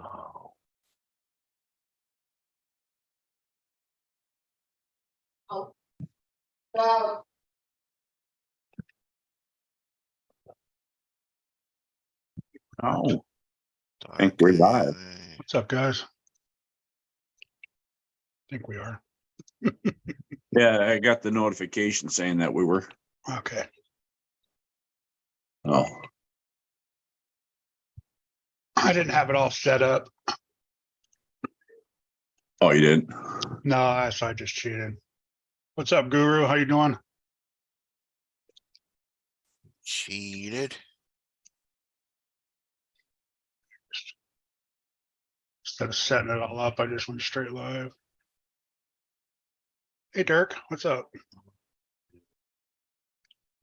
Oh. Oh, I think we're live. What's up, guys? I think we are. Yeah, I got the notification saying that we were. Okay. Oh, I didn't have it all set up. oh, you didn't? No, so I just cheated. What's up, Guru? How you doing? Cheated. Instead of setting it all up, I just went straight live. Hey, Dirk, what's up?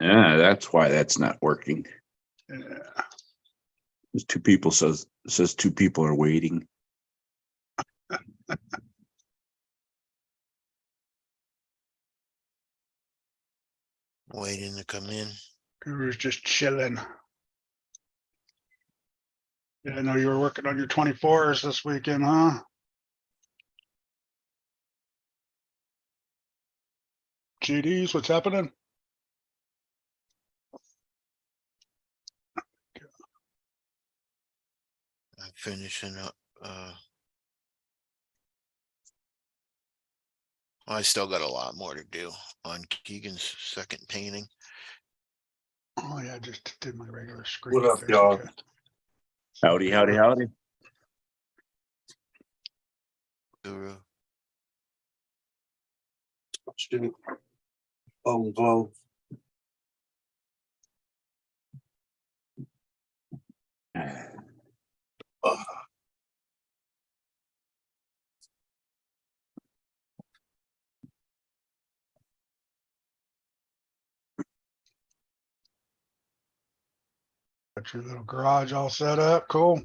Yeah, that's why that's not working. Yeah. There's two people says two people are waiting. Waiting to come in. Guru's just chilling. Yeah, I know you were working on your 24s this weekend, huh? GDs, what's happening? I'm finishing up. I still got a lot more to do on Keegan's second painting. Oh yeah, I just did my regular screen. What up, fix, y'all? okay. Howdy, howdy, howdy. Guru. Shoot. Oh, glow. Got your little garage all set up. Cool.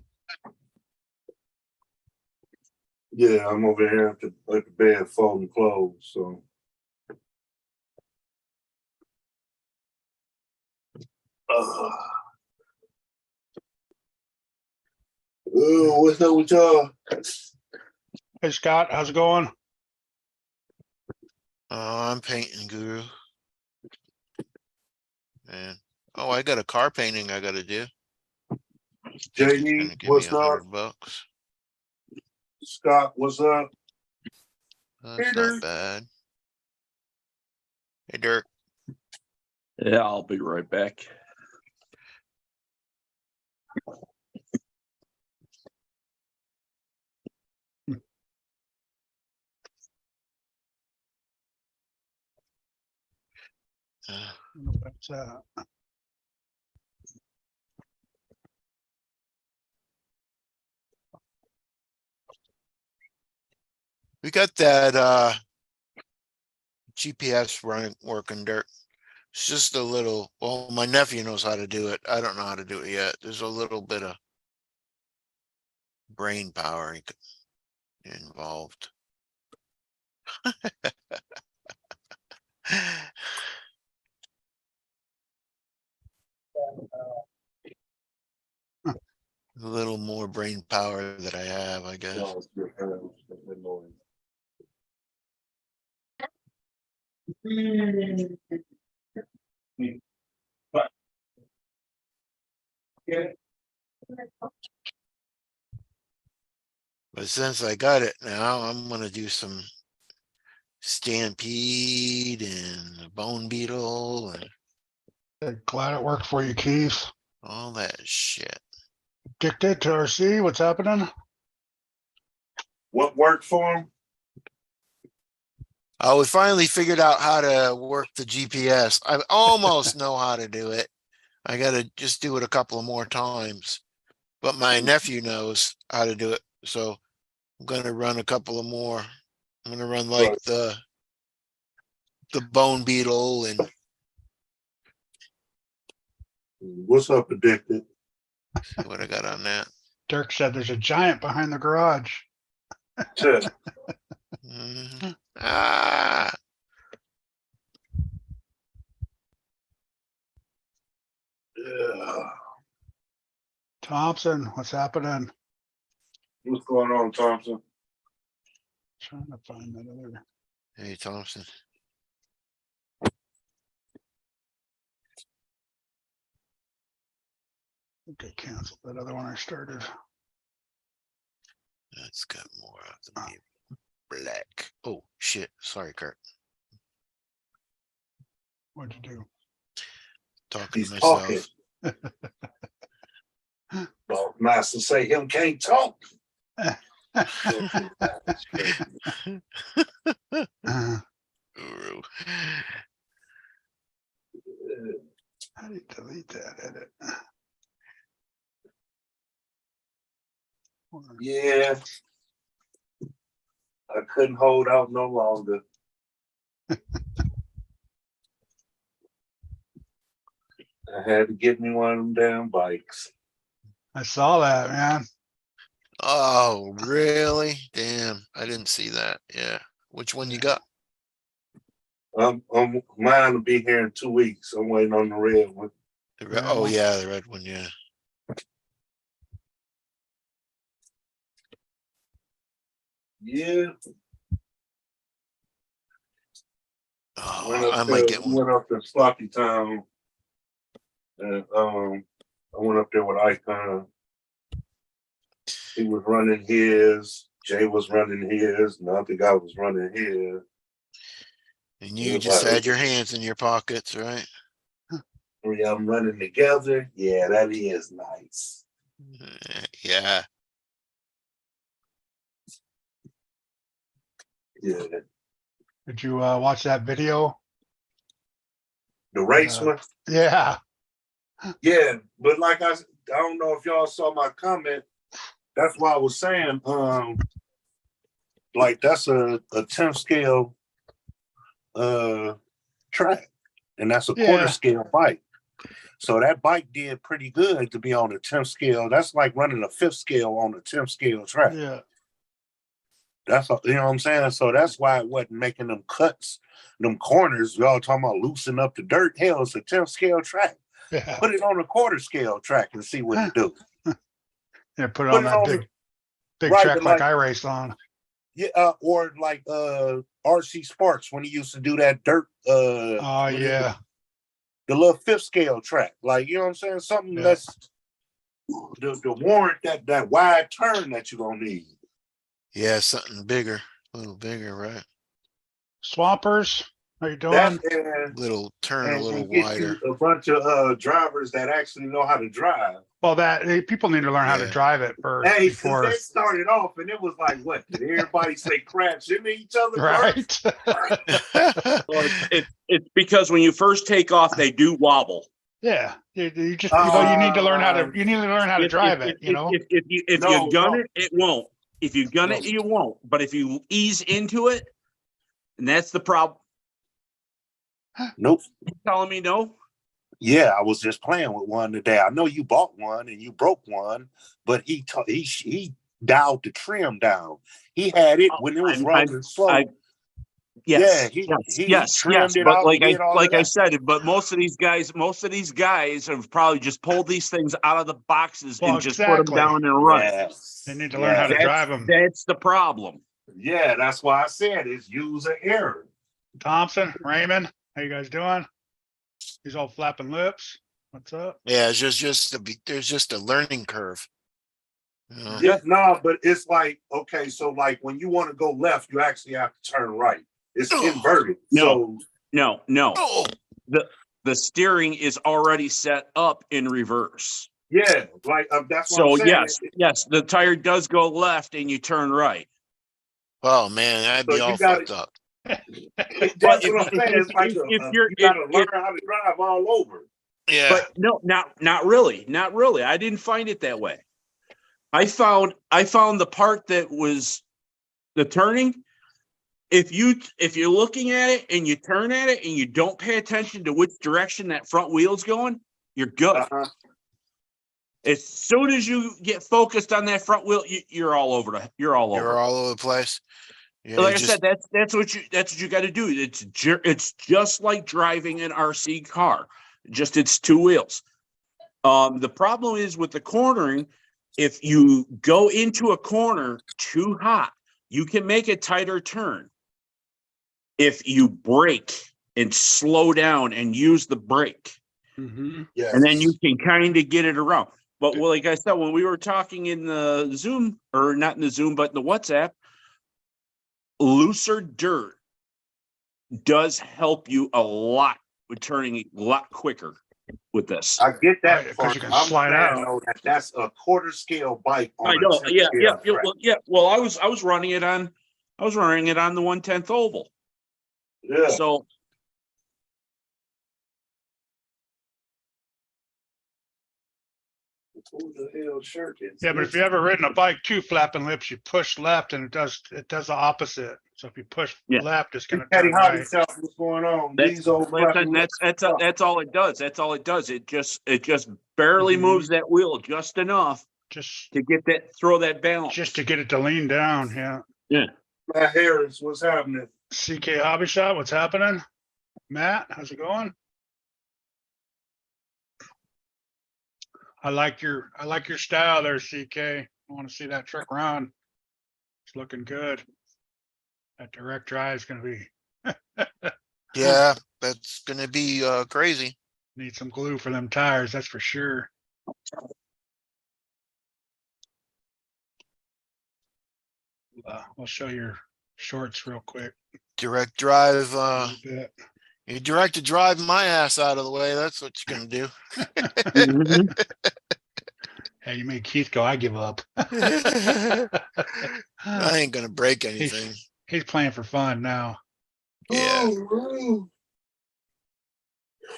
Yeah, I'm over here at the bed folding clothes, so. Oh, what's up with y'all? Hey, Scott, how's it going? I'm painting, Guru. And I got a car painting I gotta do. It's gonna JD, give me what's up? $100. Scott, what's up? That's Hey, not Dirk. bad. Hey, Dirk. Yeah, I'll be right back. What's that? We got that GPS running working, Dirk. It's just a little, well, my nephew knows how to do it. I don't know how to do it yet. There's a little bit of brain power involved. A little more brain power that I have, I guess. Oh, it's your hands, they're annoying. But since I got it now, I'm gonna do some Stampede and Bone Beetle and Hey, glad it worked for you, Keith. all that shit. Addicted to RC, what's happening? What worked for him? We finally figured out how to work the GPS. I almost know how to do it. I gotta just do it a couple of more times. But my nephew knows how to do it, so I'm gonna run a couple of more. I'm gonna run like the Bone Beetle and What's up, Addicted? see what I got on that. Dirk said there's a giant behind the garage. Yeah. Mhm. Ah, Thompson, what's happening? What's going on, Thompson? Trying to find that other. Hey, Thompson. I think I canceled that other one I started. That's got more of the black. Oh, shit. Sorry, Kurt. What'd you do? Talking He's to talking. myself. Well, master say him can't talk. Guru. How do you delete that edit? Yeah. I couldn't hold out no longer. I had to get me one of them damn bikes. I saw that, man. Oh, really? Damn. I didn't see that. Yeah. Which one you got? Mine will be here in 2 weeks. I'm waiting on the red one. The red, Red oh, one? yeah. The red one. Yeah. Yeah. Oh, I might get one. Went up to Sloppy Town. And I went up there with Icon. He was running his, Jay was running his, and the other guy was running his. And you was just like- had your hands in your pockets, right? 3 of them running together. Yeah, that is nice. Yeah. Yeah. Did you watch that video? The race one? Yeah. Yeah, but like I don't know if y'all saw my comment. That's why I was saying, like that's a 10 scale track, and that's a Yeah. quarter scale bike. So that bike did pretty good to be on a 10 scale. That's like running a 5th scale on a 10 scale track. Yeah. That's you know what I'm saying. So that's why it wasn't making them cuts, them corners. Y'all talking about loosening up the dirt. Hell, it's a 10 scale track. Yeah. Put it on a quarter scale track and see what it do. Yeah. Put it Put on it that on big right, track but like like- I raced on. Yeah, or like RC Sparks when he used to do that dirt. Oh what is it? yeah. The little 5th scale track. Like you know what I'm saying. Something Yeah. that's the warrant that wide turn that you gonna need. Yeah. Something bigger. A little bigger, right? Swampers, how you doing? That and, Little turn a and little get wider. you a bunch of drivers that actually know how to drive. Well, people need to learn how to Yeah. drive it first Hey, 'cause before, they started off and it was like, what? Did everybody say crash into each other? first? right? Well, it's because when you first take off, they do wobble. Yeah. You just you need to learn how to If- drive if- it. You know. if No, you gun no. it, it won't. If you gun it, No. you won't. But if you ease into it, and that's the problem. Nope. You telling me no? Yeah, I was just playing with one today. I know you bought one and you broke one, but he dialed the trim down. He had it when it was I'm- running slow. Yes, Yeah, he yes. trimmed it But out like and did all of I that. said, but most of these guys have probably just pulled these things out of the boxes Well, and just put them exactly. down and run. Yes. They need to learn how to That's- drive them. That's the problem. Yeah, that's why I said it's user error. Thompson, Raymond, how you guys doing? He's all flapping lips. What's up? Yeah. It's there's just a learning curve. You know? Yeah, no, but it's like, okay, so like when you want to go left, you actually have to turn right. It's inverted. No. No. Oh, The steering is already set up in reverse. So yeah, like that's what So I'm saying. yes, the tire does go left and you turn right. oh man, I'd So be you all gotta- fucked up. That's But what I'm saying. It's like if you're- you gotta if- learn how to drive all over. Yeah. But no, not really. Not really. I didn't find it that way. I found the part that was the turning. If you're looking at it and you turn at it and you don't pay attention to which direction that front wheel's going, you're good. Uh-huh. As soon as you get focused on that front wheel, you're all over. You're all over. You're all over the place. Yeah, Like I just- said, that's what you got to do. It's just like driving an RC car, just it's 2 wheels. The problem is with the cornering, if you go into a corner too hot, you can make a tighter turn. If you brake and slow down and use the brake, Mhm. Yes. and then you can kind of get it around. But well, like I said, when we were talking in the Zoom, or not in the Zoom, but in the WhatsApp, looser dirt does help you a lot with turning a lot quicker with this. I get that Right, 'cause part. you can I'm slide saying, out. though, that's a quarter scale bike on I know. a 10 Yeah, scale yeah, yeah. track. Well, yeah. Well, I was running it on the 1/10 oval. Yeah. So Who the hell shirt is Yeah, but if this? you ever ridden a bike too, flapping lips, you push left and it does the opposite. So if you push Yeah. left, it's gonna Patty turn Howdy right. South, what's going on? that's These old flapping lips. that's all it does. That's all it does. It just barely Mhm. moves that wheel just enough Just to get that throw that balance. just to get it to lean down. Yeah. Matt Harris, what's happening? CK Hobby Shop, what's happening? Matt, how's it going? I like your style there, CK. I want to see that truck run. It's looking good. That direct drive is gonna be Yeah, that's gonna be crazy. need some glue for them tires, that's for sure. I'll show your shorts real quick. Direct drive, a little bit. you direct drive my ass out of the way. That's what you're gonna do. Mhm. Hey, you made Keith go, I give up. I ain't gonna break anything. He's playing for fun now. Yeah.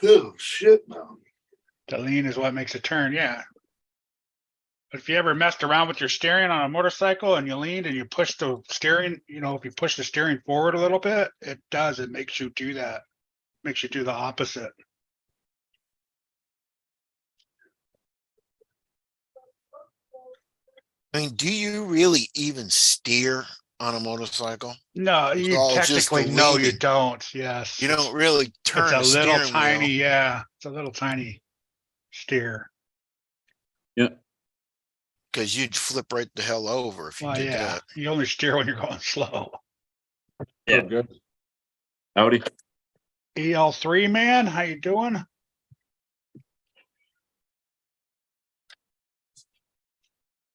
Oh, shit, no. The lean is what makes it turn, yeah. But if you ever messed around with your steering on a motorcycle and you leaned and you pushed the steering, if you push the steering forward a little bit, it makes you do that. Makes you do the opposite. I mean, do you really even steer on a motorcycle? No, It's you all just the technically no, you leaning. don't. Yes. You don't really turn It's the a little steering tiny, wheel yeah. It's a little tiny steer. Yeah. because you'd flip right the hell over if you Well, did yeah. that. You only steer when you're going slow. Yeah. Good. Howdy. EL3 man, how you doing?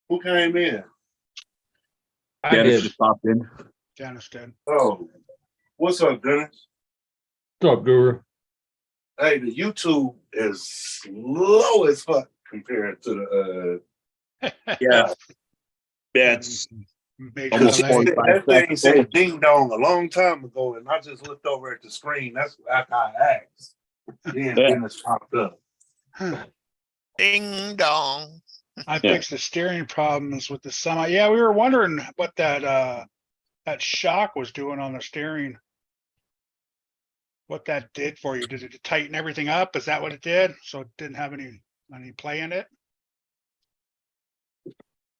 Who came in? I Dennis did. just popped in. Dennis did. Oh, what's up, Dennis? What's up, Guru? Hey, the YouTube is slow as fuck compared to the Yeah. That's Major Almost delay. 45 that thing seconds. said ding dong a long time ago, and I just looked over at the screen. That's after I asked. Then Yeah. Dennis popped up. Ding dong. I fixed the steering problems with the semi. Yeah, we were wondering what that shock was doing on the steering. What that did for you. Did it tighten everything up? Is that what it did? So it didn't have any play in it?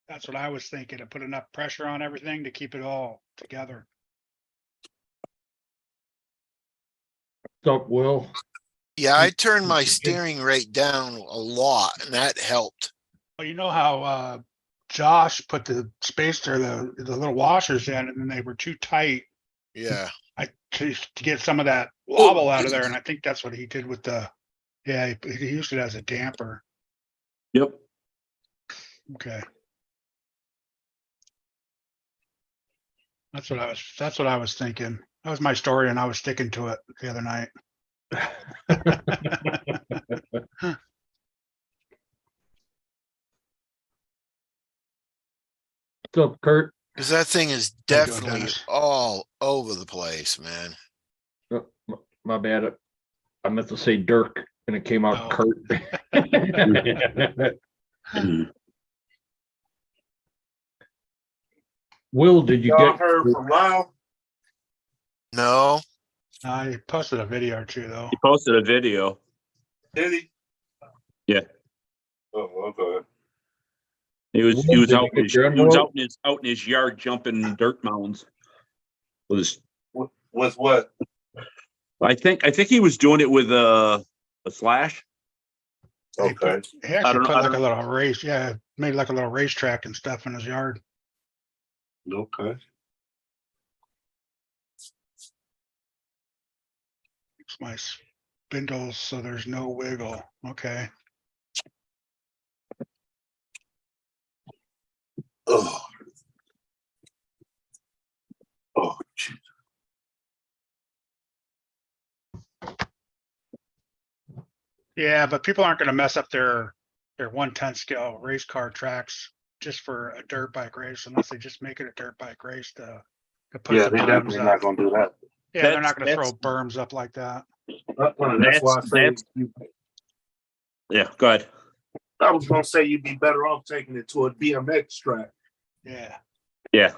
That's what I was thinking. It put enough pressure on everything to keep it all together. What's up, Will? Yeah, I turned my steering rate down a lot, and that helped. Well, you know how Josh put the spacer, the little washers in, and then they were too tight. Yeah. To get some of that wobble out of there, and I think that's what he did with the. Yeah, he used it as a damper. Yep. Okay. That's what I was thinking. That was my story, and I was sticking to it the other night. What's up, Kurt? Because that thing is How you doing, definitely Dennis? all over the place, man. Oh, my bad. I meant to say Dirk, and it came out Oh. Kurt. Will, did you Y'all get? heard from Lyle? No. I posted a video or two though. He posted a video. Did he? Yeah. Oh, okay. He was Did you out get his, your he was envelope? out in his yard jumping dirt mounds. With what? I think he was doing it with a slash. Okay. He actually don't know- put I like a don't- little race. Yeah, made like a little racetrack and stuff in his yard. Okay. It's my spindles, so there's no wiggle. Okay. Oh. Oh, jeez. Yeah, but people aren't gonna mess up their 1/10 scale race car tracks just for a dirt bike race unless they just make it a dirt bike race to put Yeah, the they berms definitely not up. gonna do that. Yeah, they're That's- not gonna throw that's- berms up like that. That's why I say, Yeah, go ahead. I was gonna say you'd be better off taking it to a BMX track. Yeah, Yeah.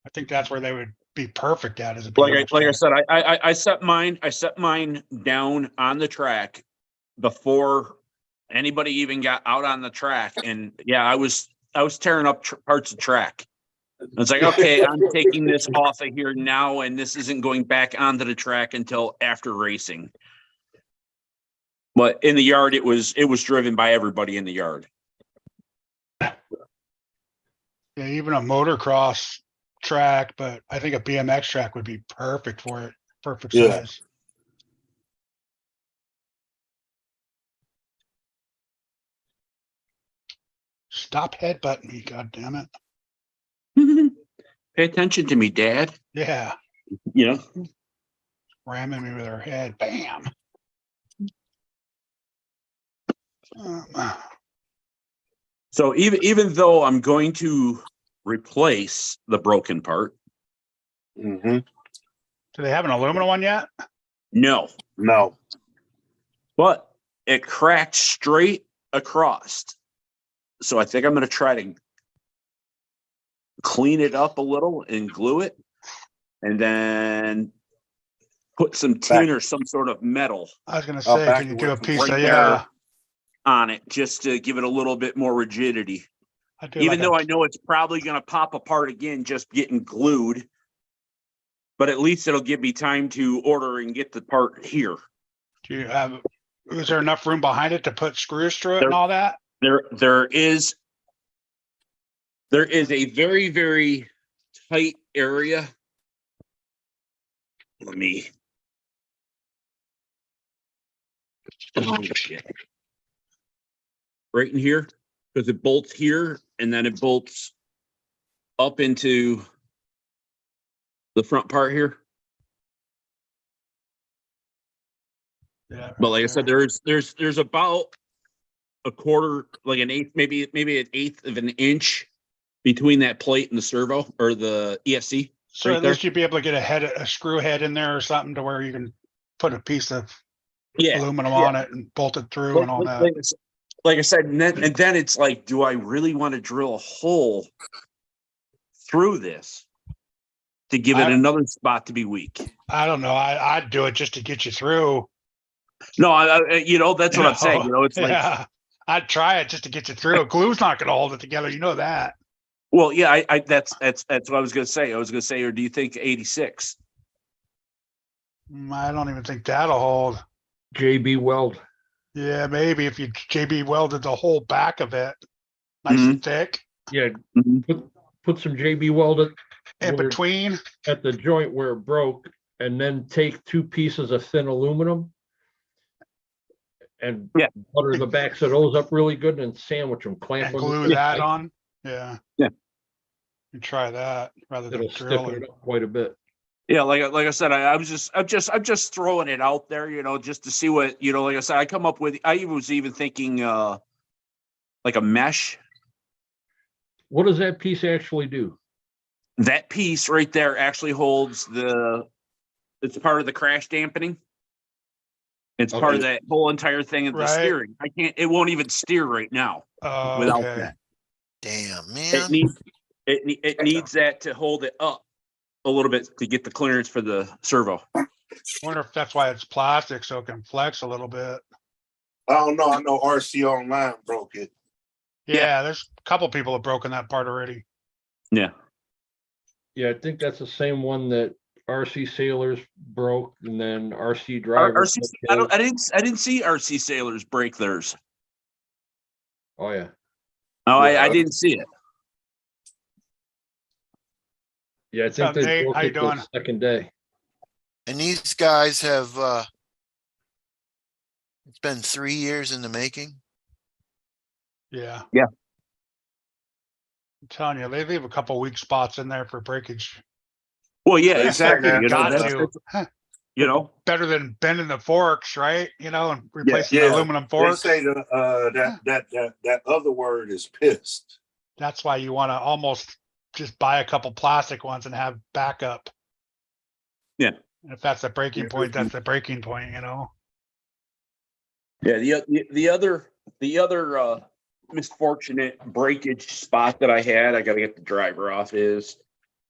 I think that's where they would be perfect at as a Like BMX I track. said, I set mine down on the track before anybody even got out on the track. And yeah, I was tearing up parts of track. It's like, okay, I'm taking this off of here now, and this isn't going back onto the track until after racing. But in the yard, it was driven by everybody in the yard. Yeah, even a motocross track, but I think a BMX track would be perfect for it. Perfect Yeah. size. Stop headbutting me, god damn it. Pay attention to me, Dad. Yeah, You know, ramming me with her head. Bam. so even though I'm going to replace the broken part, Mm-hmm. Do they have an aluminum one yet? no, No. but it cracked straight across. So I think I'm going to try to clean it up a little and glue it, and then put some tin or some sort of metal I was gonna I'll say, back can you it do a with piece right of, there. yeah. on it just to give it a little bit more rigidity. I do Even like though a- I know it's probably going to pop apart again, just getting glued, but at least it'll give me time to order and get the part here. Do you have, is there enough room behind it to put screws through it and There- all that? There is a very, very tight area. Let me. Oh, shit. Right in here, because it bolts here and then it bolts up into the front part here. Yeah. But like I said, there's about a quarter, like an eighth, maybe an eighth of an inch between that plate and the servo or the ESC. So right at there. least you'd be able to get a screw head in there or something to where you can put a piece of Yeah. aluminum yeah. on it and bolt it through and all that. Like I said, and then it's like, do I really want to drill a hole through this to give it I- another spot to be weak? I don't know. I'd do it just to get you through. No, that's what I'm saying. It's like, Yeah, I'd try it just to get you through. Glue's not gonna hold it together. You know that. well, yeah, that's what I was gonna say. Or do you think 86? I don't even think that'll hold. JB Weld. Yeah, maybe if you JB welded the whole back of it, nice Mhm. and thick, Yeah, Mhm. put some JB Weld in Where- between. at the joint where it broke, and then take 2 pieces of thin aluminum and Yeah. butter the backs of those up really good and sandwich them, clamp And them. glue really that tight. on. Yeah. Yeah. You try that rather than It'll stiffen drilling. it up quite a bit. Yeah, like I said, I'm just throwing it out there, just to see what, like I said, I come up with, I was even thinking, like a mesh. What does that piece actually do? That piece right there actually holds it's part of the crash dampening. It's part of Okay. that whole entire thing of the Right. steering. It won't even steer right now Oh, without okay. that. Damn, It man. needs, it needs that to hold it up a little bit to get the clearance for the servo. Wonder if that's why it's plastic so it can flex a little bit. I don't know. I know RC Online broke it. Yeah, there's a couple people have broken that part already. Yeah. Yeah, I think that's the same one that RC Sailors broke, and then RC Drivers. RC, I didn't see RC Sailors break theirs. Oh, yeah. Oh, I Yeah. didn't see it. Yeah, I What's up, think they Nate? broke How you it the doing? second day. And these guys have, it's been 3 years in the making. Yeah. Yeah. I'm telling you, they leave a couple weak spots in there for breakage. Well, yeah, They say exactly. that, You know, Got that's, to. you know, Better than bending the forks, right? You know, and replacing Yeah, the aluminum They forks. say that other word is pissed. That's why you want to almost just buy a couple plastic ones and have backup. Yeah. And if that's the breaking Yeah. point, that's the breaking point, you know? yeah, the other misfortunate breakage spot that I had, I gotta get the driver off, is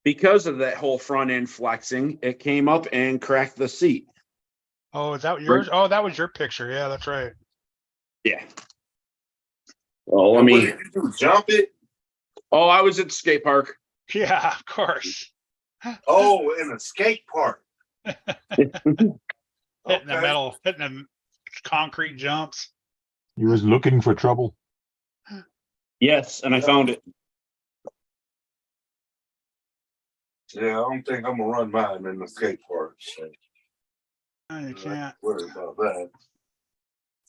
because of that whole front end flexing, it came up and cracked the seat. Oh, is that yours? Oh, that was your picture. Yeah, that's right. Yeah. Well, let And what me, did you do? Jump it? oh, I was at the skate park. Yeah, of course. Oh, in a skate park. Hitting the Okay. metal, hitting the concrete jumps. He was looking for trouble. Yes, and I found it. Yeah, I don't think I'm gonna run mine in the skate park. So Oh, you can't. worry about that.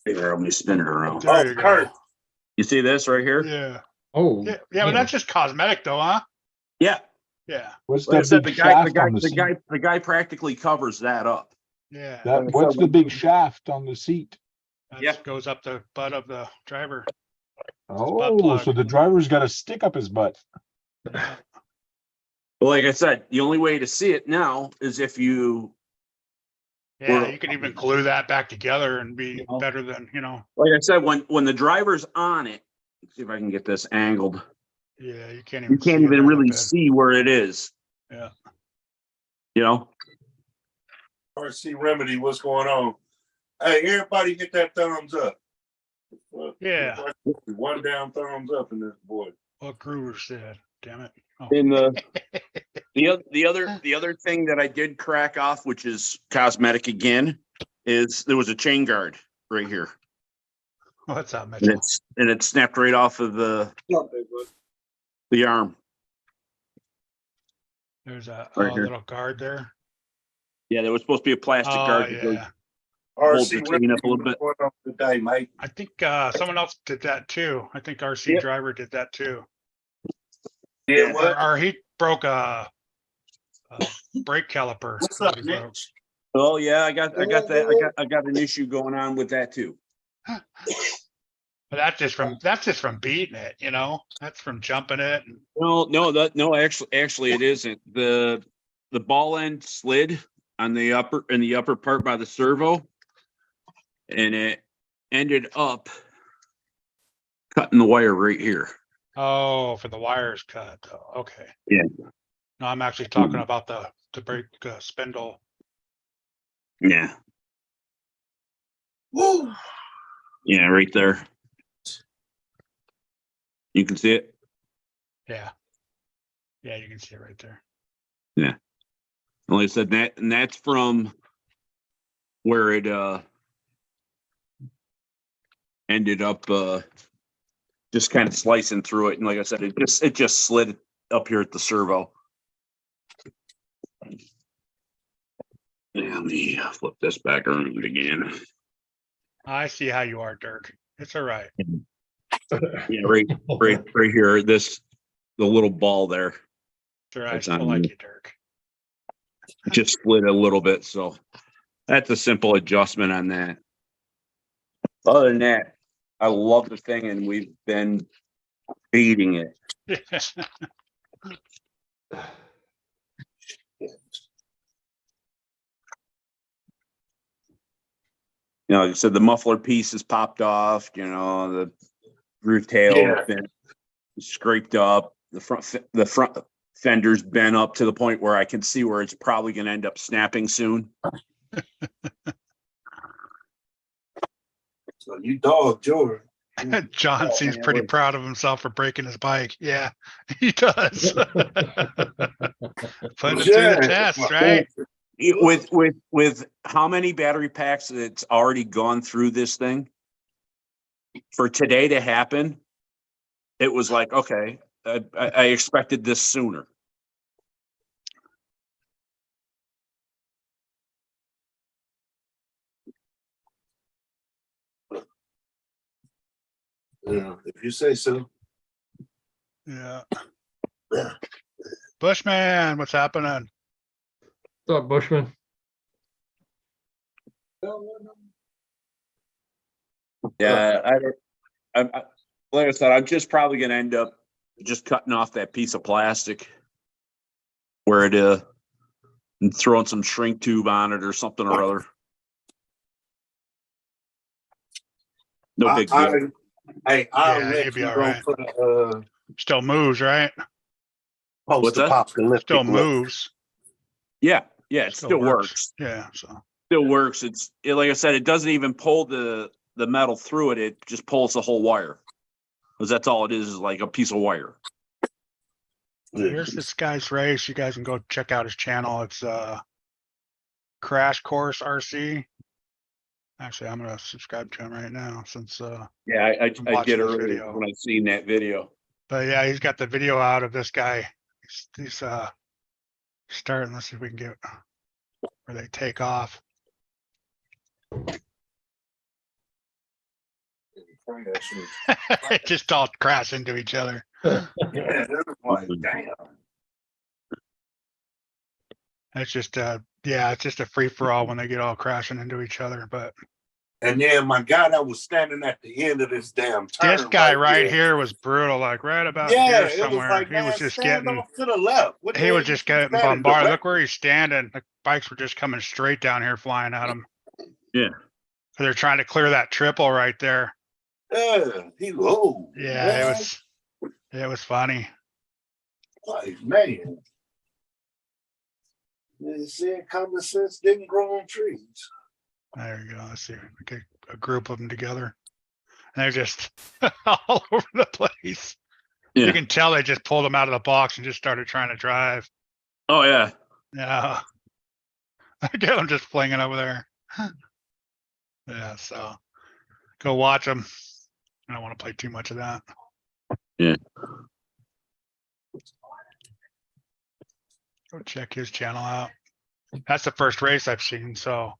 Here, let me spin it around. There Oh, you go. Kurt. You see this right here? Yeah. Oh. Yeah, but that's just cosmetic though, huh? Yeah. Yeah. What's Like I that said, big shaft on the seat? the guy practically covers that up. Yeah. What's the big shaft on the seat? That Yeah. goes up the butt of the driver. Oh, plug. so the driver's got to stick up his butt. Yeah. Well, like I said, the only way to see it now is if you, Yeah, Well- you can even glue that back together and be You know. better than, you know. like I said, when the driver's on it, let's see if I can get this angled. Yeah, you can't even. You can't see it even right really up there. see where it is. Yeah. You know? RC Remedy, what's going on? Hey, everybody hit that thumbs up. Yeah. One down thumbs up in this boy. What Groover said. Damn it. Oh. In the other thing that I did crack off, which is cosmetic again, is there was a chain guard right here, What's up, and Mitchell? it snapped right off of the arm. There's a Right here. little guard there. Yeah, there was supposed to be a plastic Oh, guard that goes yeah. Hold RC the chain Remedy, up a little bit. what's going on today, mate? I think someone else did that too. I think RC Yep. driver did that too. Yeah, what? Or he broke a brake caliper. What's up, He broke. Mitch? Oh yeah, I got that. I got an issue going on with that too. But that's just from beating it, you know. That's from jumping it. No, actually it isn't. The ball end slid on the upper part by the servo, and it ended up cutting the wire right here. Oh, for the wires cut. Oh, okay. Yeah. No, I'm actually talking about the brake spindle. Yeah. Woo! Yeah, right there. You can see it. Yeah. Yeah, you can see it right there. Like I said, and that's from where it ended up just kind of slicing through it. And like I said, it just slid up here at the servo. Yeah, let me flip this back around again. I see how you are, Dirk. It's all right. Yeah, right here. The little ball there. Sure, I That's still on like me. you, Dirk. It just slid a little bit. So that's a simple adjustment on that. Other than that, I love the thing and we've been beating it. You know, like I said, the muffler piece is popped off, you know, the roof tail Yeah. been scraped up, the front fender's bent up to the point where I can see where it's probably going to end up snapping soon. So you dog, George. John seems man, pretty look. proud of himself for breaking his bike. Yeah, he does. Putting it through the test, right? With how many battery packs it's already gone through this thing, for today to happen, it was like, okay, I expected this sooner. Yeah, if you say so. Yeah. Yeah. Bushman, what's happening? What's up, Bushman? Yeah, like I said, I'm just probably gonna end up just cutting off that piece of plastic where it and throwing some shrink tube on it or something or other. No big deal. I'll Yeah, let you'd be you all go right. for the Still moves, right? What's post that? apocalyptic. Still moves. Yeah, it still works. Yeah, so. Still works. Like I said, it doesn't even pull the metal through it. It just pulls the whole wire. Because that's all it is like a piece of wire. Here's this guy's race. You guys can go check out his channel. It's Crash Course RC. Actually, I'm gonna subscribe to him right now since Yeah, I watching did this earlier video. when I seen that video. but yeah, he's got the video out of this guy. He's starting. Let's see if we can get where they take off. Just all crash into each other. Yeah, that was like, damn. It's just yeah, it's just a free for all when they get all crashing into each other. But And then my guy that was standing at the end of this damn turn. this guy right here was brutal, like right about Yeah, here it was somewhere. like, He man, was just stand getting off to the left. What the he hell was you just keep getting standing bombarded. Look directly? where he's standing. The bikes were just coming straight down here, flying at him. Yeah. So they're trying to clear that triple right there. Yeah, he low. Yeah, it was funny. Like, man. They said common sense didn't grow on trees. There you go. Let's see. We get a group of them together. And they're just all over the place. Yeah. You can tell they just pulled them out of the box and just started trying to drive. Oh yeah. Yeah. I get them just flinging over there. Yeah, so go watch them. I don't want to play too much of that. Yeah. Go check his channel out. That's the first race I've seen, so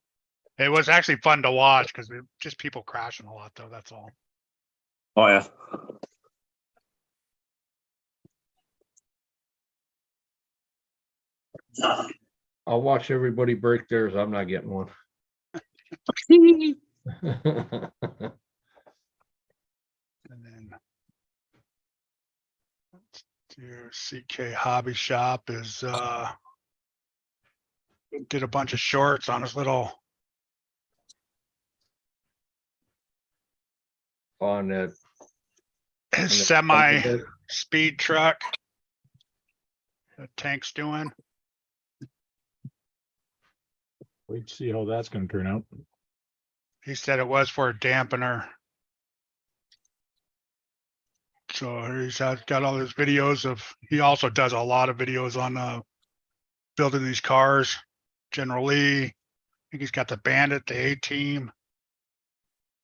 it was actually fun to watch because just people crashing a lot, though. That's all. Oh yeah. I'll watch everybody break theirs. I'm not getting one. And then your CK Hobby Shop is did a bunch of shorts on his little On that. semi speed truck that Tank's doing. Wait to see how that's gonna turn out. He said it was for a dampener. So he's got all his videos of, he also does a lot of videos on building these cars. General Lee, I think he's got the Bandit, the A-Team.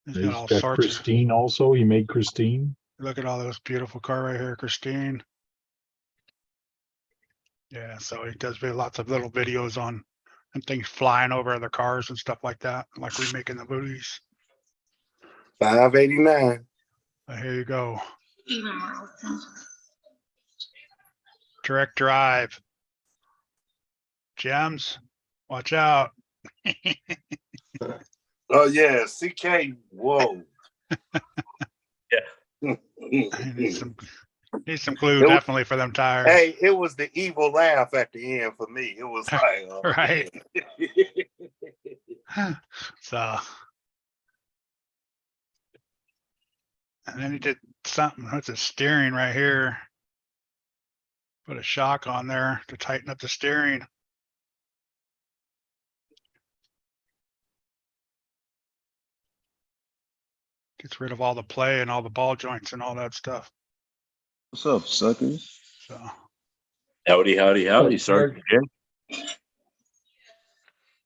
He's got all He's got sorts. Christine also. He made Christine. Look at all this beautiful car right here, Christine. Yeah, so he does lots of little videos on and things flying over other cars and stuff like that, like remaking the booties. 589. Here you go. Direct drive. Gems, watch out. Oh yeah, CK. Whoa. Yeah. Need some glue It was- definitely for them tires. Hey, it was the evil laugh at the end for me. It was like, oh, Right. man. So, and then he did something. That's a steering right here. Put a shock on there to tighten up the steering. Gets rid of all the play and all the ball joints and all that stuff. What's up, suckers? So Howdy, howdy, howdy, Sergeant Jim.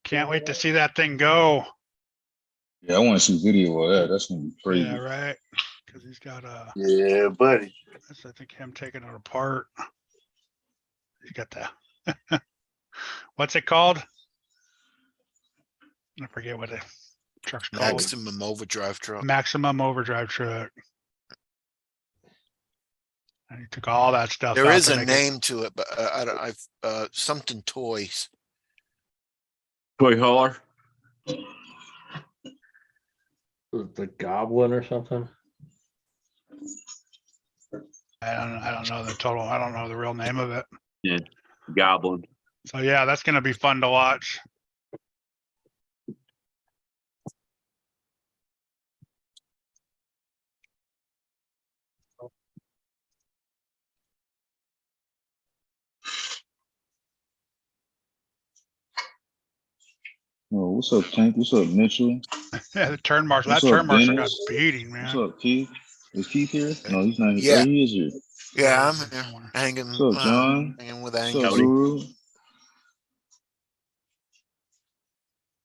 can't wait to see that thing go. Yeah, I want to see video of that. That's gonna be crazy. Yeah, right. Cause he's got Yeah, buddy. that's, I think him taking it apart. You got the, what's it called? I forget what the truck's called. Maximum overdrive truck. Maximum overdrive truck. And he took all that stuff. There out is to a make it- name to it, but I don't, something toys. Toy hauler. The Goblin or something. I don't know the total. I don't know the real name of it. Goblin. So yeah, that's gonna be fun to watch. Oh, what's up, Tank? What's up, Mitchell? Yeah, the turn marshal. That What's up, turn marshal got Dennis? beating, What's man. up, Keith? Is Keith here? No, he's not here. Yeah. Oh, he is here. Yeah, I'm here hanging, What's up, John? hanging with What's up, Angus. Guru?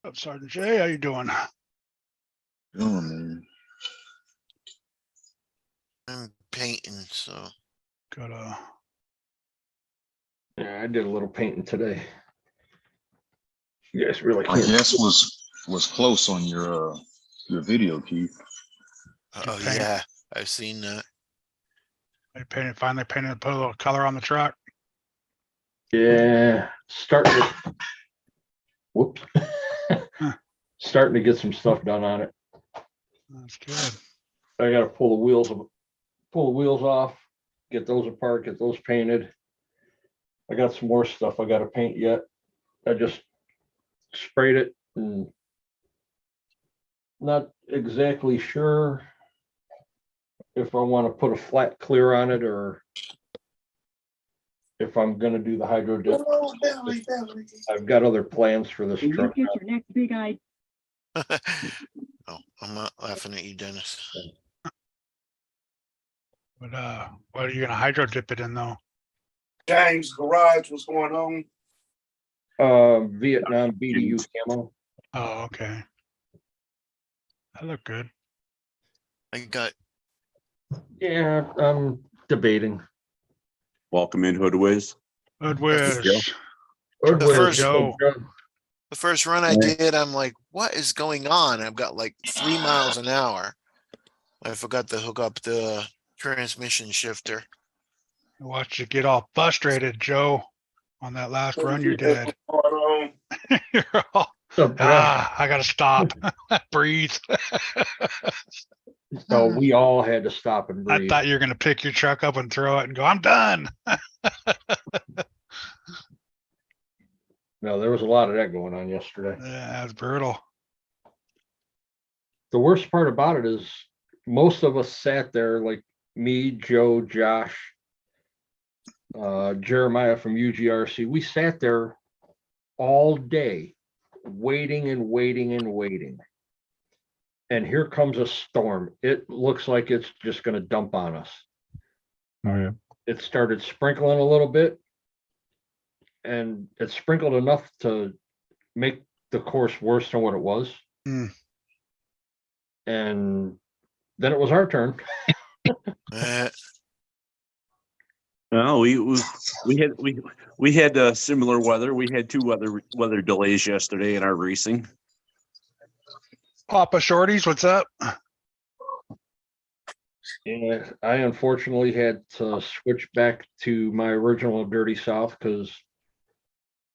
Up, Sergeant Jay, how you doing? Oh, man. I'm painting, so Got Yeah, I did a little painting today. You guys really My can't. guess was close on your video, Keith. oh paint. yeah, I've seen that. they painted, finally painted, put a little color on the truck. Yeah, starting to. Whoops. Huh. Starting to get some stuff done on it. That's good. I gotta pull the wheels off, get those apart, get those painted. I got some more stuff I gotta paint yet. I just sprayed it and not exactly sure if I want to put a flat clear on it or if I'm gonna do the hydro dip. I've got other plans for this Can you truck. get your next big eye? Oh, I'm not laughing at you, Dennis. But what are you gonna hydro dip it in though? James Garage, what's going on? Vietnam BDU camo. Oh, okay. That looked good. I got Yeah, I'm debating. Welcome in, Hood Whiz. Good Joe. wish. The first- Joe. the first run I did. I'm like, what is going on? I've got like 3 miles an hour. I forgot to hook up the transmission shifter. I watched you get all frustrated, Joe, on that last run you did. You're all, I gotta stop. Breathe. So we all had to stop and I breathe. thought you were gonna pick your truck up and throw it and go, I'm done. No, there was a lot of that going on yesterday. Yeah, that's brutal. The worst part about it is most of us sat there, like me, Joe, Josh, Jeremiah from UGRC. We sat there all day waiting and waiting and waiting. And here comes a storm. It looks like it's just going to dump on us. Oh, yeah. It started sprinkling a little bit. And it sprinkled enough to make the course worse than what it was. Hmm. And then it was our turn. No, we had similar weather. We had two weather delays yesterday in our racing. Papa Shorties, what's up? Yeah, I unfortunately had to switch back to my original Dirty South because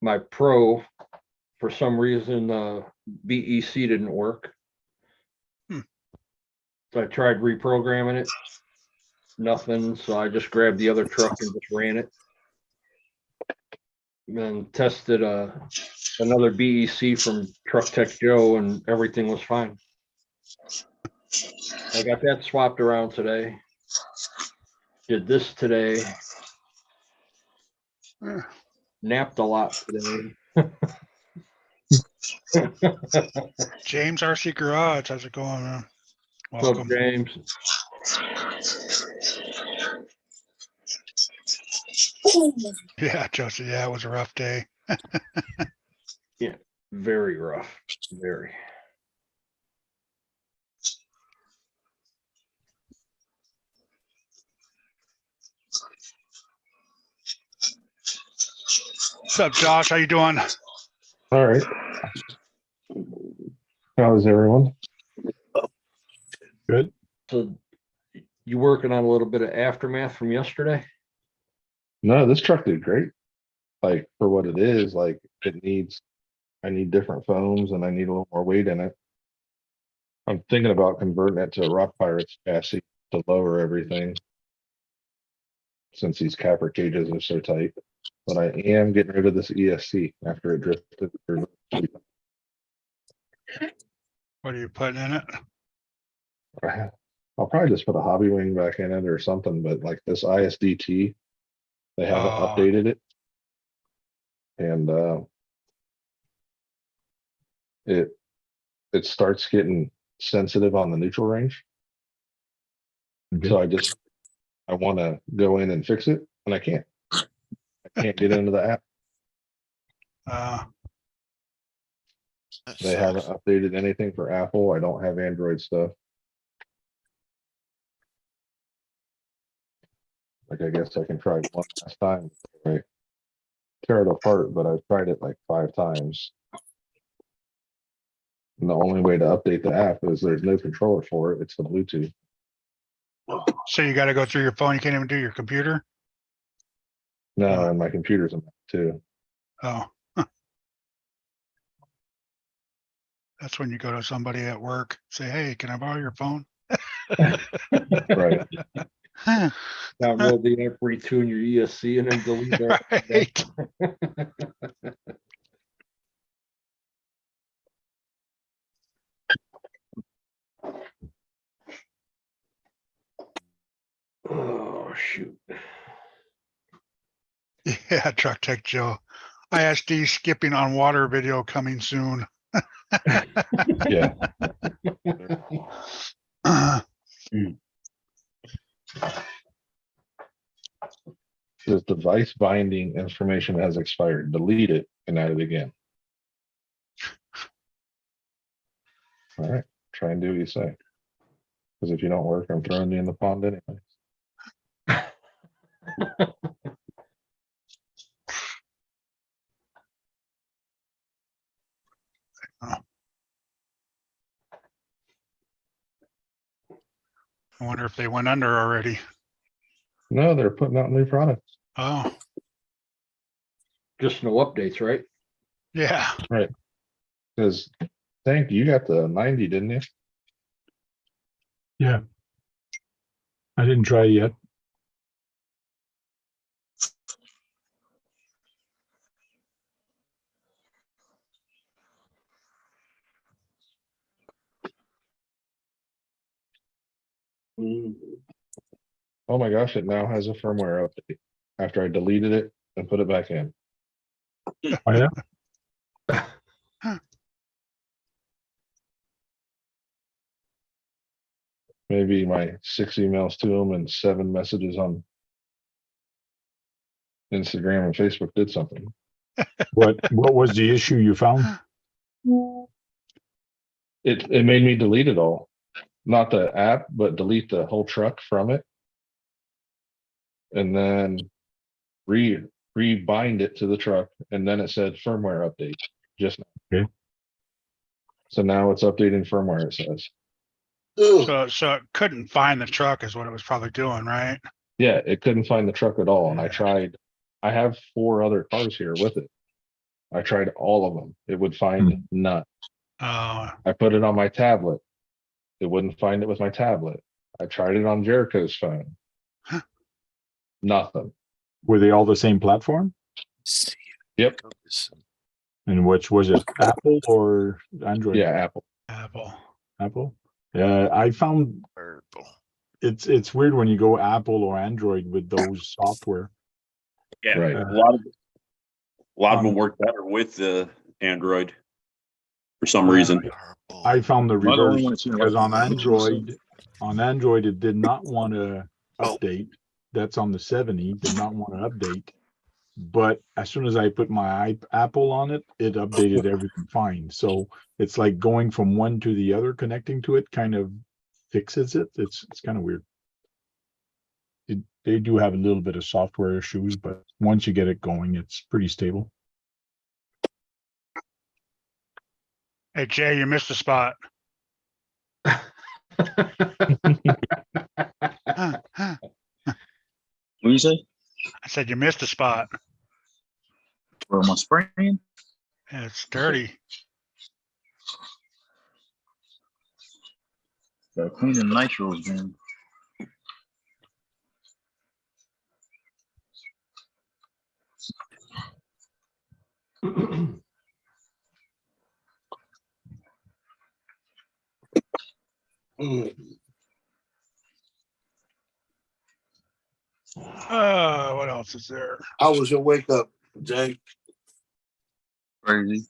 my pro, for some reason, BEC didn't work. So I tried reprogramming it. Nothing. So I just grabbed the other truck and just ran it. And tested another BEC from Truck Tech Joe, and everything was fine. I got that swapped around today. Did this today. Yeah. Napped a lot today. James RC Garage, how's it going, man? What's up, Welcome. James? Yeah, Josie, yeah, it was a rough day. Very rough. Very. What's up, Josh? How you doing? All right. How's everyone? Good. So you working on a little bit of aftermath from yesterday? No, this truck did great. Like for what it is, like it needs, I need different foams and I need a little more weight in it. I'm thinking about converting it to a Rock Pirates chassis to lower everything. Since these capper cages are so tight, but I am getting rid of this ESC after it drifted. What are you putting in it? I'll probably just put a hobby wing back in it or something, but like this ISDT, they haven't Oh. updated it. And it starts getting sensitive on the neutral range. Okay. So I want to go in and fix it and I can't. I can't get into the app. That They haven't sucks. updated anything for Apple. I don't have Android stuff. Like, I guess I can try one last time. I tear it apart, but I've tried it like 5 times. And the only way to update the app is there's no controller for it. It's the Bluetooth. So you got to go through your phone. You can't even do your computer. No, and my computer's a Mac too. Oh. That's when you go to somebody at work, say, hey, can I borrow your phone? Right. Download the app, retune your ESC and then delete that. Right. Oh, shoot. Yeah, Truck Tech Joe. ISD skipping on water video coming soon. Yeah. This device binding information has expired. Delete it and add it again. All right. Try and do what you say. Because if you don't work, I'm throwing you in the pond anyway. I wonder if they went under already. No, they're putting out new products. Oh, Just no updates, right? yeah. Right. Because Tank, you got the 90, didn't you? Yeah. I didn't try it yet. Oh my gosh, it now has a firmware update after I deleted it and put it back in. Oh, yeah. Maybe my 6 emails to them and 7 messages on Instagram and Facebook did something. What was the issue you found? It made me delete it all. Not the app, but delete the whole truck from it. And then rebind it to the truck. And then it said firmware update. Just now. Okay. So now it's updating firmware, it says. So it couldn't find the truck is what it was probably doing, right? Yeah, it couldn't find the truck at all. And I tried, I have 4 other cars here with it. I tried all of them. It would find none. Oh, I put it on my tablet. It wouldn't find it with my tablet. I tried it on Jericho's phone. Nothing. Were they all the same platform? Yep. And which was it, Apple or Android? Yeah, Apple. Apple. Apple. Yeah, I found it's weird when you go Apple or Android with those software. Yeah, Right. a lot of them work better with the Android for some reason. I found the Am I the only one reverse that's seen because like- on Android it did not want to Oh. update. That's on the 70, did not want to update. But as soon as I put my Apple on it, it updated everything fine. So it's like going from one to the other, connecting to it kind of fixes it. It's kind of weird. They do have a little bit of software issues, but once you get it going, it's pretty stable. Hey, Jay, you missed a spot. Huh, huh. What do you say? I said you missed a spot. Where am I spraying? It's dirty. Got clean the nitros, man. What else is there? How was your wake up, Jay? Crazy.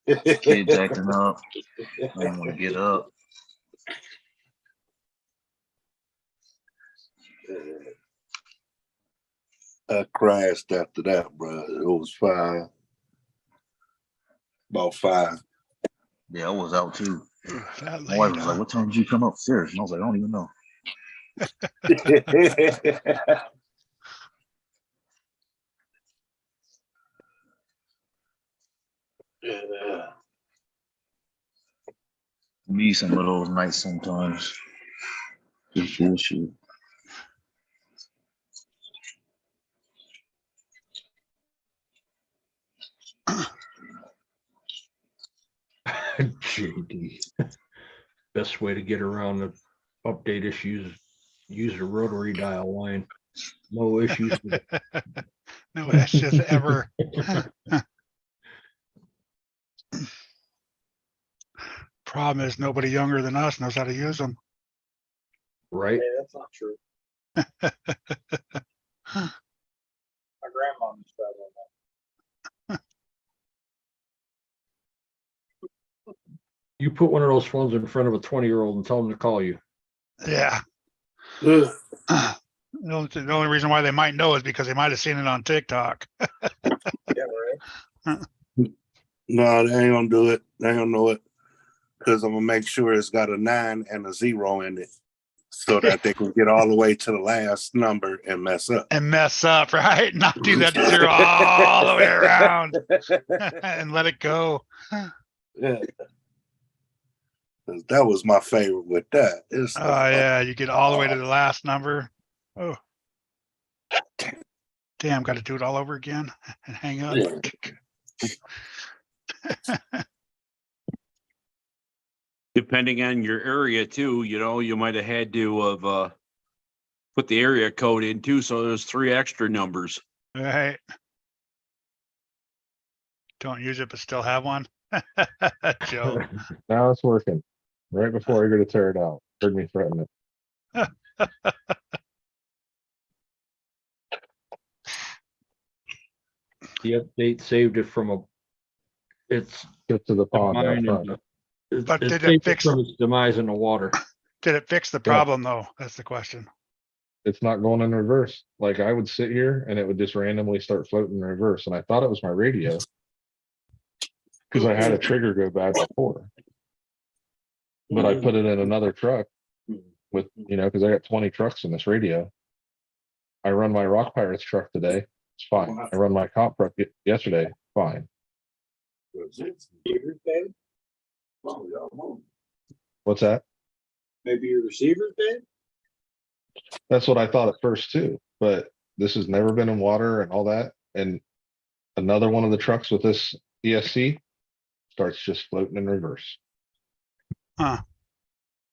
Kids acting up. I don't want to get up. I crashed after that, bro. It was 5. About 5. Yeah, I was out too. That My wife late, was huh? like, "What time did you come upstairs?" And I was like, "I don't even know." Yeah. Me some of those nights sometimes. Just bullshit. JD. Best way to get around the update issues, use the rotary dial line. No issues. with it. No, that's just ever. Problem is nobody younger than us knows how to use them. Right? That's not true. My grandma was bad on that. You put one of those phones in front of a 20-year-old and tell them to call you. Yeah. Ugh. The only reason why they might know is because they might have seen it on TikTok. Yeah, right. No, they ain't gonna do it. They don't know it. Because I'm gonna make sure it's got a 9 and a 0 in it. So that they can get all the way to the last number and mess up. And mess up, right? Not do that 0 all the way around and let it go. Yeah. 'Cause that was my favorite with that. It's Oh, like, yeah. You get all the way to the last number. Oh. Damn, got to do it all over again and hang up. Yeah. Depending on your area too, you might have had to have put the area code in too, so there's 3 extra numbers. Right. Don't use it, but still have one. Joe. Now it's working. Right before I go to tear it out. Heard me threaten it. The update saved it from a. It's Get to the pond out mine front. and But it did it saved it fix- from its demise in the water. Did it fix the problem though? That's the question. It's not going in reverse. Like I would sit here and it would just randomly start floating in reverse. And I thought it was my radio. Because I had a trigger go bad before. But I put it in another truck with, because I got 20 trucks in this radio. I run my Rock Pirates truck today. It's fine. I run my comp truck yesterday. Fine. Receivers, babe? What's that? Maybe your receivers, babe? That's what I thought at first too. But this has never been in water and all that. And another one of the trucks with this ESC starts just floating in reverse. Huh.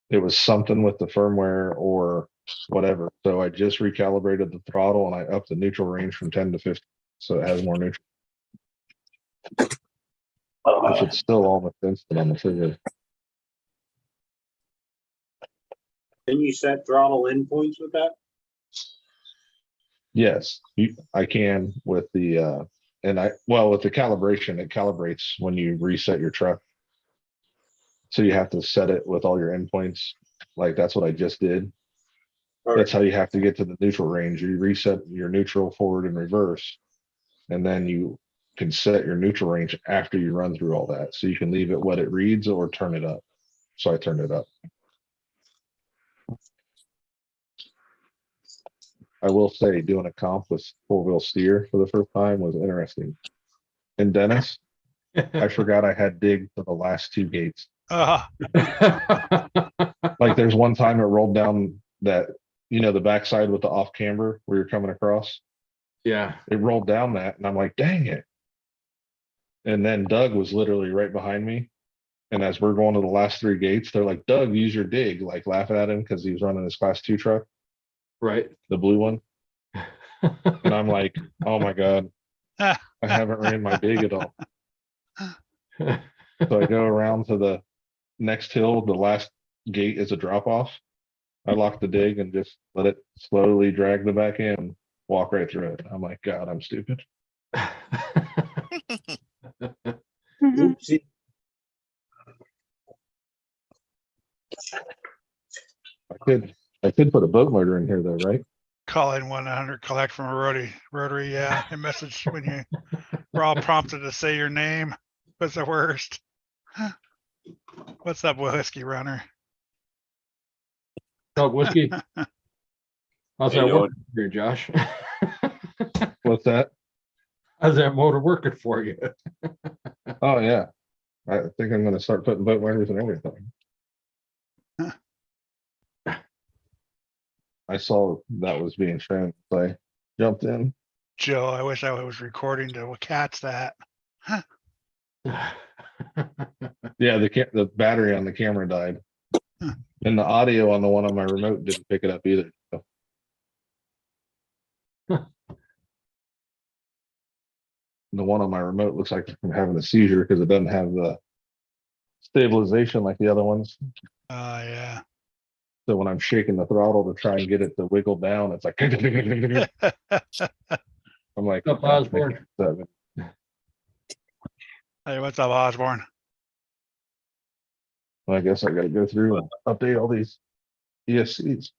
It was something with the firmware or whatever. So I just recalibrated the throttle and I upped the neutral range from 10 to 50. So it has more neutral. Which it's still almost instant on the figure. Can you set throttle endpoints with that? Yes, I can with the with the calibration, it calibrates when you reset your truck. So you have to set it with all your endpoints. Like that's what I just did. That's how you have to get to the neutral range. You reset your neutral, forward, and reverse. And then you can set your neutral range after you run through all that. So you can leave it what it reads or turn it up. So I turned it up. I will say doing a comp with 4-wheel steer for the first time was interesting. In Dennis, I forgot I had dig for the last two gates. Uh, Like there's one time it rolled down that, the backside with the off camber where you're coming across. Yeah, It rolled down that and I'm like, dang it. And then Doug was literally right behind me. And as we're going to the last three gates, they're like, Doug, use your dig, like laughing at him because he was running his class 2 truck, right. the blue one. And I'm like, oh my God, I haven't ran my dig at all. So I go around to the next hill, the last gate is a drop off. I lock the dig and just let it slowly drag the back end, walk right through it. I'm like, God, I'm stupid. Oopsie. I could put a boat motor in here though, right? call in 100, collect from a rotary, yeah, a message when you were all prompted to say your name was the worst. What's up, Whiskey Runner? Dog whiskey. How's How you that working for you, Josh? What's that? How's that motor working for you? Oh yeah. I think I'm gonna start putting boat motors and everything. I saw that was being shown, so I jumped in. Joe, I wish I was recording to catch that. Yeah, the battery on the camera died. Huh. And the audio on the one on my remote didn't pick it up either. So. The one on my remote looks like I'm having a seizure because it doesn't have the stabilization like the other ones. Yeah. So when I'm shaking the throttle to try and get it to wiggle down, it's like I'm like, Up, Osborne? Hey, what's up, Osborne? Well, I guess I gotta go through and update all these ESCs.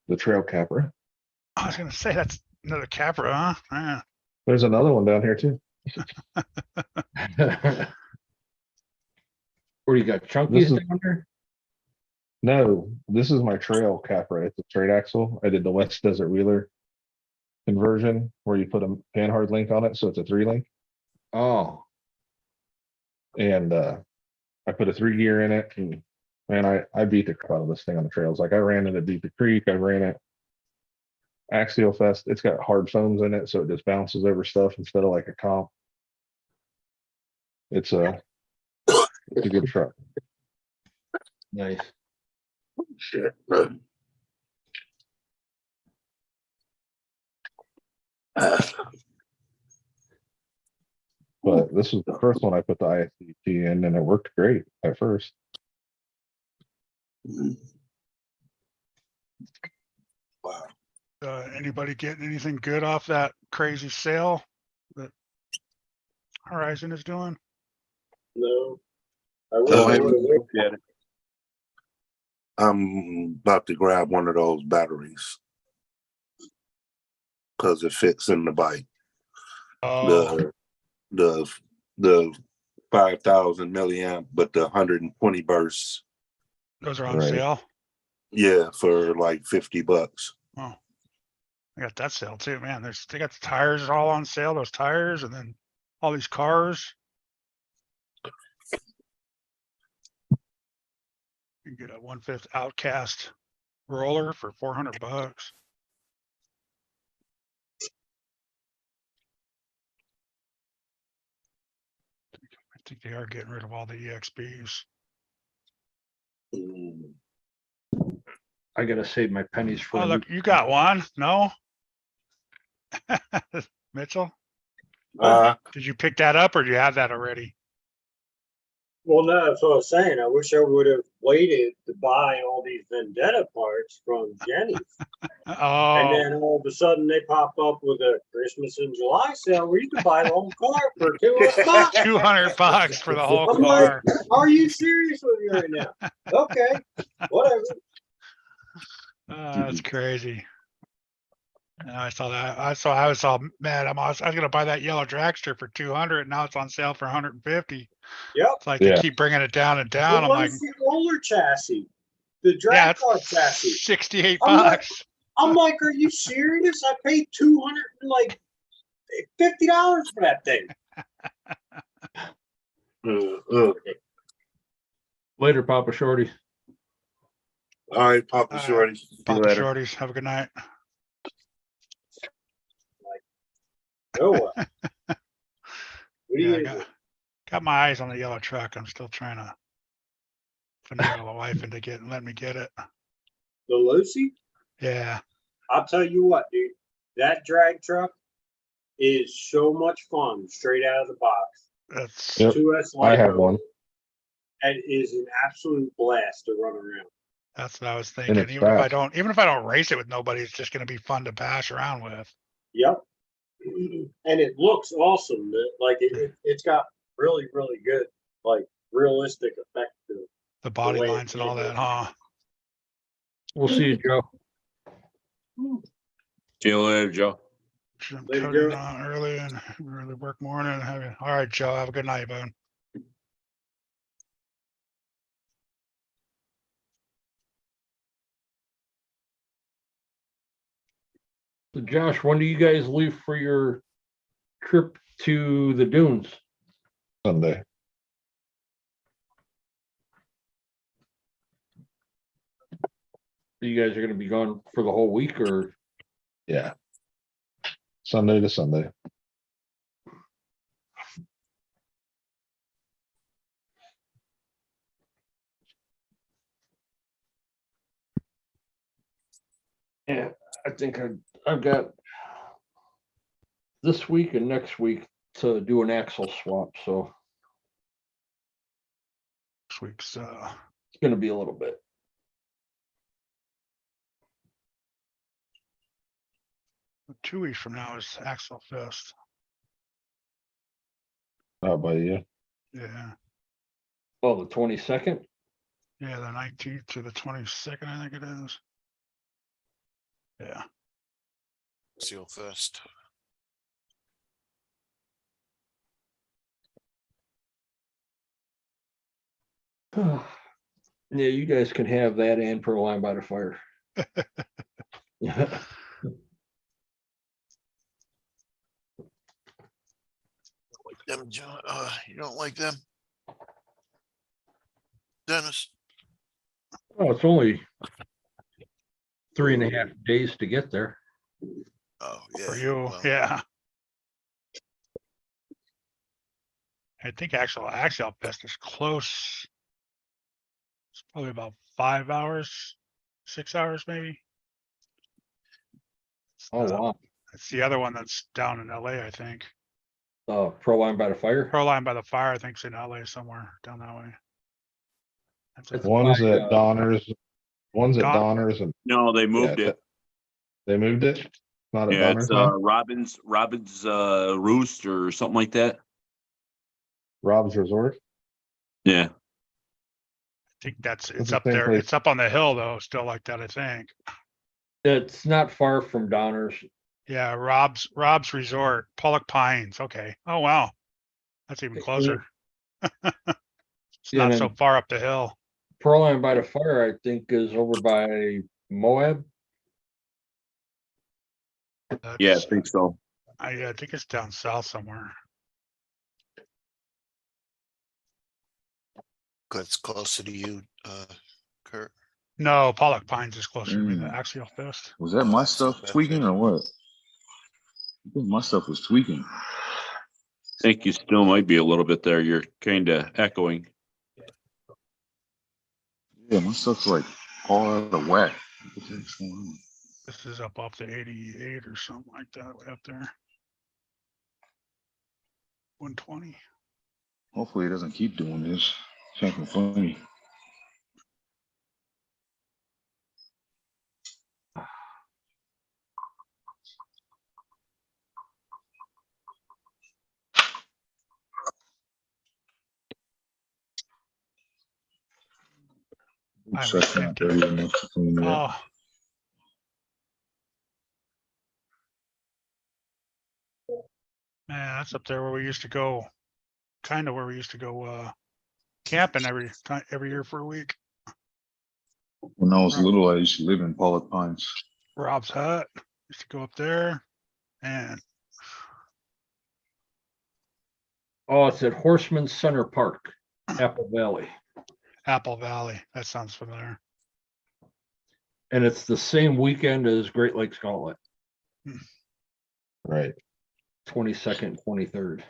The trail capper. I was gonna say that's another Capra, huh? Yeah. There's another one down here too. Where you got This chunkies is- down there? No, this is my trail capper. It's a straight axle. I did the West Desert Wheeler conversion where you put a panhard link on it, so it's a 3-link. Oh, And I put a 3-gear in it, and man, I beat the crap out of this thing on the trails. Like I ran it at Beat the Creek, I ran it Axial Fest. It's got hard foams in it, so it just bounces over stuff instead of like a comp. It's a good truck. nice. Shit. But this was the first one I put the ISDT in, and it worked great at first. Wow. Anybody getting anything good off that crazy sale that Horizon is doing? No. I wish Oh, I I would've looked at it. I'm about to grab one of those batteries because it fits in the bike. Oh, The 5,000 milliamp, but the 120 bursts. those are on Right. sale. Yeah, for like $50. Oh, I got that sale too, man. They got the tires all on sale, those tires, and then all these cars. You can get a 1/5 Outcast roller for $400. I think they are getting rid of all the EXPs. Mm. I gotta save my pennies for. Oh, a new- look, you got one? No? Mitchell, did you pick that up or do you have that already? Well, no, that's what I was saying. I wish I would have waited to buy all these Vendetta parts from Jenny's. And Oh, then all of a sudden they pop up with a Christmas in July sale where you can buy the whole car for $200. $200 for the whole I'm like, car. are you serious with me right now? Okay, whatever. That's crazy. And I saw that. I was all mad. I was gonna buy that yellow dragster for 200. Now it's on sale for 150. Yep. It's like Yeah. they keep bringing it down and down. The I'm one like, seat roller chassis, the yeah, drag car it's chassis. $68. I'm like- I'm like, are you serious? I paid $250 for that thing. Later, Papa Shorty. All right, Papa All right. Shorty. See you Papa later. Shorties, have a good night. No, what are Yeah, I you gonna got my eyes on the yellow truck. I'm still trying to finagle the wife into letting me get it. do? The Lucy? Yeah, I'll tell you what, dude. That drag truck is so much fun straight out of the box. that's Yep, 2S I have Lipo, one. and is an absolute blast to run around. that's what I was thinking. it's Even if I fast. don't race it with nobody, it's just gonna be fun to pass around with. Yep. And it looks awesome. Like it's got really, really good, like realistic effect to it. The body way it lines and all that, huh? We'll see you, Joe. See you later, Joe. Should Later, cut in Joe. on early and really work morning. All right, Joe. Have a good night, bud. So Josh, when do you guys leave for your trip to the dunes? Sunday. You guys are gonna be gone for the whole week or? Yeah. Sunday to Sunday. Yeah, I think I've got this week and next week to do an axle swap, so This week's it's gonna be a little bit. 2 weeks from now is Axel Fest. Out by you. Yeah, Oh, the 22nd? yeah, the 19th to the 22nd, I think it is. Yeah, Seal first. Yeah, you guys can have that and Pearl Line by the Fire. Yeah. Like them, John. You don't like them? Dennis? Oh, it's only 3.5 days to get there. Oh, yeah. for you, well, yeah. I think Axel Fest is close. It's probably about 5 hours, 6 hours maybe. Oh, wow. It's the other one that's down in LA, I think. Pearl Line by the Fire. Pearl Line by the Fire, I think it's in LA somewhere down that way. That's It's a, One's by, at Donner's. One's at Don- Donner's and No, they moved yeah, it. they moved it. Not at Yeah, it's Donner's now. Robin's Roost or something like that. Rob's Resort. Yeah. I think it's the up same there. place. It's up on the hill though, still like that, I think. It's not far from Donner's. Yeah, Rob's Resort, Pollock Pines. Okay. Oh wow. That's even closer. It's Yeah, not and so then far up the hill. Pearl Line by the Fire, I think, is over by Moab. Yeah, I That's- think so. I think it's down south somewhere. That's closer to you, Kurt. No, Pollock Pines is closer to me than Mm. Axial Fest. Was that my stuff tweaking or what? I think my stuff was tweaking. I think you still might be a little bit there. You're kind of echoing. Yeah, my stuff's like all out of whack. What the heck's going on? This is up off the 88 or something like that, way up there. 120. Hopefully it doesn't keep doing this. It's acting funny. I Oops, was that's not thinking- dirty enough to clean it up. Oh. Man, that's up there where we used to go, kind of where we used to go camping every year for a week. When I was little, I used to live in Pollock Pines. Rob's Hut, used to go up there and Oh, it's at Horseman Center Park, Apple Valley. Apple Valley. That sounds familiar. And it's the same weekend as Great Lakes Gauntlet, Right. 22nd, 23rd.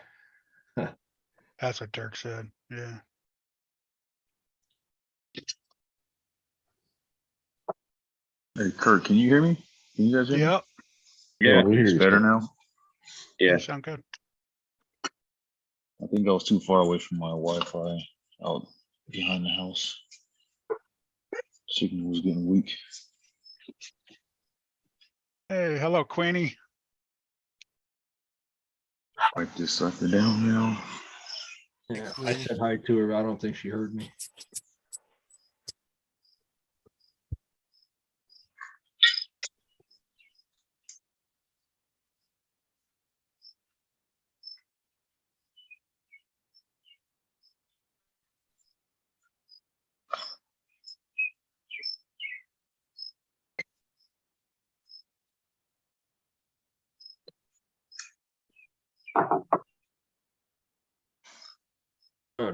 That's what Dirk said. Yeah. Hey, Kurt, can you hear me? Can you guys hear me? Yep. Yeah, we hear It's you, better Scott. now. You sound good. I think I was too far away from my Wi-Fi out behind the house. Signal was getting weak. Hey, hello, Queenie. Wipe this sucker down now. Yeah, I said hi to her. I don't think she heard me.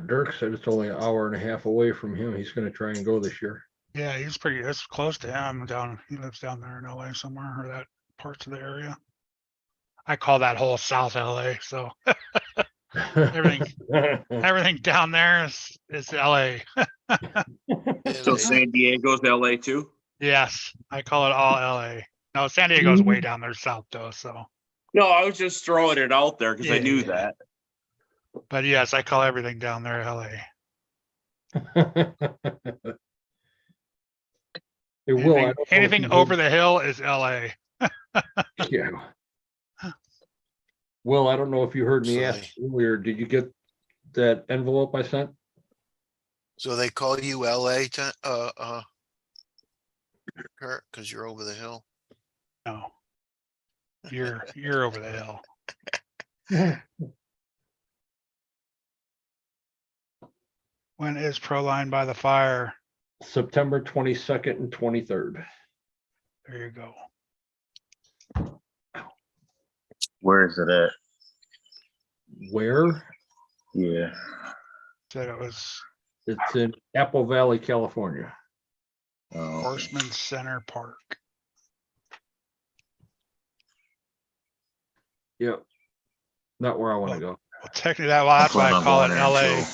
Dirk said it's only an hour and a half away from him. He's going to try and go this year. Yeah, he's pretty, that's close to him down, he lives down there in LA somewhere, or that parts of the area. I call that whole South LA, so everything down there is LA. So San Diego's LA too? Yes, I call it all LA. No, San Diego's way down there south though, so. No, I was just throwing it out there because I knew Yeah. that. But yes, I call everything down there LA. It will. I don't know if Anything you over heard- the hill is LA. Yeah. Well, I don't know if you heard me ask Sorry. earlier. Did you get that envelope I sent? So they call you LA Kurt, because you're over the hill. No. You're over the hill. When is Proline by the fire? September 22nd and 23rd. There you go. Where is it at? Where? Yeah. Said it was It's in Apple Valley, California. Oh, okay. Horseman Center Park. Yep. Not where I want to go. Well, technically that's why plan I on call it going there LA.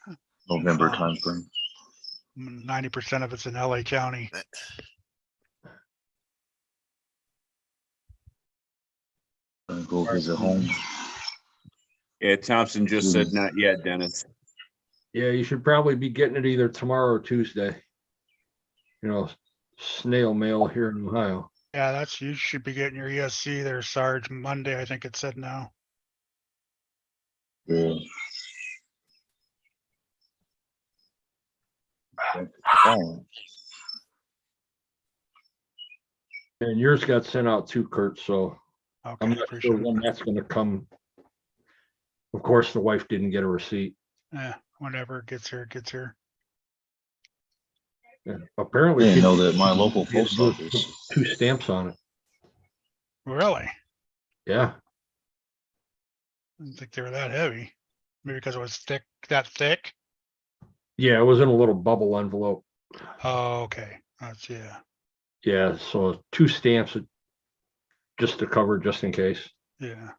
until November Oh. timeframe. 90% of it's in LA County. Gonna go visit home. Yeah, Thompson just said not yet, Dennis. Yeah, you should probably be getting it either tomorrow or Tuesday. You know, snail mail here in Ohio. Yeah, that's, you should be getting your ESC there, Sarge, Monday, I think it said now. Yeah. Oh, And yours got sent out too, Kurt, so I'm Okay, not sure appreciate when it. that's gonna come. Of course, the wife didn't get a receipt. Yeah, whenever it gets here, it gets here. Yeah, I apparently. didn't know people- that my local you had post to office. put 2 stamps on it. Really? Yeah, I didn't think they were that heavy. Maybe because it was thick, that thick? yeah, it was in a little bubble envelope. Oh, okay. That's, yeah. Yeah, so 2 stamps just to cover, just in case. Yeah.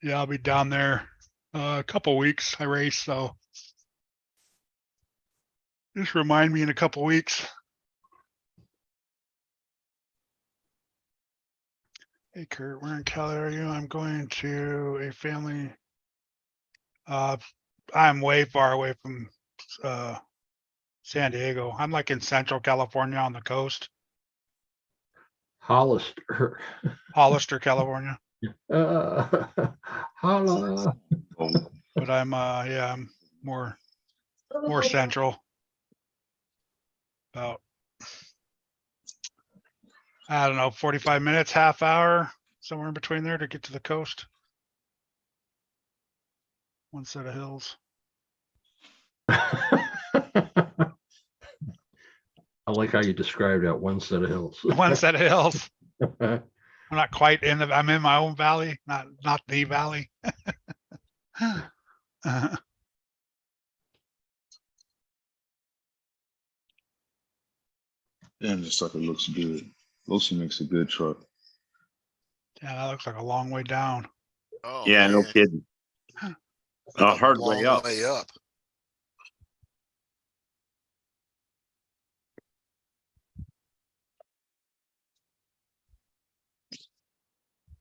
Yeah, I'll be down there a couple weeks. I race, so just remind me in a couple weeks. Hey Kurt, where in Cali are you? I'm going to a family. I'm way far away from San Diego. I'm like in Central California on the coast, Hollister. Hollister, California. Holla. But I'm yeah, I'm more central. About, I don't know, 45 minutes, half hour, somewhere in between there to get to the coast. One set of hills. I like how you described that one set of hills. One set of hills. I'm not quite in the, I'm in my own valley, not the valley. Damn, this sucker looks good. Losi makes a good truck. Yeah, that looks like a long way down. Oh, Yeah, no man. kidding. A hard way Long up. way up.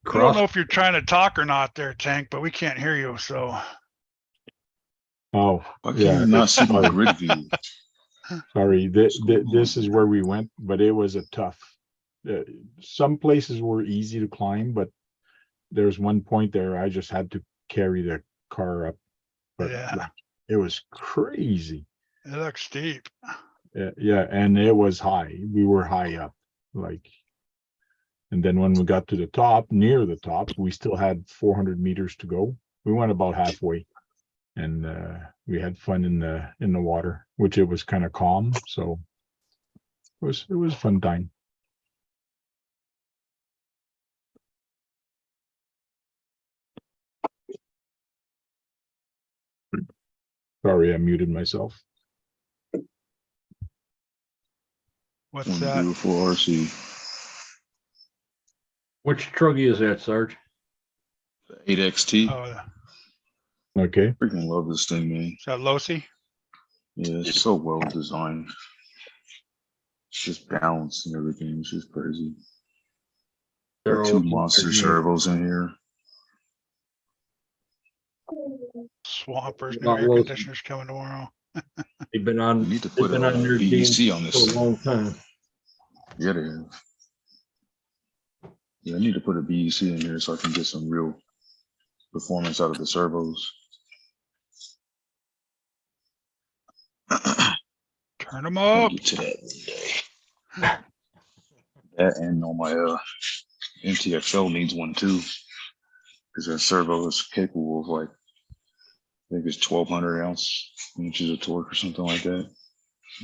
I don't know Cross, if you're trying to talk or not there, Tank, but we can't hear you, so. Oh, Why yeah. can't you not see my sorry. grid view? Sorry, What's going this on? is where we went, but it was a tough. Some places were easy to climb, but there's one point there I just had to carry the car up. But Yeah, it was crazy. it looks steep. Yeah, and it was high. We were high up, like. And then when we got to the top, near the top, we still had 400 meters to go. We went about halfway, and we had fun in the water, which it was kind of calm. So it was a fun time. Sorry, I muted myself. What's One that? beautiful RC. which truggy is that, Sarge? 8XT. Oh, Okay. Freaking love this thing, man. is that Losi? Yeah, it's so well designed. It's just balanced and everything. It's just crazy. They're Got two all- monster servos in here. Swampers, new Not air Losi. conditioners coming tomorrow. They've been You on, need to they've put a been on your BEC game on this for a thing. long time. Yeah, they have. Yeah, I need to put a BEC in here so I can get some real performance out of the servos. Turn them I'll up. get to that one day. That and on my MTXL needs one too, because that servo is capable of like, I think it's 1200 inches of torque or something like that.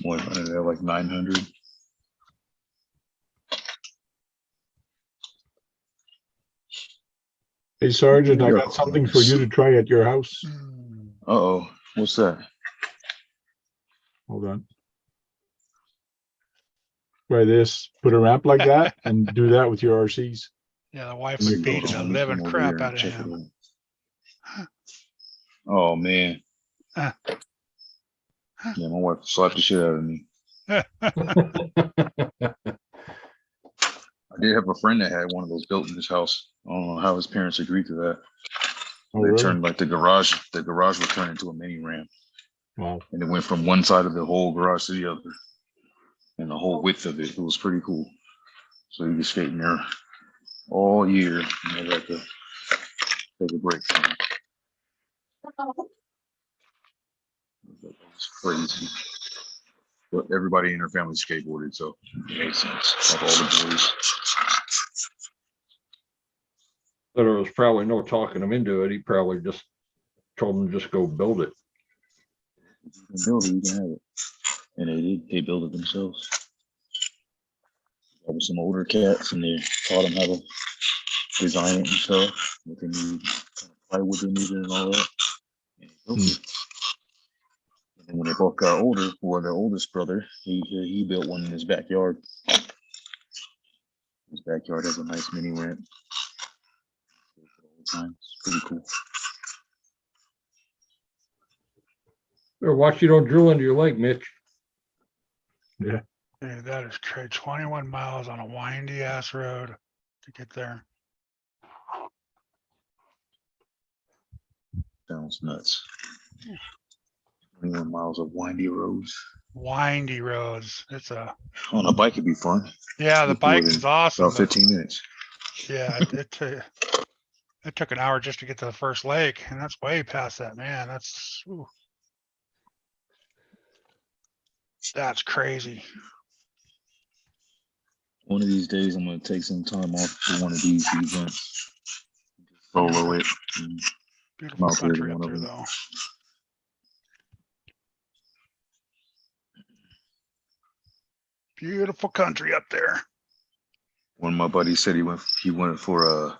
Like running at like 900. Hey, Sergeant, I got something for you to try at your house. Uh-oh, what's that? Hold on. Try this. Put a ramp like that and do that with your RCs. Yeah, the wife Hold would on, beat Hold the on, let me living come over crap here out and of check it him. out. Oh man. Huh. Yeah, my wife slapped the shit out of me. I did have a friend that had one of those built in his house. I don't know how his parents agreed to that. Oh, They really? turned like the garage would turn into a mini ramp. Wow. And it went from one side of the whole garage to the other. And the whole width of it. It was pretty cool. So you could skate in there all year. You never have to take a break from it. It's crazy. But everybody in her family skateboarded, so it made sense. Like all the boys. But there was probably no talking him into it. He probably just told him to just go build it. You can build it, you can have it. And they did, they built it themselves. There was some older cats and they taught them how to design it and stuff. What they need, plywood they needed and all that. And they built it. And when they both got older, well, their oldest brother, he built one in his backyard. His backyard has a nice mini ramp. It's pretty cool. Or watch you don't drill into your leg, Mitch. Dude, that is crazy. 21 miles on a windy ass road to get there. Sounds nuts. 21 miles of windy roads. Windy roads. It's a, On a bike, it'd be fun. yeah, the You do it bike in is awesome. About But 15 minutes. yeah, it took an hour just to get to the first lake, and that's way past that, man. That's crazy. One of these days, I'm going to take some time off for one of these events. Solo it. And Beautiful out there to country up one of there, them. though. Beautiful country up there. One of my buddies said he went for a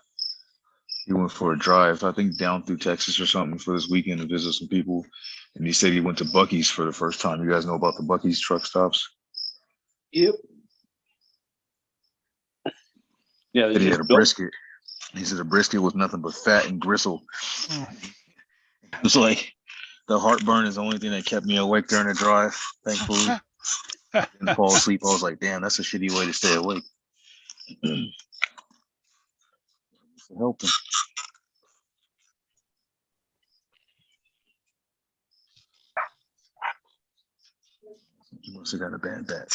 drive, I think down through Texas or something for this weekend to visit some people. And he said he went to Buc-ee's for the first time. You guys know about the Buc-ee's truck stops? Yep. Yeah, they Said he just had a built- brisket. He said the brisket was nothing but fat and gristle. Oh. It was like the heartburn is the only thing that kept me awake during the drive, thankfully. Didn't fall asleep. I was like, damn, that's a shitty way to stay awake. Helping. You must have got a bad batch.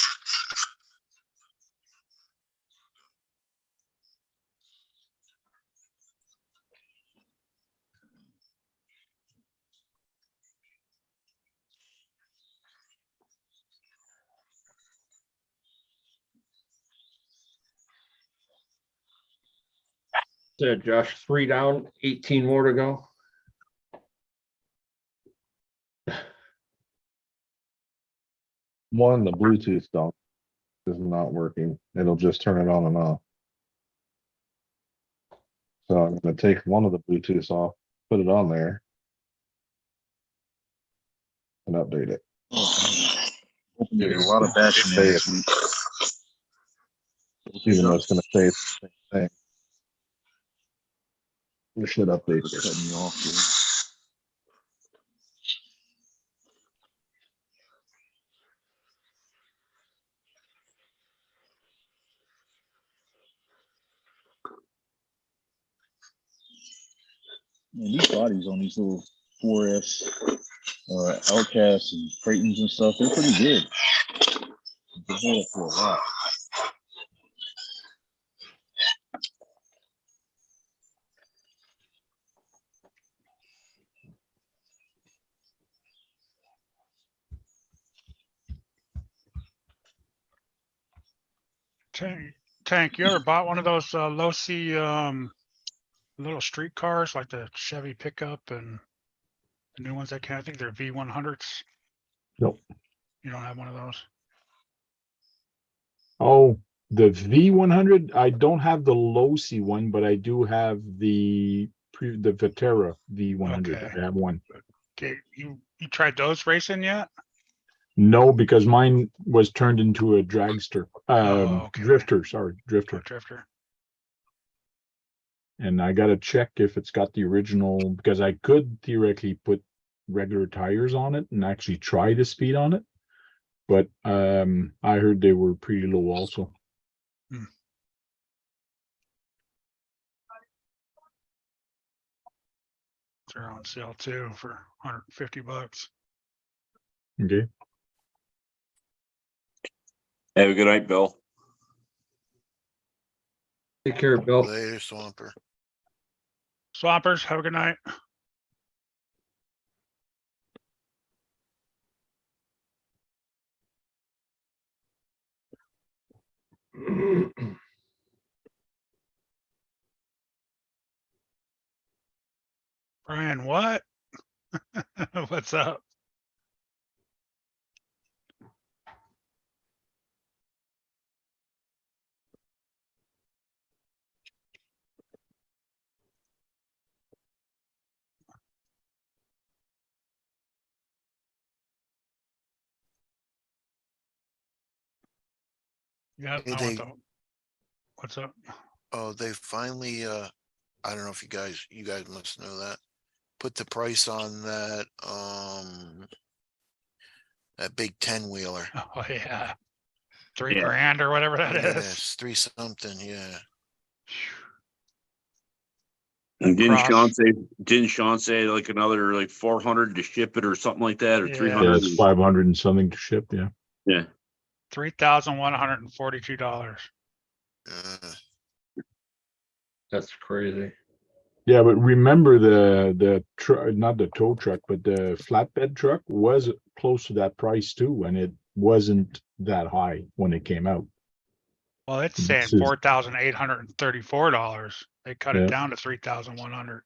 Said Josh, 3 down, 18 more to go. One, the Bluetooth don't is not working. It'll just turn it on and off. So I'm gonna take one of the Bluetooths off, put it on there, and update it. There's a lot of batching in this week. Even though it's gonna say it's the same thing. We should update It's it. cutting me off here. Man, these bodies on these little 4S Outcasts and Creightons and stuff, they're pretty good. They hold up for a lot. Tank, you ever bought one of those low-C little street cars like the Chevy pickup and the new ones that can, I think they're V100s? Nope. You don't have one of those? Oh, the V100, I don't have the low C one, but I do have the Vetera V100. Okay. I have one. Okay, you tried those racing yet? No, because mine was turned into a dragster. okay. Drifter, Oh, drifter. drifter. And I gotta check if it's got the original, because I could theoretically put regular tires on it and actually try the speed on it. But I heard they were pretty low also. They're on sale too for $150. Okay. Have a good night, Bill. Take care, Bill. Later, Swamper. Swampers, have a good night. Brian, what? What's up? Yeah, Hey, I they- want the, what's up? Oh, they finally, I don't know if you guys must know that. Put the price on that big 10-wheeler. Oh, yeah. 3 Yeah. grand or whatever that is. Yes, 3 something, yeah. And Cross. didn't Sean say like another like 400 to ship it or something like that, or Yeah. 300? Yeah, it's 500 and something to ship. Yeah. Yeah. $3,142. That's crazy. Yeah, but remember the truck, not the tow truck, but the flatbed truck was close to that price too, and it wasn't that high when it came out. Well, it's saying This is- $4,834. They cut Yeah. it down to 3,100.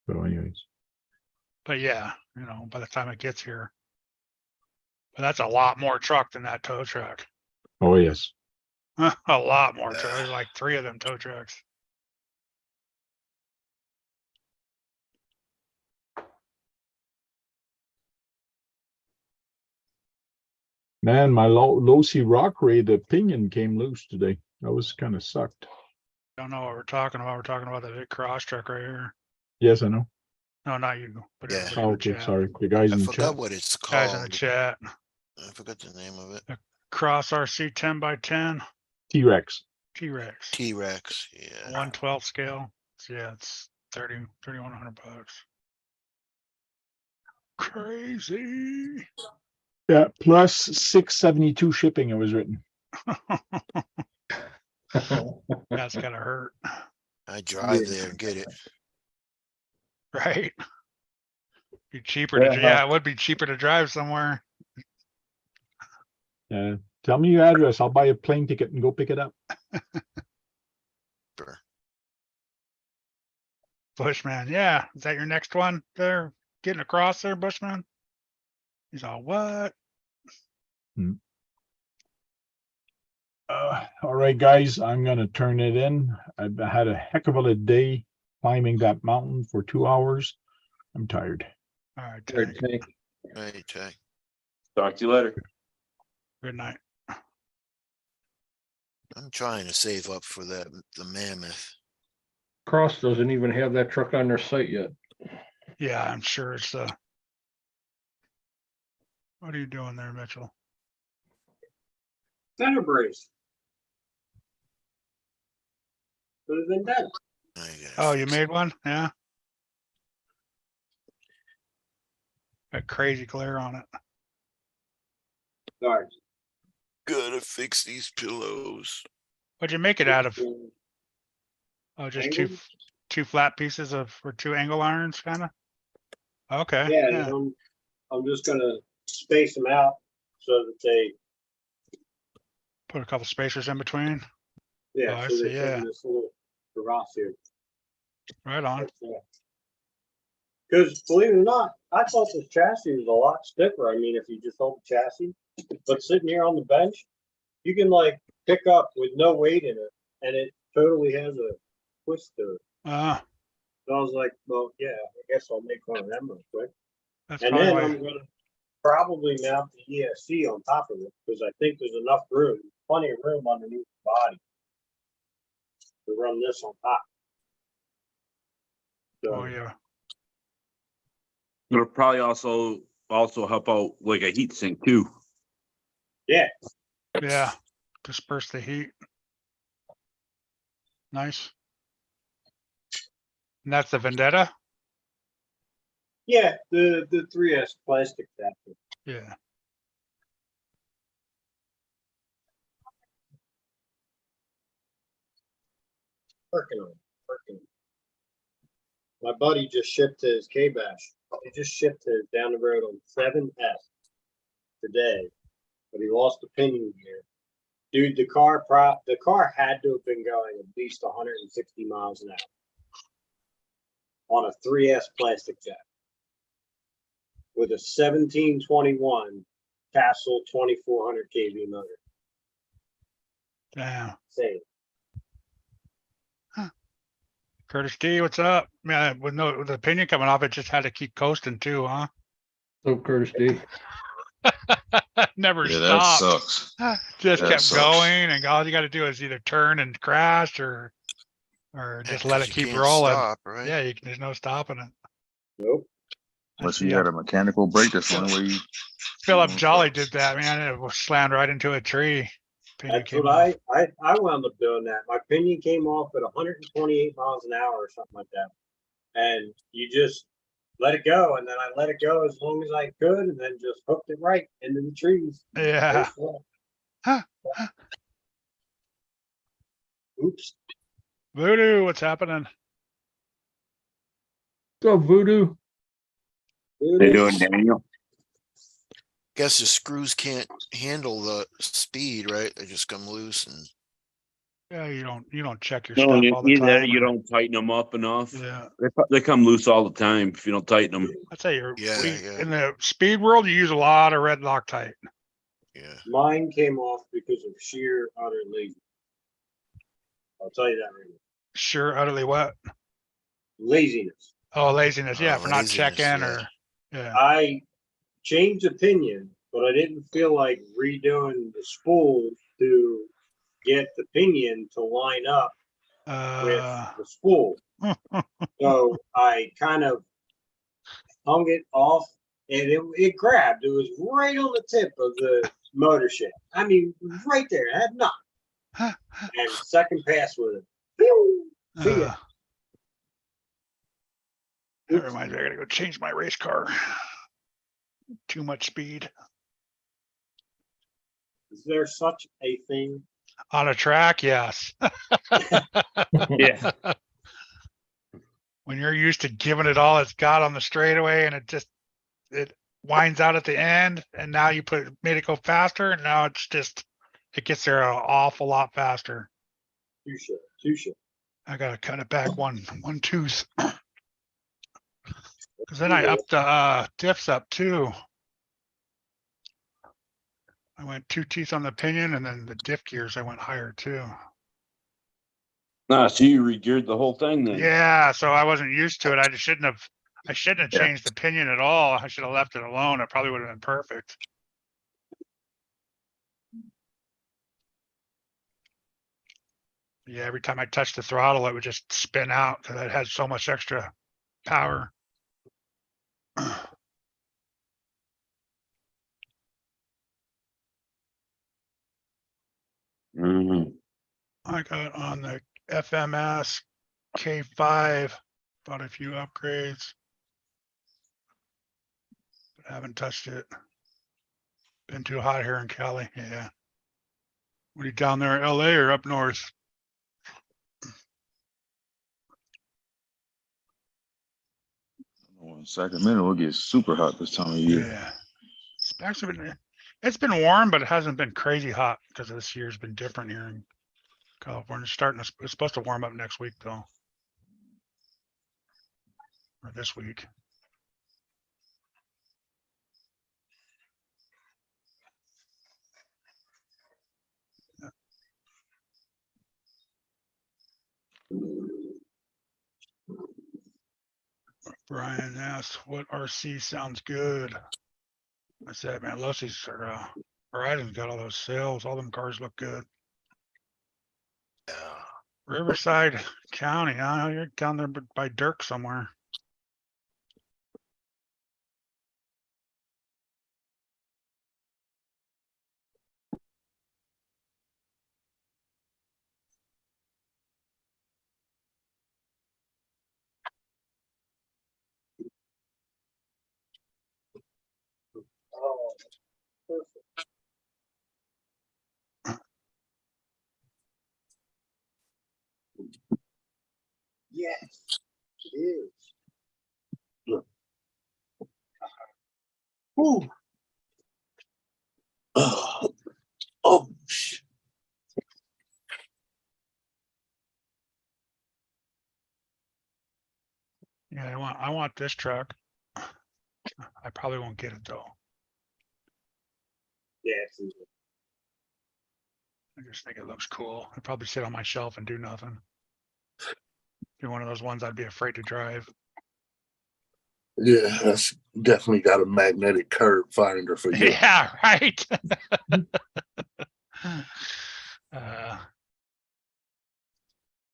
So anyways, But yeah, by the time it gets here, But that's a lot more truck than that tow truck. Oh, yes. A lot more truck. There's like 3 of them tow trucks. Man, my low C rock ray, the pinion came loose today. That was kind of sucked. Don't know what we're talking about. We're talking about the big cross truck right here. Yes, I know. No, not you, but Yeah. everybody Oh, in the okay, chat. sorry. The guys I in the forgot chat. what it's Guys in the called. chat. I forgot the name of it. Cross RC 10x10 T-Rex. T-Rex. T-Rex, yeah. 112 scale. So yeah, it's 3,100 bucks. Crazy. Yeah, plus 672 shipping, it was written. That's gotta hurt, I drive there and get it. right? Be cheaper to, yeah, it would be cheaper to drive somewhere. Tell me your address. I'll buy a plane ticket and go pick it up. Sure. Bushman, yeah. Is that your next one there? Getting across there, Bushman? He's all, what? All right, guys, I'm gonna turn it in. I've had a heck of a day climbing that mountain for 2 hours. I'm tired. All right, Good Tank. tank. Right, Jay. Talk to you later. Good night. I'm trying to save up for the mammoth. Cross doesn't even have that truck on their site yet. Yeah, I'm sure it's what are you doing there, Mitchell? Center brace. For the Vendetta. I gotta Oh, you fix made one? Yeah. A crazy glare on it. Sorry. Gotta fix these pillows. What'd you make it out of? Oh, just Angle? two flat pieces or 2 angle irons, kind of. Okay. Yeah, Yeah. I'm just gonna space them out so that they, Put a couple spacers in between. yeah, Oh, I so see, they fit yeah. in this little garage here. Right on. Because believe it or not, I thought this chassis was a lot stiffer. I mean, if you just hold the chassis, but sitting here on the bench, you can like pick up with no weight in it, and it totally has a twist to it. So I was like, well, yeah, I guess I'll make one of them real quick. That's And probably then why. I'm gonna probably mount the ESC on top of it because I think there's enough room, plenty of room underneath the body to run this on top. So, Oh, yeah. It'll probably also help out like a heat sink too. yeah, Yeah. Disperse the heat. Nice. And that's the Vendetta? yeah, the 3S plastic factory. Yeah. Working on it, working on it. My buddy just shipped his K-Bash. He just shipped his down the road on 7S today, but he lost the pinion gear. Dude, the car had to have been going at least 160 miles an hour on a 3S plastic jack with a 1721 Castle 2400 kV motor. Damn. Say, Curtis D, what's up? Man, with the opinion coming off, it just had to keep coasting too, huh? So Curtis D. Never Yeah, that stopped. sucks. Just that kept sucks. going, and all you got to do is either turn and crash or just let 'cause it you keep can't rolling. stop, right? Yeah, there's no stopping it. nope. Unless Yeah. you had a mechanical brake, that's the only way you. Philip Mhm. Jolly did that, man. It was slammed right into a tree. Pinion That's came what off. I wound up doing that. My pinion came off at 128 miles an hour or something like that. And you just let it go. And then I let it go as long as I could and then just hooked it right into the trees. Yeah. Oops. Voodoo, what's happening? So Voodoo. They doing Daniel? Guess the screws can't handle the speed, right? They just come loose and Yeah, you don't check your No, stuff all the either time. you or- don't tighten them up enough. Yeah, They come loose all the time if you don't tighten them. I'd say you're, Yeah, yeah. in the speed world, you use a lot of red Loctite. Yeah. Mine came off because of sheer utter laziness. I'll tell you that right now. Sure, utterly what? Laziness. Oh, laziness. Yeah, for not Laziness, checking yeah. or, yeah. I changed opinion, but I didn't feel like redoing the spools to get the pinion to line up with the spool. So I kind of hung it off and it grabbed. It was right on the tip of the motor shaft. I mean, right there. I had nothing. And second pass with it. Pew! See ya. That reminds me, I gotta go change my race car. Too much speed. Is there such a thing? On a track, yes. Yeah. When you're used to giving it all it's got on the straightaway and it winds out at the end, and now you made it go faster, and now it gets there an awful lot faster. Touche. Touche. I gotta cut it back one tooth. Cause then I upped the diffs up too. I went 2 teeth on the pinion, and then the diff gears I went higher too. Nah, so you re-geared the whole thing then. Yeah, so I wasn't used to it. I shouldn't have Yeah. changed the pinion at all. I should have left it alone. It probably would have been perfect. Yeah, every time I touched the throttle, it would just spin out because it had so much extra power. Mhm. I got on the FMS K5, bought a few upgrades. But haven't touched it. Been too hot here in Cali, yeah. What are you down there in LA or up north? In Sacramento, it gets super hot this time of year. Yeah. It's been warm, but it hasn't been crazy hot because this year's been different here in California. It's supposed to warm up next week though. Or this week. Brian asked, what RC sounds good? I said, man, Lucy's or Verizon's got all those sales. All them cars look good. Yeah. Riverside County, I know you're down there by Dirk somewhere. Oh, perfect. Yes, it is. Look. Ooh. Oh, oh, Yeah, I want this truck. I probably won't get it though. yeah, it's easy. I just think it looks cool. I'd probably sit on my shelf and do nothing. Be one of those ones I'd be afraid to drive. Yeah, that's definitely got a magnetic curb finder for you. Yeah, right. uh,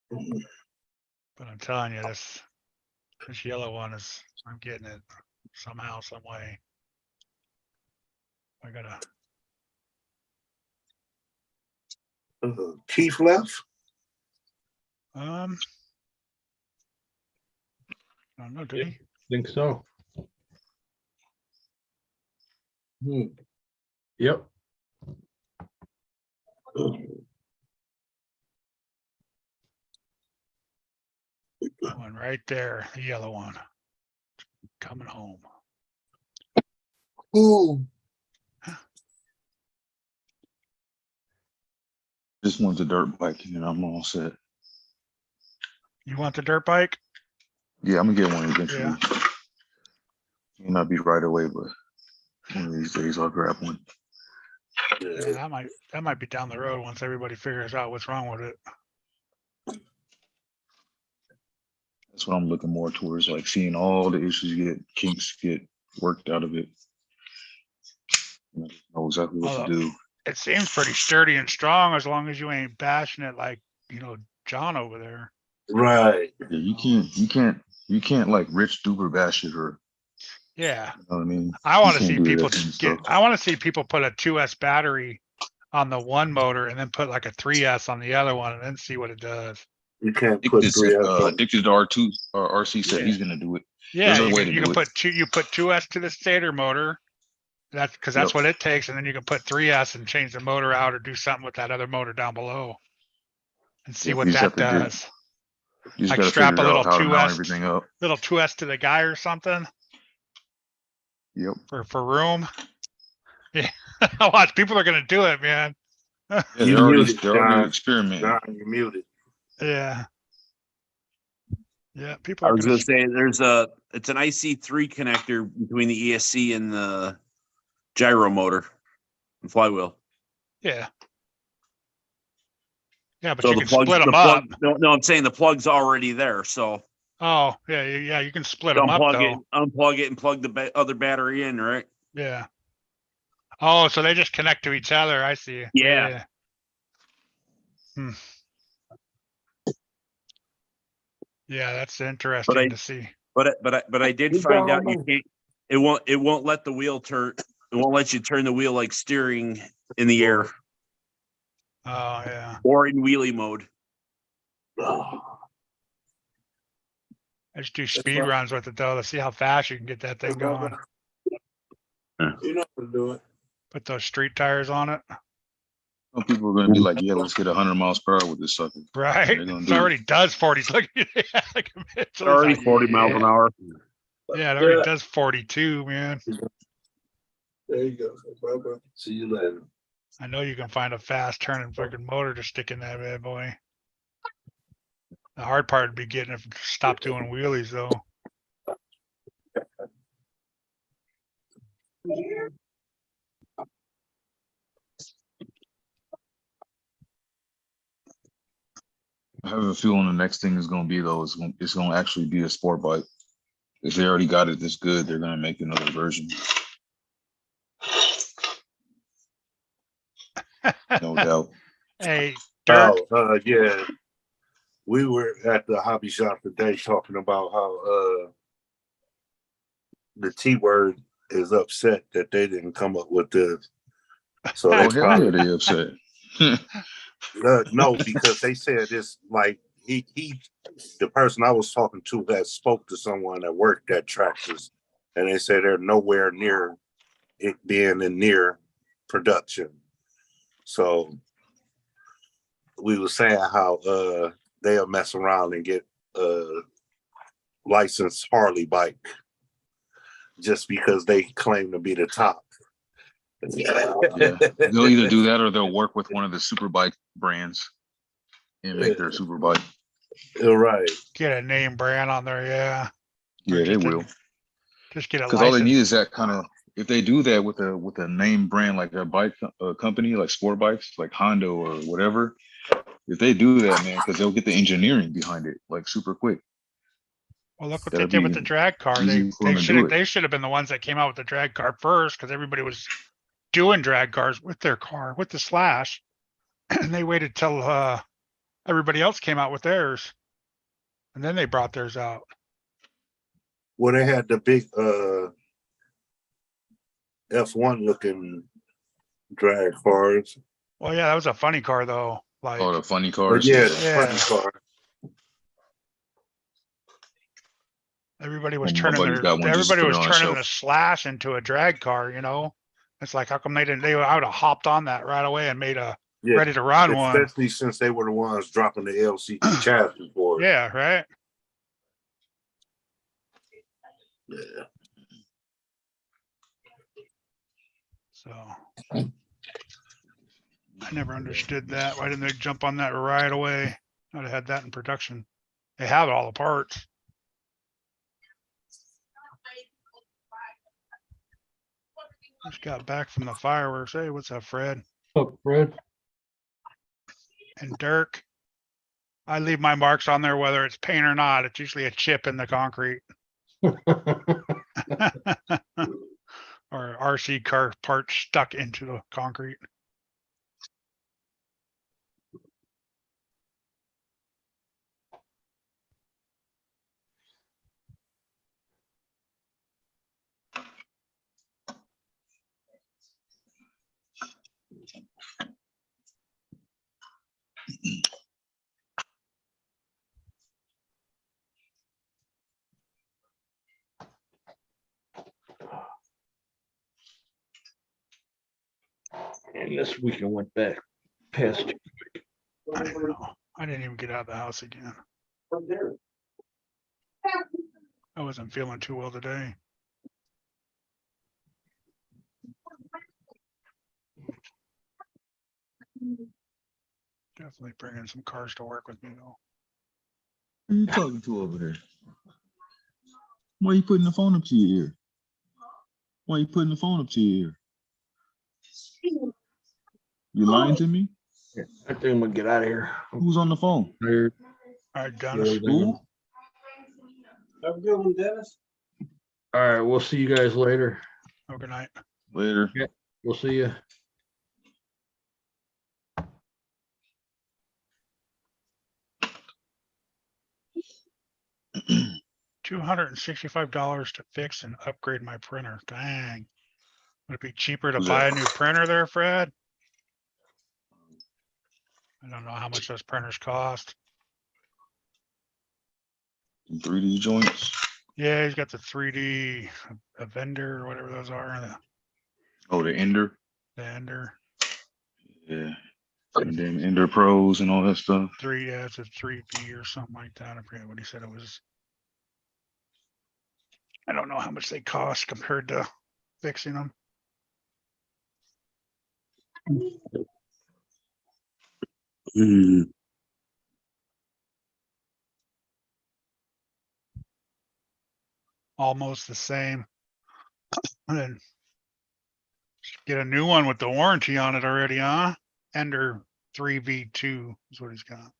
but I'm telling you, this yellow one I'm getting it somehow, some way. I gotta. Keith left. I don't know, did he? Think so. Hmm. Yep. One right there, the yellow one. Coming home. Ooh. Just want the dirt bike and I'm all set. You want the dirt bike? Yeah, I'm gonna get one eventually. Yeah. May not be right away, but one of these days I'll grab one. Yeah, that might be down the road once everybody figures out what's wrong with it. That's what I'm looking more towards, like seeing all the issues kinks get worked out of it. Know exactly what to do. It seems pretty sturdy and strong as long as you ain't bashing it like, John over there. Right. Yeah, you can't like Rich Duber bash it or Yeah. you know what I mean. I You want to can't see do that people kind of stuff. I want to see people put a 2S battery on the one motor and then put like a 3S on the other one and then see what it does. You can't put Addicted to R2 or RC said he's gonna do it. Yeah, There's a way to you do can it. put 2S to the stator motor. That's because that's Yep. what it takes, and then you can put 3S and change the motor out or do something with that other motor down below and see Yep, what you just that have to do- does. You just Like gotta strap a figure little out how to mount 2S everything up. little 2S to the guy or something Yep. for room. Yeah, watch people are gonna do it, man. Yeah, You they're already muted, they're already John. experimenting. John, you muted. Yeah, yeah, people I are was gonna. gonna say it's an IC3 connector between the ESC and the gyro motor and flywheel. Yeah, yeah, but So you the can plug, split the them up. plug, no, I'm saying the plug's already there. So Oh, yeah, you can split them up unplug it, and plug the other battery in, right? Yeah. Oh, so they just connect to each other. I see. Yeah. Yeah, that's interesting to see. But I did find out you can't. It won't let the wheel turn. It won't let you turn the wheel like steering in the air Oh, yeah. or in wheelie mode. I just do speed runs with it though to see how fast you can get that thing going. You know how to do it. Put those street tires on it. Some people are gonna be like, yeah, let's get 100 miles per hour with this sucker. Right. They're gonna It do it. already does 40. Look at it. Like Mitchell's Already like, 40 miles an hour. Yeah, it already does 42, man. There you go. Bye-bye. See you later. I know you can find a fast turning freaking motor to stick in that bad boy. The hard part would be getting it to stop doing wheelies though. I have a feeling the next thing is gonna be though, it's gonna actually be a sport bike. If they already got it this good, they're gonna make another version. No doubt. Hey, Dirk. Oh, yeah. We were at the hobby shop today talking about how the T word is upset that they didn't come up with this. So Oh they hell yeah, probably they upset. no, because they said it's like he the person I was talking to had spoke to someone that worked at Tractors, and they said they're nowhere near it being in near production. So we were saying how they'll mess around and get a licensed Harley bike just because they claim to be the top. Yeah, they'll either do that or they'll work with one of the super bike brands and make their super bike. You're right. Get a name brand on there, yeah. Yeah, they will. Just get a Because all they need license. is that kind of. If they do that with a name brand like a bike company like sport bikes like Honda or whatever, if they do that, man, because they'll get the engineering behind it like super quick. Well, look what That'd they did with be the drag car. easy for them to do it. They should have been the ones that came out with the drag car first because everybody was doing drag cars with their car with the Slash, and they waited till everybody else came out with theirs, and then they brought theirs out. Well, they had the big F1 looking drag cars. Well, yeah, that was a funny car though. Like, Oh, the funny But cars. yeah, the Yeah. funny car. everybody was Well, my turning buddy's got one, just everybody put was it on a turning shelf. the Slash into a drag car. It's like how come they didn't? I would have hopped on that right away and made a Yeah, ready to run one. especially since they were the ones dropping the LCD chassis for it. Yeah, right. Yeah. So I never understood that. Why didn't they jump on that right away? I'd have had that in production. They have all the parts. Just got back from the fireworks. Hey, what's up, Fred Look, Fred, and Dirk? I leave my marks on there whether it's paint or not. It's usually a chip in the concrete or RC car part stuck into the concrete. and this weekend went back past. I know. I didn't even get out of the house again. I wasn't feeling too well today. Definitely bringing some cars to work with me though. Who you talking to over there? Why you putting the phone up to your ear? Why you putting the phone up to your ear? You lying to me? I think I'm gonna get out of here. Who's on the phone? Tired. All right, Dennis. Who? Have a good one, Dennis. All right, we'll see you guys later. Oh, good night. Later. We'll see you. $265 to fix and upgrade my printer. Dang. Would it be cheaper to Who's buy that? a new printer there, Fred? I don't know how much those printers cost. 3D joints. Yeah, he's got the 3D, a vendor or whatever those are, Oh, the Ender. the Ender. Yeah. And then Ender Pros and all that stuff. Yeah, it's a 3B or something like that. I forget what he said it was. I don't know how much they cost compared to fixing them. Mm. Almost the same. And then get a new one with the warranty on it already, huh? Ender 3V2 is what he's got.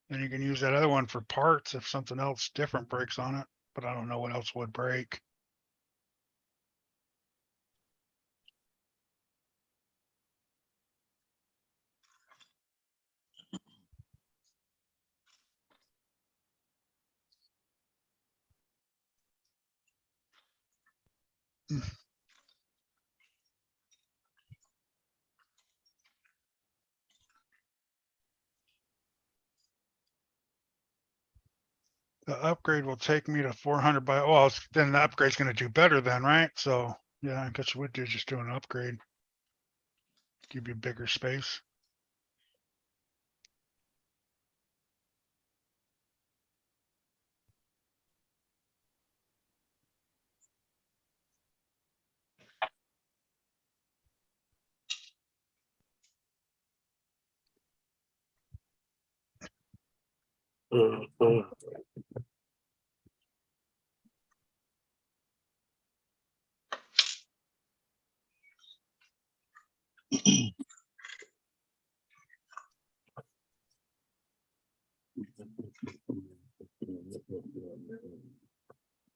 Then you can use that other one for parts if something else different breaks on it, but I don't know what else would break. The upgrade will take me to 400 by, well, then the upgrade's gonna do better then, right? So, yeah, I guess what we'd do is just do an upgrade. Give you bigger space.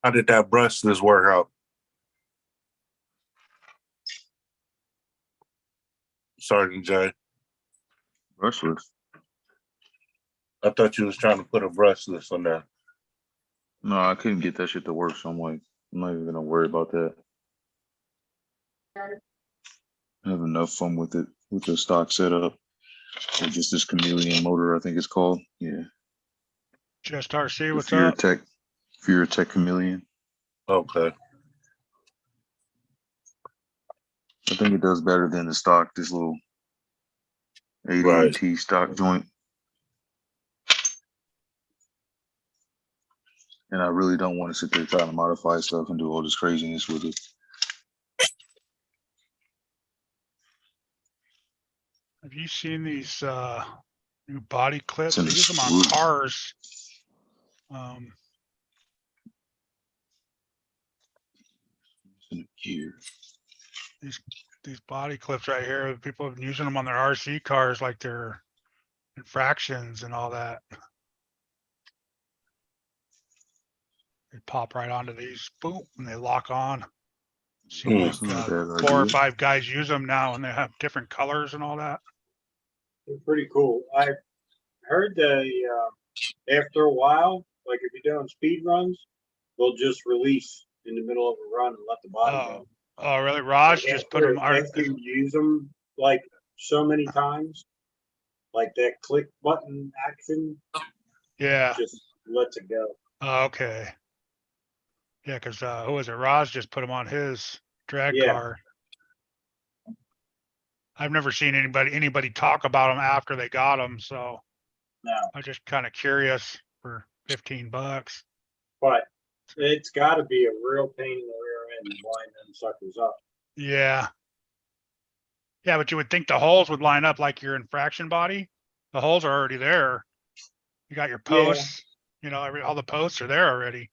How did that brushless work out? Sergeant J. Brushless. I thought you was trying to put a brushless on there. No, I couldn't get that shit to work, so I'm like, I'm not even gonna worry about that. I have enough fun with it, with the stock setup. Or just this chameleon motor, I think it's called. Yeah. Just RC, what's Fear up? Tech. Fear Tech Chameleon. Okay. I think it does better than the stock, this little AT&T stock joint. And I really don't want to sit there trying to modify stuff and do all this craziness with it. Have you seen these new body clips? in They the use them on group. cars. In the gear. These body clips right here, people have been using them on their RC cars like they're infractions and all that. They pop right onto these, boom, and they lock on. Seem like That's not a bad 4 or idea. 5 guys use them now, and they have different colors and all that. They're pretty cool. I heard they, after a while, like if you're doing speed runs, they'll just release in the middle of a run and let the body go. Oh, really? Raj Like, just put them. after you use them like so many times, like that click button action Yeah. just lets it go. Okay. Yeah, because who was it? Raj just put them on his drag Yeah. car. I've never seen anybody talk about them after they got them, so No, I'm just kind of curious for $15. but it's got to be a real pain in the rear end to line them suckers up. Yeah. Yeah, but you would think the holes would line up like your infraction body. The holes are already there. You got your posts, all the posts are there already.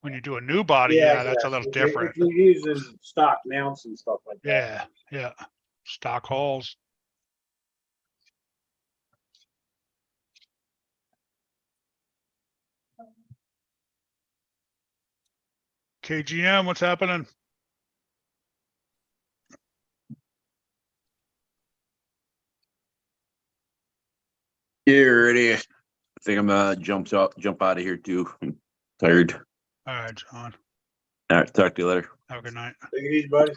When you do a new body, yeah, that's a little If different. you're using stock mounts and stuff like that. Yeah. Stock holes. KGM, what's happening? Yeah, ready. I think I'm jump out of here too. I'm tired. All right, John. All right, talk to you later. Have a good night. Take it easy, buddy.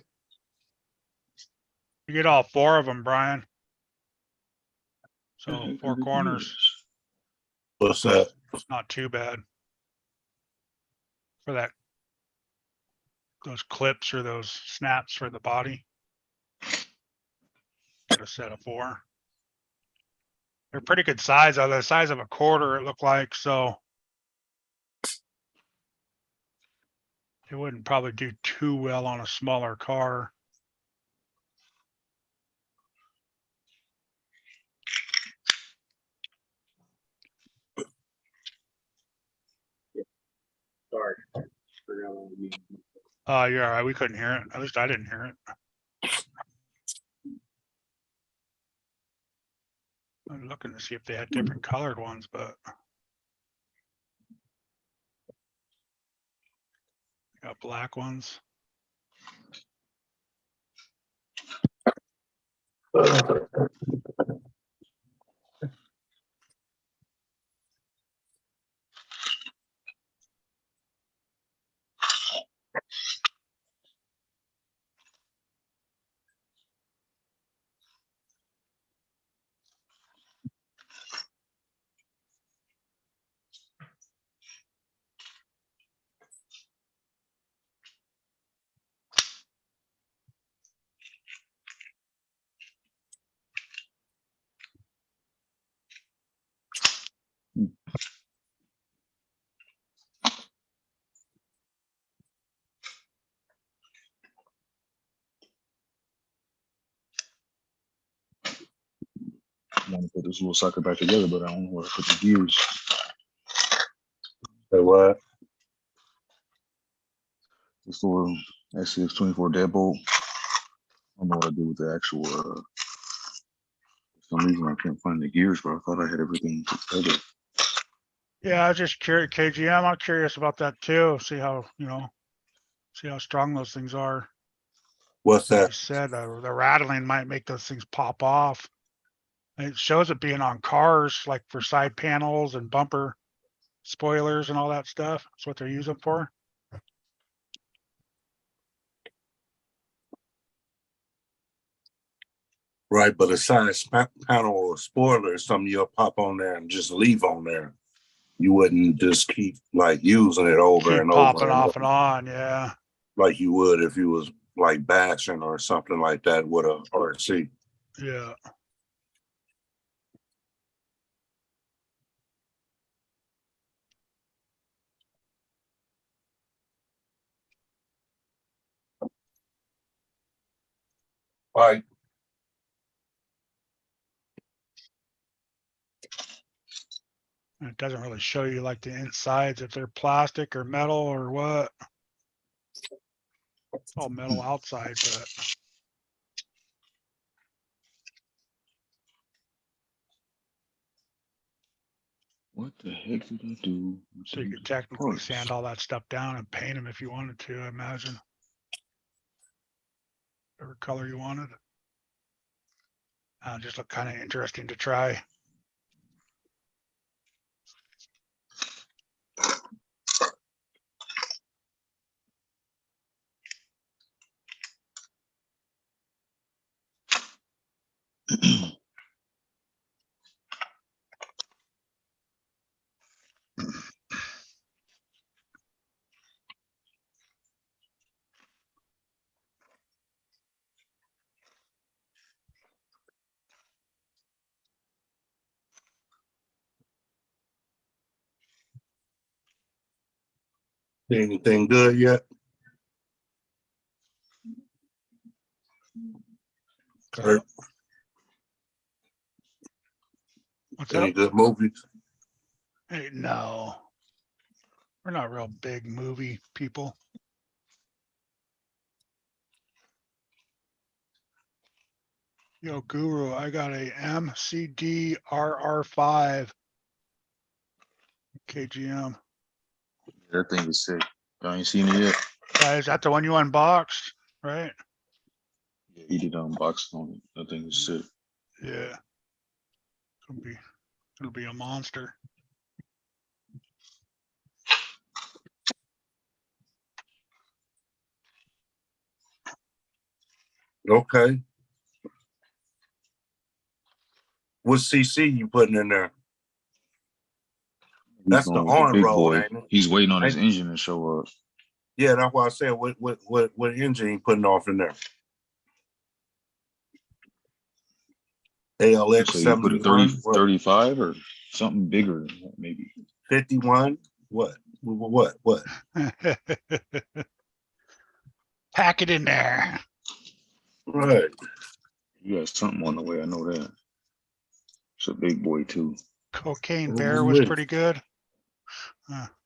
You get all 4 of them, Brian. So 4 corners, What's that? not too bad. For those clips or those snaps for the body. Get a set of 4. They're pretty good size, the size of a quarter, it looked like, so. It wouldn't probably do too well on a smaller car. Sorry. Forgot all the music. You're all right. We couldn't hear it. At least I didn't hear it. I'm looking to see if they had different colored ones, but. Got black ones. I want to put this little sucker back together, but I don't know where to put the gears. Say what? This little SCX-24 deadbolt. I don't know what I did with the actual. For some reason, I can't find the gears, but I thought I had everything together. Yeah, I was just curious, KGM. I'm curious about that too. See how strong those things are. What's Like you that? said, the rattling might make those things pop off. It shows it being on cars, like for side panels and bumper spoilers and all that stuff. That's what they're using for. Right, but a side panel or spoiler is something you'll pop on there and just leave on there. You wouldn't just keep like using it over Keep and popping over off and on. Yeah. like you would if you was like bashing or something like that with a RC. Yeah. Like And it doesn't really show you like the insides, if they're plastic or metal or what. It's all metal outside, but What the heck did I do? with so you these could technically parts? sand all that stuff down and paint them if you wanted to, I imagine. Whatever color you wanted. Just look kind of interesting to try. Anything good yet? Kurt, What's any up? good movies? Hey, no, we're not real big movie people. Yo, Guru, I got a MCD RR5 KGM. That thing is sick. I ain't seen it yet. Is that the one you unboxed, right? Yeah, he did unboxing on it. That thing is sick. Yeah. It'll be a monster. Okay. What CC you putting in there? He's That's the going with on big road, boy. ain't it? He's waiting on his engine to show up. Yeah, that's why I said what engine you putting off in there? ALX So you put a 71, 35 or something bigger than that, maybe. 51, what? Pack it in there. Right. You got something on the way. I know that. It's a big boy too. Cocaine Bear was pretty good.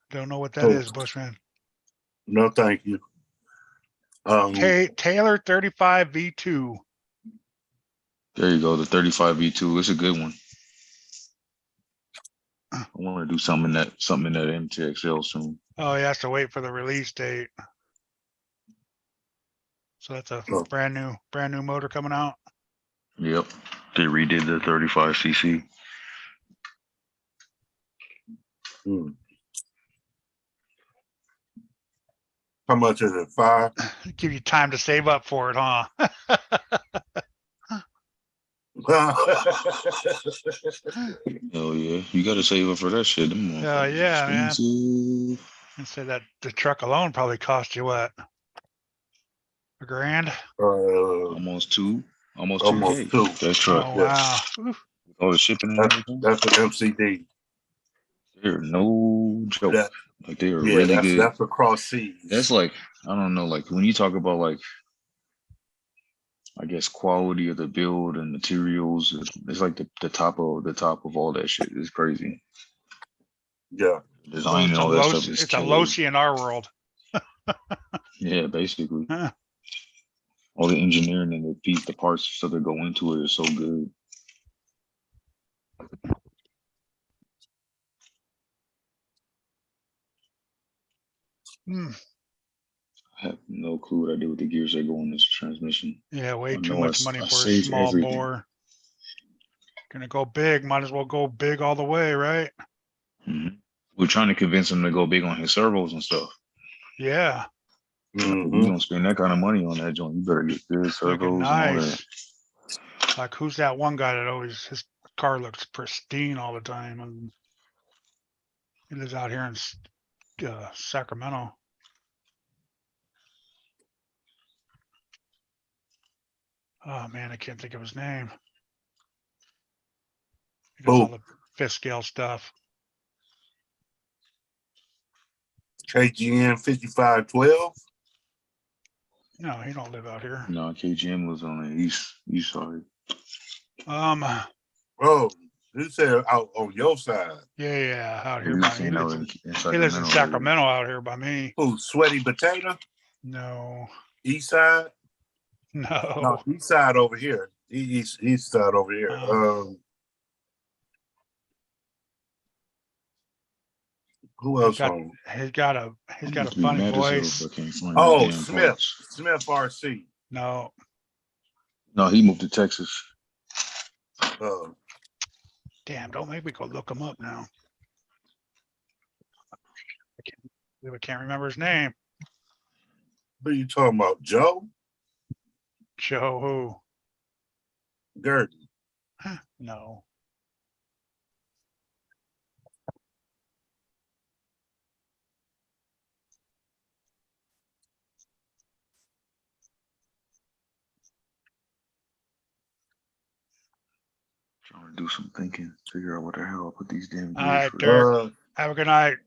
Don't know what that is, Bushman. No, thank you. Taylor 35 V2. There you go. The 35 V2. It's a good one. I want to do something in that MTXL soon. Oh, he has to wait for the release date. So that's a brand new motor coming out. Yep. They redid the 35cc. How much is it? 5? Give you time to save up for it, huh? Hell yeah. You got to save up for that shit. Them motherfuckers Yeah, man. expensive. And say that the truck alone probably cost you what? $1,000? Almost 2. Almost 2K. 2. That truck. Oh, wow. Oof. All the shipping and everything. That's an MCD. They're no joke. Like they are Yeah, really good. That's across seas. That's like, I don't know, like when you talk about like, I guess quality of the build and materials, it's like the top of all that shit. It's crazy. Yeah. Design and all that stuff is It's a killer. Losi in our world. Yeah, basically. Huh. All the engineering and the parts stuff that go into it is so good. I have no clue what I did with the gears that go in this transmission. Yeah, way I too know much I money for a saved small everything. bore. Gonna go big, might as well go big all the way, right? Mm-hmm. We're trying to convince him to go big on his servos and stuff. Yeah. If you don't spend that kind of money on that joint, you better get good servos Looking and all that. nice. Like who's that one guy that always his car looks pristine all the time, and he lives out here in Sacramento. Oh man, I can't think of his name. He does all the fifth scale stuff. KGN 5512. No, he don't live out here. No, KGM was on the east side. Oh, You said out on your side. Yeah, out here You by saying me. that was in He lives in Sacramento, right? Sacramento out here by me. Who, Sweaty Potato? No, East side? No, no. east side over here. East side over here. Who else got- on? He's got a Must be funny mad as hell voice. if I can't find Oh, no damn Smith. parts. Smith RC. No, No, he moved to Texas. Uh, damn, don't make me go look him up now. I can't remember his name. who you talking about? Joe Joe Gurdon. who? No. Trying to do some thinking, figure out what the hell I put these damn All right, gears for. Dirk. Have a good night.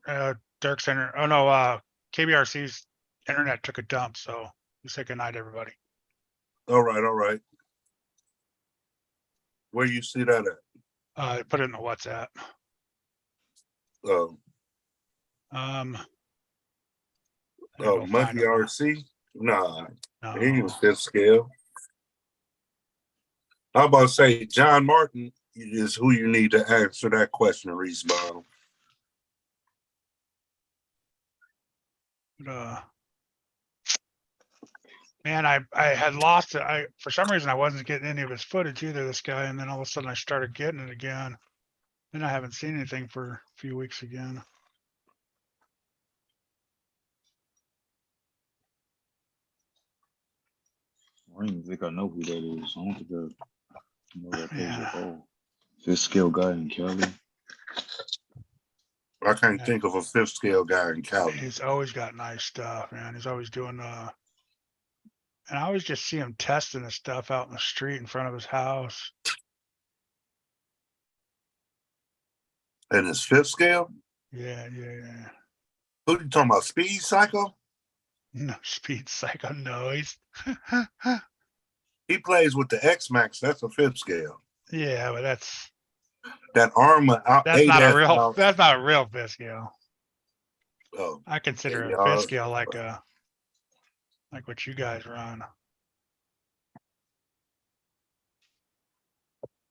Dirk Center. Oh no, KBRC's internet took a dump, so you say good night, everybody. All right. Where you see that at? Put it in the WhatsApp. Um, I gotta go find Monkey him. RC? Nah, he No. was fifth scale. I'm about to say John Martin is who you need to answer that question, Reese Bottom. Man, I had lost it. For some reason I wasn't getting any of his footage either, this guy, and then all of a sudden I started getting it again. Then I haven't seen anything for a few weeks again. I don't even think I know who that is. I don't think I know that page Yeah. at all. Fifth scale guy in Cali. I can't think of a fifth scale guy in Cali. He's always got nice stuff, man. He's always doing and I always just see him testing his stuff out in the street in front of his house. And his fifth scale? Yeah. Who you talking about? Speed Psycho? No, Speed Psycho, no, he's He plays with the X Max. That's a fifth scale. yeah, but that's That Armor out. not a real fifth scale. Oh, I consider yeah, a fifth scale like what you guys run.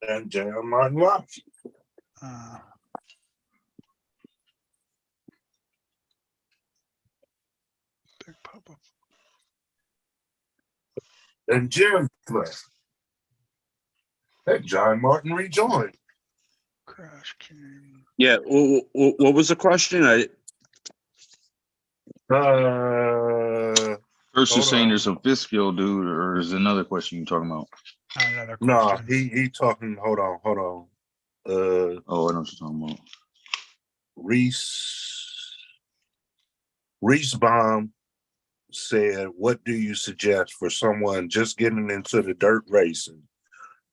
and John Martin Watch. Big Papa. And Jim left. That John Martin rejoined. Crash King. Yeah. What was the question? First, you're Hold saying on. there's a fifth scale dude, or is another question you talking about? Another No, question. he talking. Hold on. Oh, I know what you're talking about. Reese Baum said, "What do you suggest for someone just getting into the dirt racing?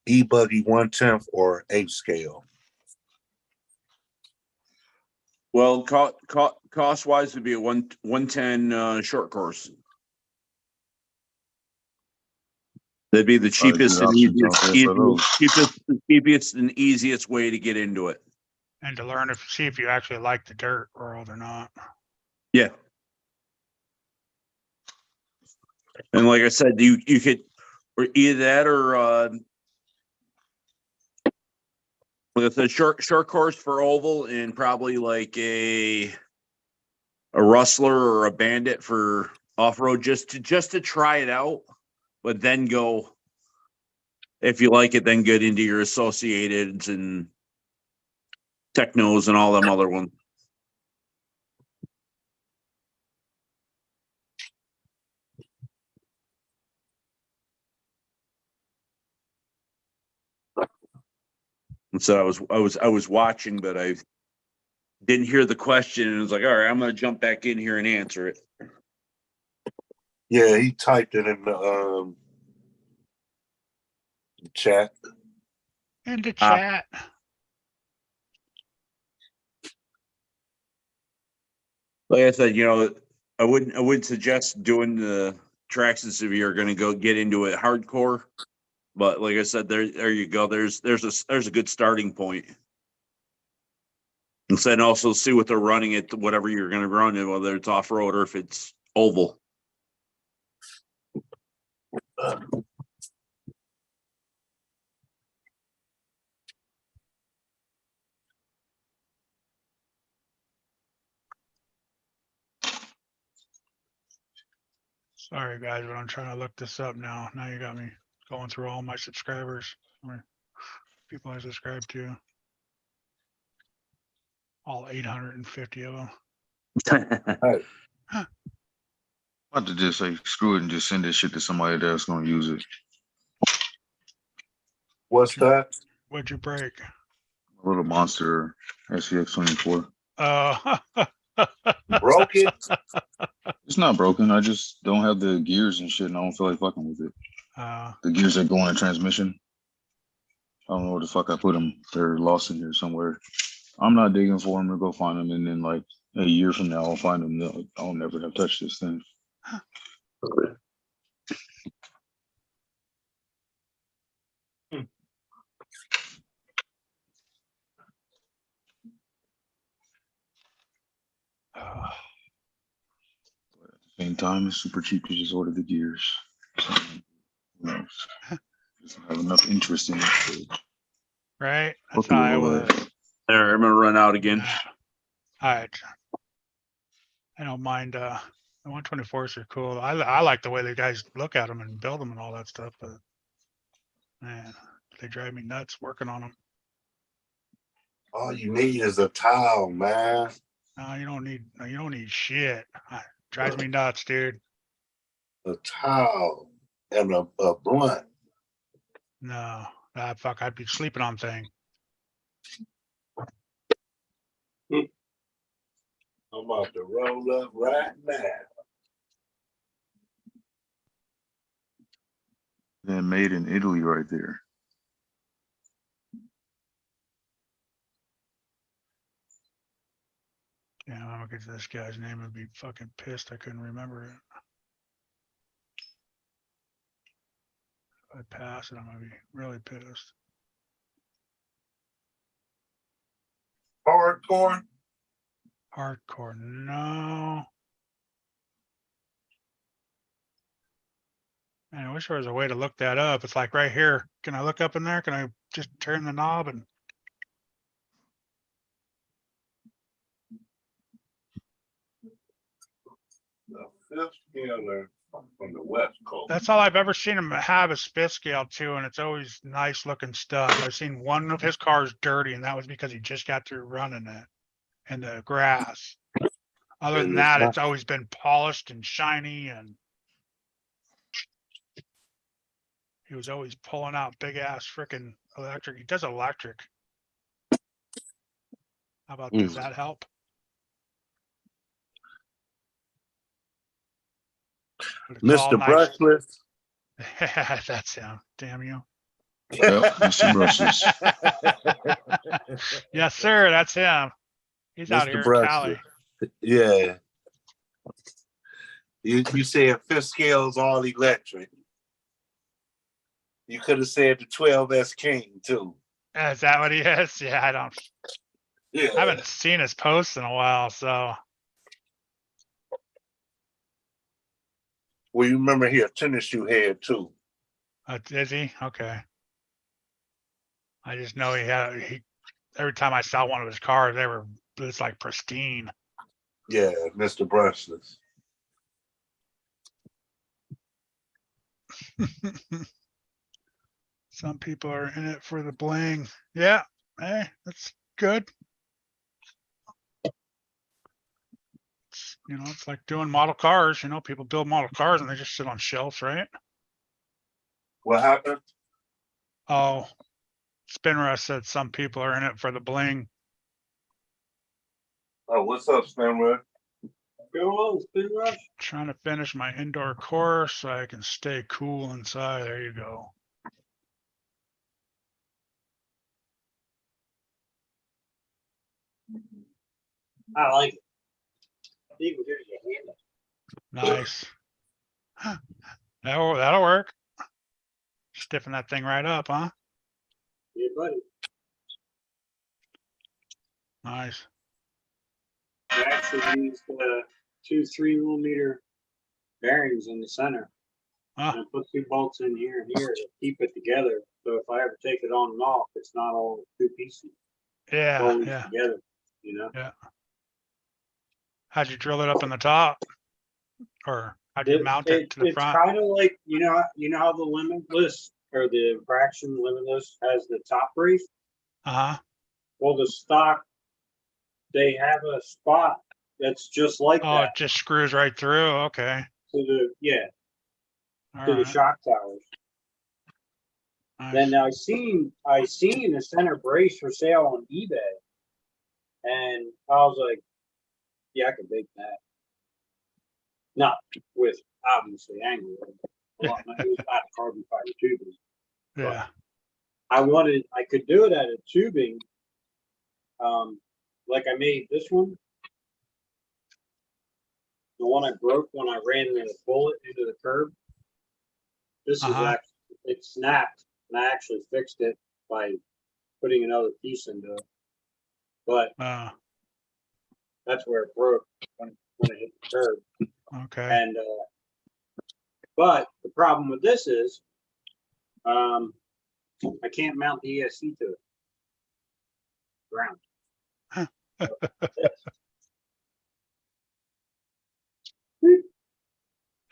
E-buggy 1/10 or 8 scale?" Well, cost wise would be a 110 short course. That'd be the cheapest and easiest way to get into it. And to learn see if you actually like the dirt world or not. Yeah. And like I said, you could, or either that or with a short course for oval and probably like a rustler or a bandit for off road just to try it out, but then go, if you like it, then get into your associateds and technos and all them other ones. And so I was watching, but I didn't hear the question, and I was like, all right, I'm gonna jump back in here and answer it. Yeah, he typed it in the chat. In the chat. Like I said, I wouldn't suggest doing the Traxxas if you're gonna go get into it hardcore. But like I said, there you go. There's a good starting point. And then also see what they're running at whatever you're going to run it, whether it's off road or if it's oval. Sorry, guys, but I'm trying to look this up now. Now you got me going through all my subscribers, or people I subscribe to. All 850 of them. About to just say screw it and just send this shit to somebody that's gonna use it. What's that? What'd you break? A little monster SCX 24. Broke it? It's not broken. I just don't have the gears and shit, and I don't feel like fucking with it. The gears that go in the transmission. I don't know where the fuck I put them. They're lost in here somewhere. I'm not digging for them to go find them, and then like a year from now, I'll find them. I'll never have touched this thing. Same time, it's super cheap to just order the gears. So, who knows? Just don't have enough interest in it. So Right? That's hopefully how I we'll, was. There, I'm gonna run out again. All right. I don't mind, the 124s are cool. I like the way the guys look at them and build them and all that stuff, but man, they drive me nuts working on them. All you need is a towel, man. No, you don't need shit. Drives me nuts, dude. A towel and a blunt. No, fuck, I'd be sleeping on thing. I'm about to roll up right now. they're made in Italy right there. Yeah, I'm gonna get to this guy's name and be fucking pissed. I couldn't remember it. If I pass it, I'm gonna be really pissed. Hardcore. Hardcore, no. Man, I wish there was a way to look that up. It's like right here. Can I look up in there? Can I just turn the knob and? The fifth scaler from the West Coast. That's all I've ever seen him have is fifth scale too, and it's always nice looking stuff. I've seen one of his cars dirty, and that was because he just got through running it in the grass. Other than And that, it's it's always been polished and shiny, and he was always pulling out big ass freaking electric. He does electric. How about does that help? But it's all Mr. nice. Brushless. That's him. Damn you. Yep, Mr. Brushless. Yes, sir. That's him. He's out Mr. here in Brushless. Cali. Yeah. You said fifth scale is all electric. You could have said the 12S King too. Is that what he is? Yeah, I Yeah. haven't seen his posts in a while, so Well, you remember he a tennis shoe head too. is he? Okay. I just know he every time I saw one of his cars, it's like pristine. Yeah, Mr. Brushless. Some people are in it for the bling. Yeah, hey, that's good. It's like doing model cars. People build model cars and they just sit on shelves, right? What happened? Oh, Spinrus said some people are in it for the bling. Oh, what's up, Spinrus? Go on, Spinrus. Trying to finish my indoor course so I can stay cool inside. There you go. I like it. You can hear your hand. Nice. That'll work. Stiffen that thing right up, huh? Yeah, buddy. Nice. I actually used 2 3 millimeter bearings in the center. Huh. And I put 2 bolts in here and here to keep it together. So if I ever take it on and off, it's not all 2 pieces. Yeah, Always yeah. together, you know? How'd you drill it up in the top? Or how'd you mount it to the It's front? kind of like, you know how the Limitless or the Fraction Limitless has the top brace? Uh-huh. Well, the stock, they have a spot that's just like Oh, that it just screws right through. Okay. to the, yeah, All to the right. shock towers. Nice. Then I seen a center brace for sale on eBay, and I was like, yeah, I could make that. Not with obviously angle. It was not carbon fiber tubing. Yeah. I could do it out of tubing. Like I made this one. The one I broke when I ran the bullet into the curb. This is Uh-huh. actually, it snapped, and I actually fixed it by putting another piece into it. But that's where it broke when it hit the curb. Okay. And but the problem with this is, I can't mount the ESC to it. Ground.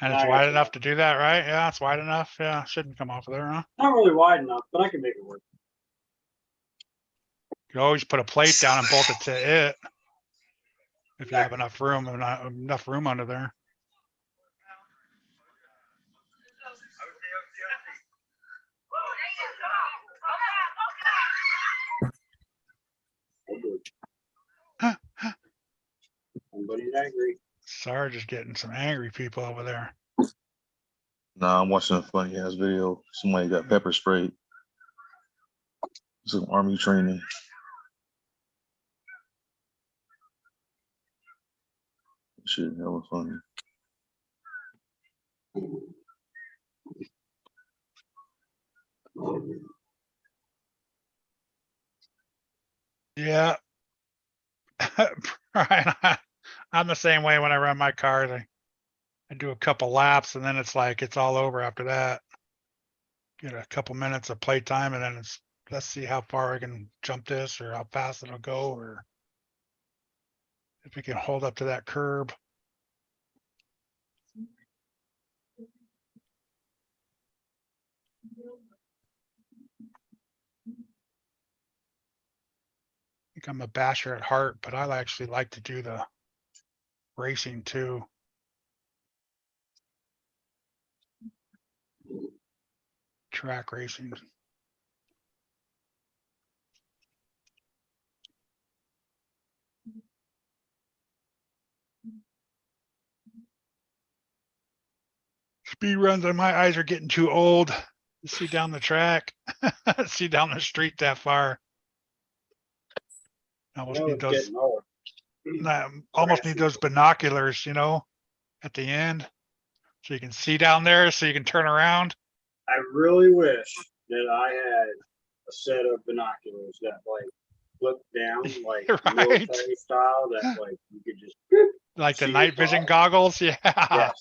And it's wide enough to do that, right? Yeah, it's wide enough. Yeah, shouldn't come off of there, huh? Not really wide enough, but I can make it work. You can always put a plate down and bolt it to it. If you have enough room and not enough room under there. Somebody's angry. Sarge is getting some angry people over there. Nah, I'm watching a funny ass video. Somebody got pepper sprayed. Some army training. Shit, that was funny. Yeah. Right. I'm the same way when I run my cars. I do a couple laps and then it's like it's all over after that. Get a couple minutes of playtime and then let's see how far I can jump this or how fast it'll go or if we can hold up to that curb. I think I'm a basher at heart, but I actually like to do the racing too. Track racing. Speed runs on my eyes are getting too old to see down the track, see down the street that far. I almost need those. Almost need those binoculars, you know, at the end, so you can see down there, so you can turn around. I really wish that I had a set of binoculars that like flip down, like Right. military style, that like you could just Like the see night the vision dog. goggles. Yeah. Yes.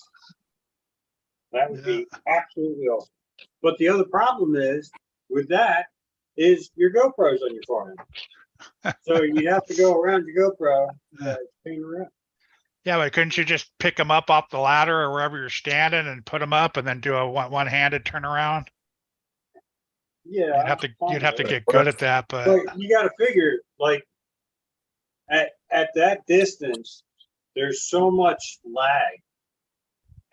That would be absolutely awesome. But the other problem is with that is your GoPro's on your forehead. So you have to go around your GoPro, spin around. Yeah, but couldn't you just pick them up off the ladder or wherever you're standing and put them up and then do a one-handed turnaround? Yeah. You'd have to get good at that, but you got to figure, like, at that distance, there's so much lag,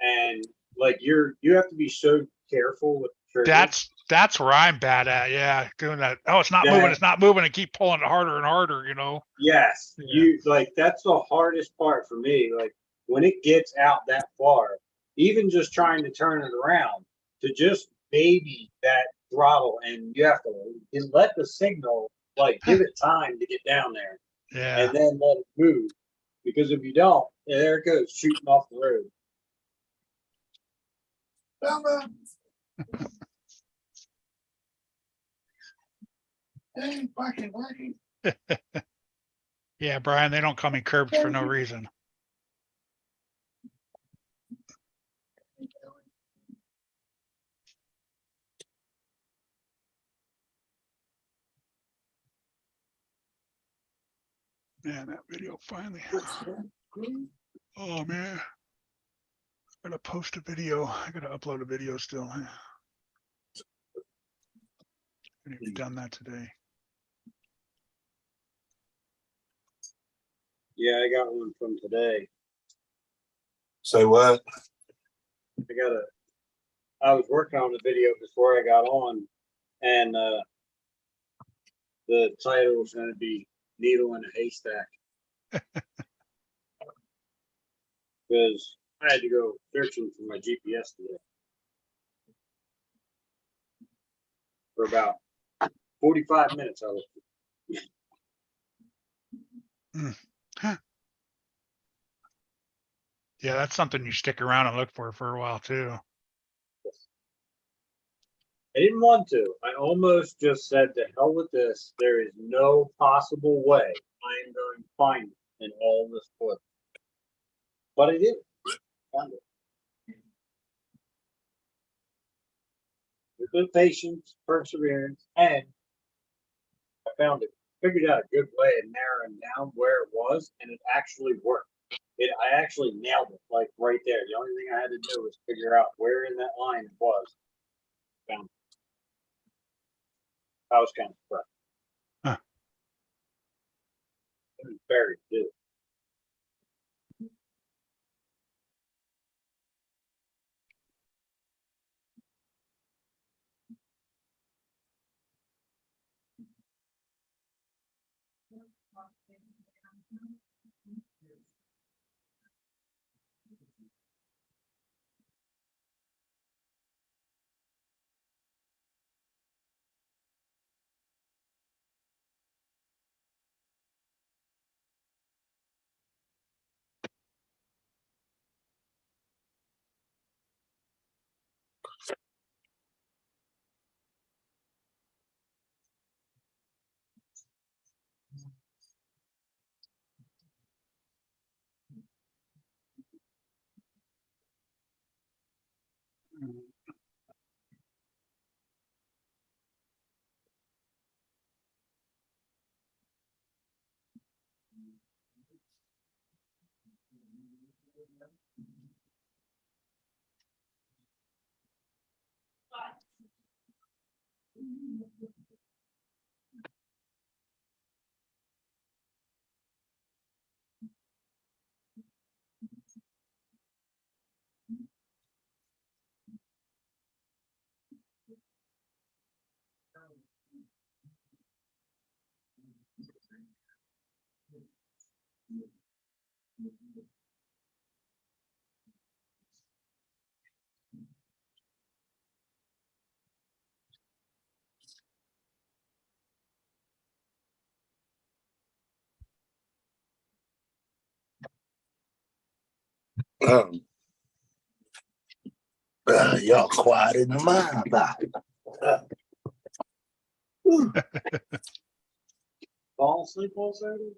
and like you have to be so careful with the trigger. that's where I'm bad at. Yeah, doing that. Oh, it's not moving. It's not moving, and keep pulling it harder and harder. You know. Yes, Yeah. you like that's the hardest part for me. Like when it gets out that far, even just trying to turn it around, to just baby that throttle, and you have to let the signal like give it time to get down there, Yeah. and then let it move. Because if you don't, there it goes shooting off the road. Hey, fucking working. Yeah, Brian, they don't call me Curbs for no reason. Man, that video finally. Oh man. I gotta post a video. I gotta upload a video still. I haven't even done that today. Yeah, I got one from today. Say what? I was working on the video before I got on, and the title was going to be Needle in a Haystack. Because I had to go searching for my GPS today. For about 45 minutes, I was. Yeah, that's something you stick around and look for a while too. I didn't want to. I almost just said, to hell with this. There is no possible way I am going to find it in all this book. But I did. Found it. With good patience, perseverance, and I found it. Figured out a good way of narrowing down where it was, and it actually worked. I actually nailed it, like right there. The only thing I had to do was figure out where in that line it was. Found it. I was kind of surprised. Huh. It was buried too. Y'all quiet in the mind about it. Fall asleep all Saturday?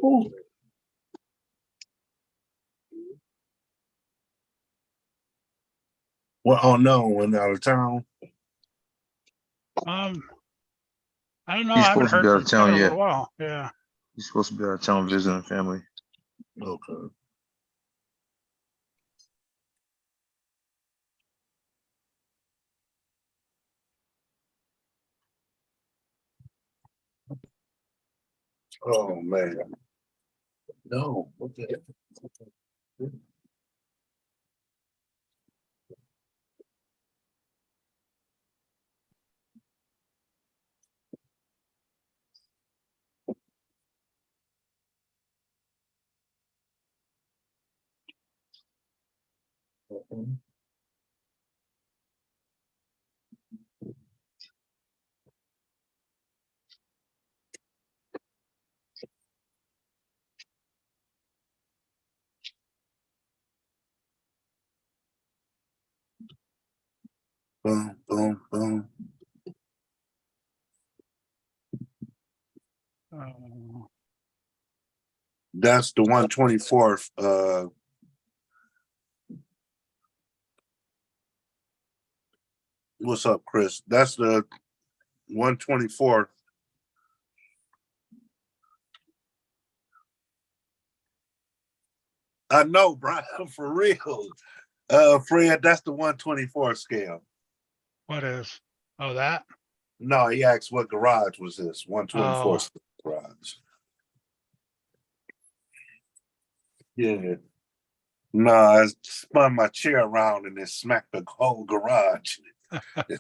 Ooh. Well, oh no, went out of town. I don't know. He's I haven't supposed to be heard out from of Tim in town a yet. little while. Yeah. He's supposed to be out of town visiting family. Okay. Oh man. No. Okay. Boom, boom, boom. That's the 124th. What's up, Chris? That's the 124th. I know, Brian, for real. Fred, that's the 124 scale. What is? Oh, that? No, he asked what garage was this? 124 Oh. garage. Yeah. No, I spun my chair around and it smacked the whole garage.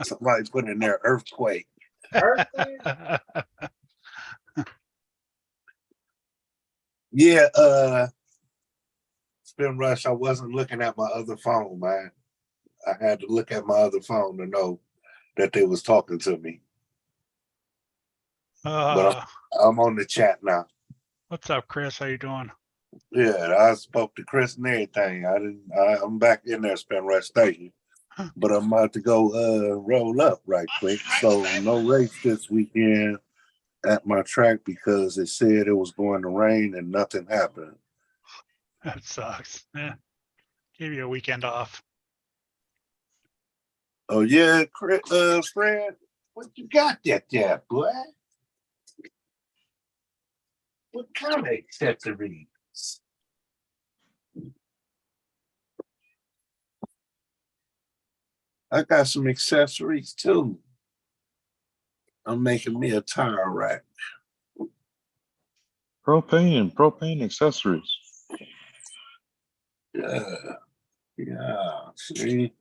Somebody put in there earthquake. Yeah, Spin Rush, I wasn't looking at my other phone, man. I had to look at my other phone to know that they was talking to me. But I'm on the chat now. What's up, Chris? How you doing? Yeah, I spoke to Chris and everything. I'm back in there, Spin Rush. Thank you. But I'm about to go roll up right quick. So no race this weekend at my track because it said it was going to rain and nothing happened. That sucks. Yeah. Give you a weekend off. Oh yeah, Fred, what you got there, boy? What kind of accessories? I got some accessories too. I'm making me a tire rack. Propane accessories. Yeah, see?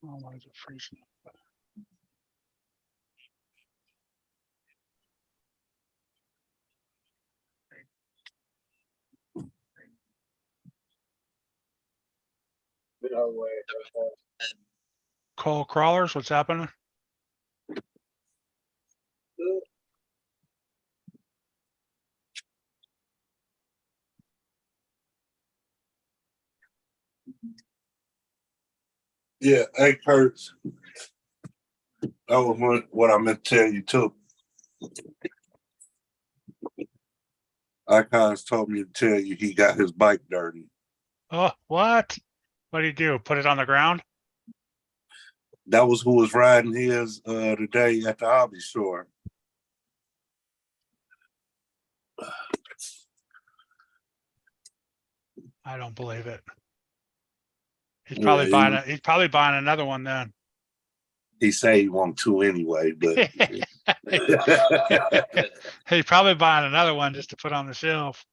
Oh, why is it freezing? Coal crawlers, what's happening? Yeah, hey Kurtz. That was what I meant to tell you too. Icons told me to tell you he got his bike dirty. Oh, what? What do you do? Put it on the ground? That was who was riding his today at the hobby store. I don't believe it. He's Yeah, probably buying another one then. he said he want two anyway, but He's probably buying another one just to put on the shelf.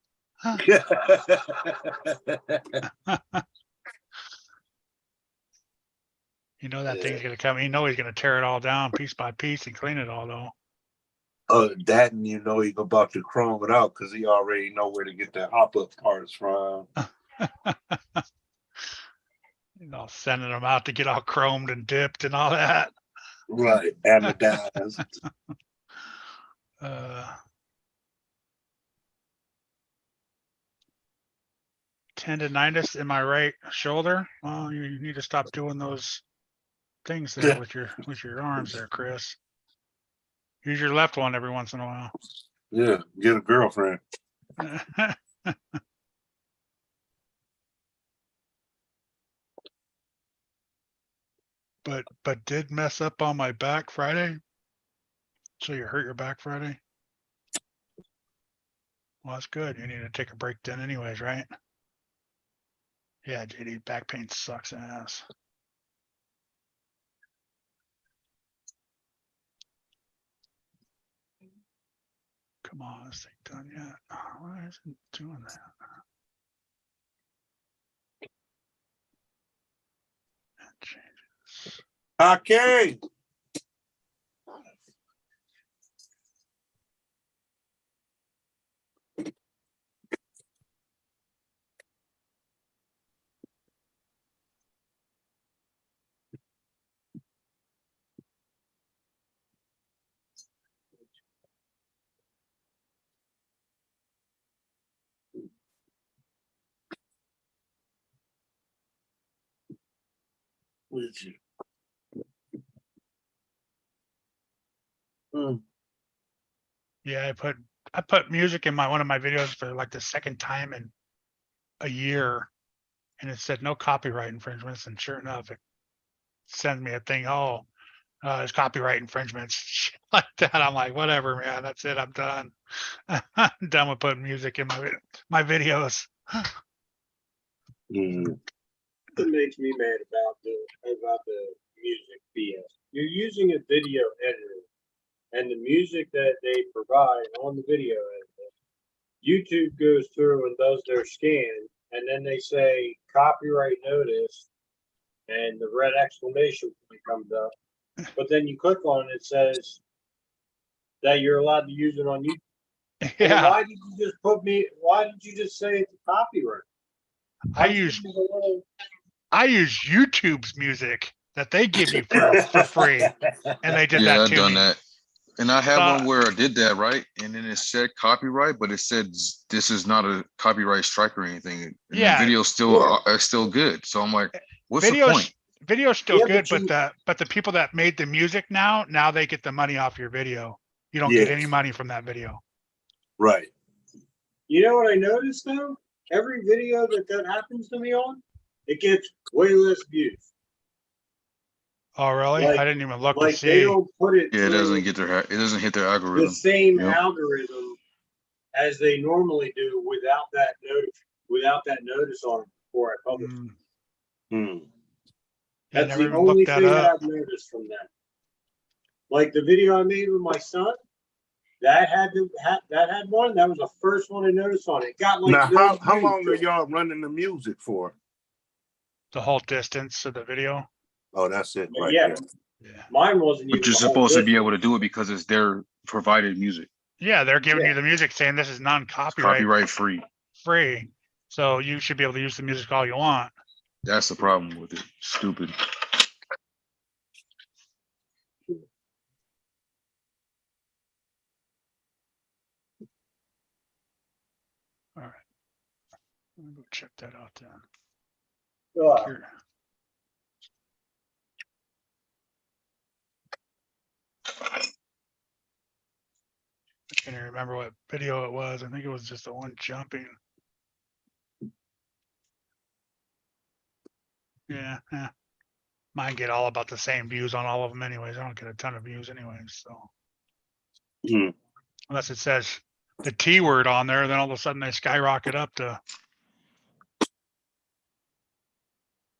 You know that thing's gonna come. You know he's gonna tear it all down piece by piece and clean it all though. That and you know he about to chrome it out because he already know where to get the hop up parts from. You know, sending them out to get all chromed and dipped and all that. Right, anodized. Tendonitis in my right shoulder. Well, you need to stop doing those things there with your arms there, Chris. Use your left one every once in a while. Yeah, get a girlfriend. but did mess up on my back Friday. So you hurt your back Friday? Well, that's good. You need to take a break then anyways, right? Yeah, JD, back pain sucks ass. Come on, is it done yet? Oh, why isn't it doing that? That changes. Okay. With you. Yeah, I put music in one of my videos for like the second time in a year, and it said no copyright infringements, and sure enough, it sent me a thing. Oh, there's copyright infringements, shit like that. I'm like, whatever, man. That's it. I'm done. I'm done with putting music in my videos. Mm. It makes me mad about the music BS. You're using a video editor, and the music that they provide on the video editor, YouTube goes through and does their scan, and then they say copyright notice, and the red exclamation point comes up. But then you click on it, it says that you're allowed to use it on YouTube. And Yeah, why did you just why did you just say it's copyright? I use YouTube's music that they give you for free, and they did Yeah, that I've to done me. that. And I had So- one where I did that, right? And then it said copyright, but it said this is not a copyright strike or anything. And Yeah. the video's still good. So I'm like, what's the point? Video's still Yeah, good, but but the people that made the music now they get the money off your video. You don't get any Yes. money from that video. Right. You know what I noticed though? Every video that happens to me on, it gets way less views. Oh, really? Like- I didn't even look to Like they see. don't put it Yeah, it through doesn't hit their the algorithm. same Yep. algorithm as they normally do without that notice on it before I publish. Mm, Hmm. yeah, I That's never the even only looked that thing that up. I've noticed from that. Like the video I made with my son, that had one. That was the first one I noticed on it. It got like Now, no how views. long are y'all running the music for? The whole distance of the video. Oh, that's it right Yeah. there. Yeah. Mine wasn't even. But you're the whole supposed to be distance. able to do it because it's their provided music. Yeah, they're giving Yeah. you the music saying this is It's non-copyright copyright free. free. So you should be able to use the music all you want. That's the problem with it. Stupid. All right. Let me go check that out then. Ugh. Here. I can't even remember what video it was. I think it was just the one jumping. Yeah, yeah. Mine get all about the same views on all of them anyways. I don't get a ton of views anyways, so. Hmm. Unless it says the T word on there, then all of a sudden they skyrocket up to,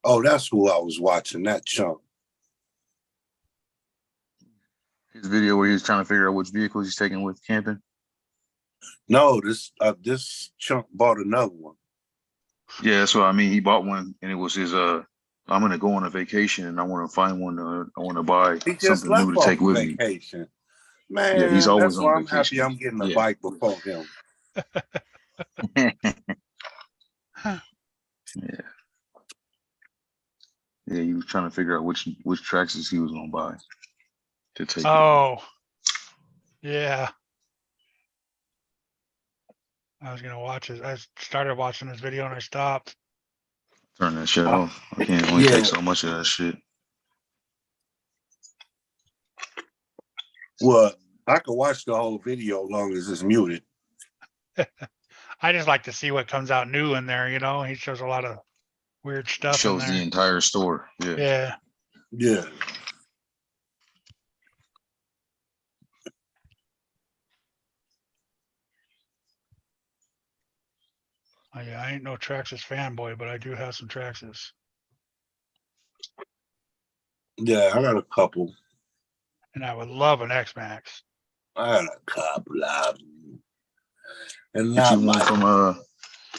Oh, that's who I was watching, that chunk. His video where he was trying to figure out which vehicles he's taking with camping. No, this chunk bought another one. Yeah, that's what I mean. He bought one and it was his I'm gonna go on a vacation and I want to find one. I want to buy He just something left new to off take with me. vacation. Man, Yeah, he's always that's why on I'm happy vacation. I'm getting a Yeah. bike before him. Yeah. Yeah, he was trying to figure out which tracks he was gonna buy to take. with him. oh, yeah. I was gonna watch it. I started watching this video and I stopped. Turn that shit off. I can't only Yeah. take so much of that shit. Well, I could watch the whole video as long as it's muted. I just like to see what comes out new in there, you know? He shows a lot of weird stuff in Shows the there. entire store. Yeah. Yeah. Yeah. Oh, yeah, I ain't no Traxxas fanboy, but I do have some Traxxas. Yeah, I got a couple. And I would love an X-Max. I got a couple of them. And Get not you one like, from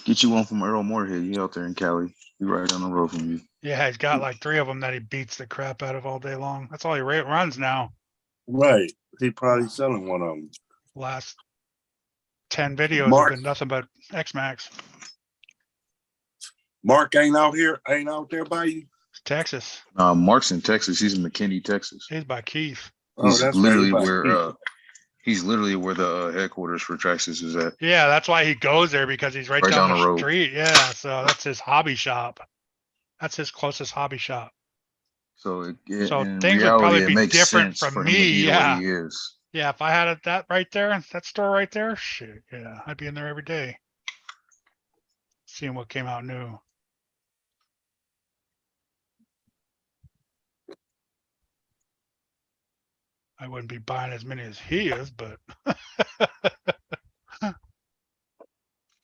get you one from Earl Moorhead. He out there in Cali. He right down the road from you. Yeah, he's got like 3 of them that he beats the crap out of all day long. That's all he runs now. right. He probably selling one of them. Last 10 videos Mark. have been nothing but X-Max. Mark ain't out there by you. It's Texas. Mark's in Texas. He's in McKinney, Texas. He's by Keith. Oh, He's that's literally right. where he's literally where the headquarters for Traxxas is at. Yeah, that's why he goes there, because he's right down the road. street. Yeah, so that's his hobby shop. That's his closest hobby shop. So So in things would reality, probably it be makes different sense from for him to me, be the yeah. way he is. Yeah, if I had that right there, that store right there, shit, yeah, I'd be in there every day. Seeing what came out new. I wouldn't be buying as many as he is, but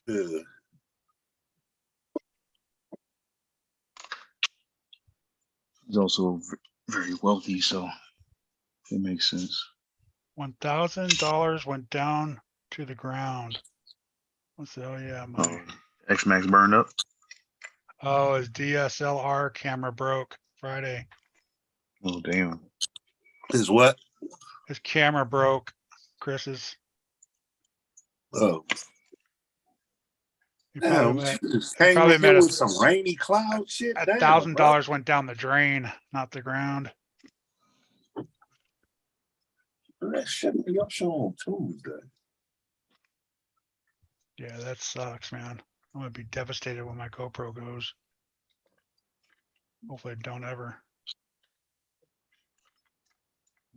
Yeah. He's also very wealthy, so it makes sense. $1,000 went down to the ground. What's the, oh yeah, my, X-Max burned up. oh, his DSLR camera broke Friday. Oh damn! Is what? His camera broke, Chris's. Oh, He damn. probably, Came probably in made here a- with some rainy cloud shit. Damn, bro. $1,000 went down the drain, not the ground. That shouldn't be up show on Tuesday. Yeah, that sucks, man. I'm gonna be devastated when my GoPro goes. Hopefully it don't ever.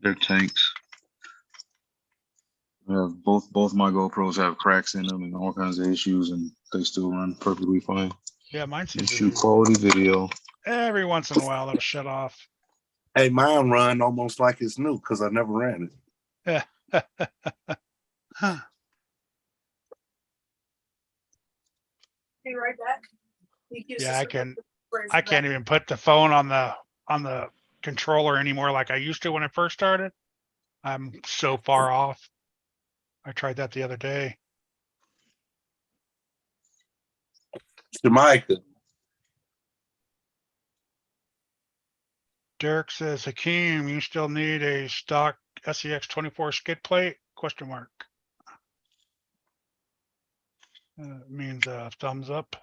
They're tanks. Both my GoPros have cracks in them and all kinds of issues, and they still run perfectly fine. Yeah, mine They seems to shoot be, quality video. every once in a while it'll shut off. Hey, mine run almost like it's new because I never ran it. Huh. Be right back. Yeah, I can't even put the phone on the controller anymore like I used to when I first started. I'm so far off. I tried that the other day. Jamaica. Derek says, Hakeem, you still need a stock SEX 24 skid plate? Question mark. Means thumbs up.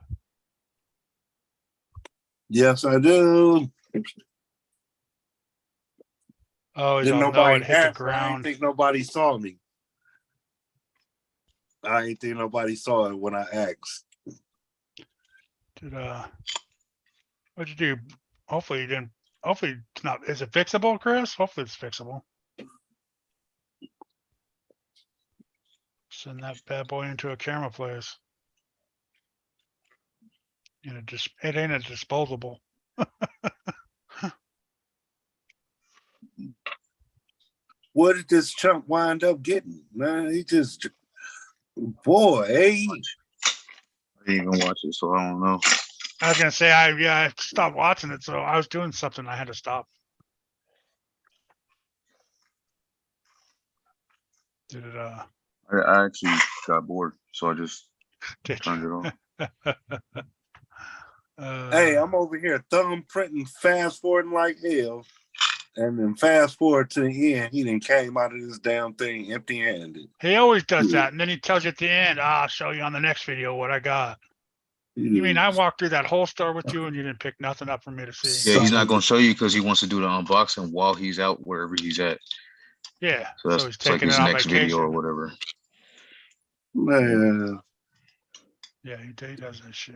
Yes, I do. Oh, he's Didn't all, no, nobody it hit the ask. I didn't ground. think nobody saw me. I ain't think nobody saw it when I asked. Did what'd you do? Hopefully you didn't. Hopefully it's not. Is it fixable, Chris? Hopefully it's fixable. Send that bad boy into a camera place. And it ain't a disposable. What did this chump wind up getting? Man, he just, boy, I didn't even watch it, so I don't know. I was gonna say I stopped watching it, so I was doing something. I had to stop. Did it I actually got bored, so I just did turned you? it off. hey, I'm over here thumbprinting, fast forwarding like hell. And then fast forward to the end, he done came out of this damn thing empty handed. He always does that, and then he tells you at the end, I'll show you on the next video what I got. You mean I walked through that whole store with you and you didn't pick nothing up for me to see? Yeah, he's not going to show you because he wants to do the unboxing while he's out wherever he's at. Yeah, So that's he's it's like taking his it on next video or vacation. whatever. Man, Yeah, he does that shit.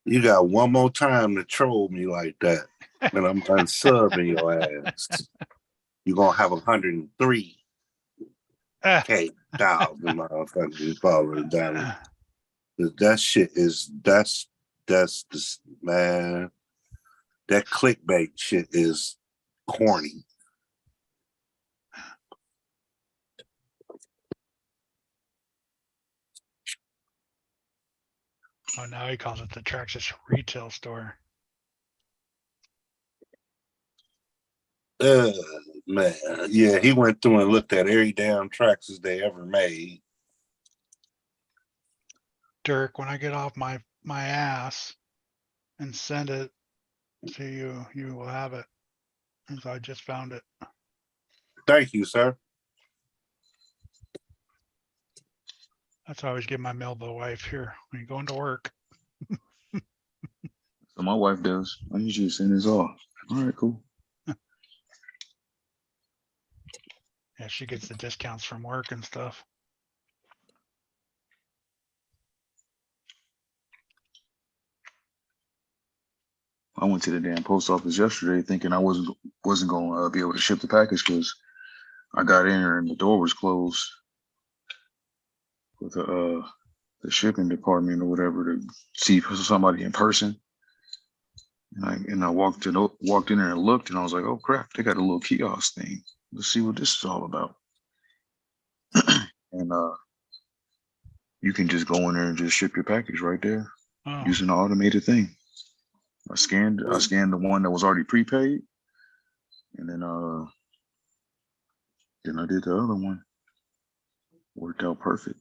you got one more time to troll me like that, and I'm unsubbing your ass. You're gonna have 103K thousand motherfucking followers down. That shit is that's the man. That clickbait shit is corny. Oh, now he calls it the Traxxas retail store. Man, yeah, he went through and looked at every damn Traxxas they ever made. Dirk, when I get off my ass and send it to you, you will have it. And so I just found it. Thank you, sir. That's how I always give my mail to the wife here when you go into work. So my wife does. I usually send this off. All right, cool. Yeah, she gets the discounts from work and stuff. I went to the damn post office yesterday thinking I wasn't going to be able to ship the package because I got in there and the door was closed with the shipping department or whatever to see somebody in person. And I walked in there and looked, and I was like, oh crap, they got a little kiosk thing. Let's see what this is all about. And you can just go in there and just ship your package right there Oh, using the automated thing. I scanned the one that was already prepaid, and then I did the other one. Worked out perfect.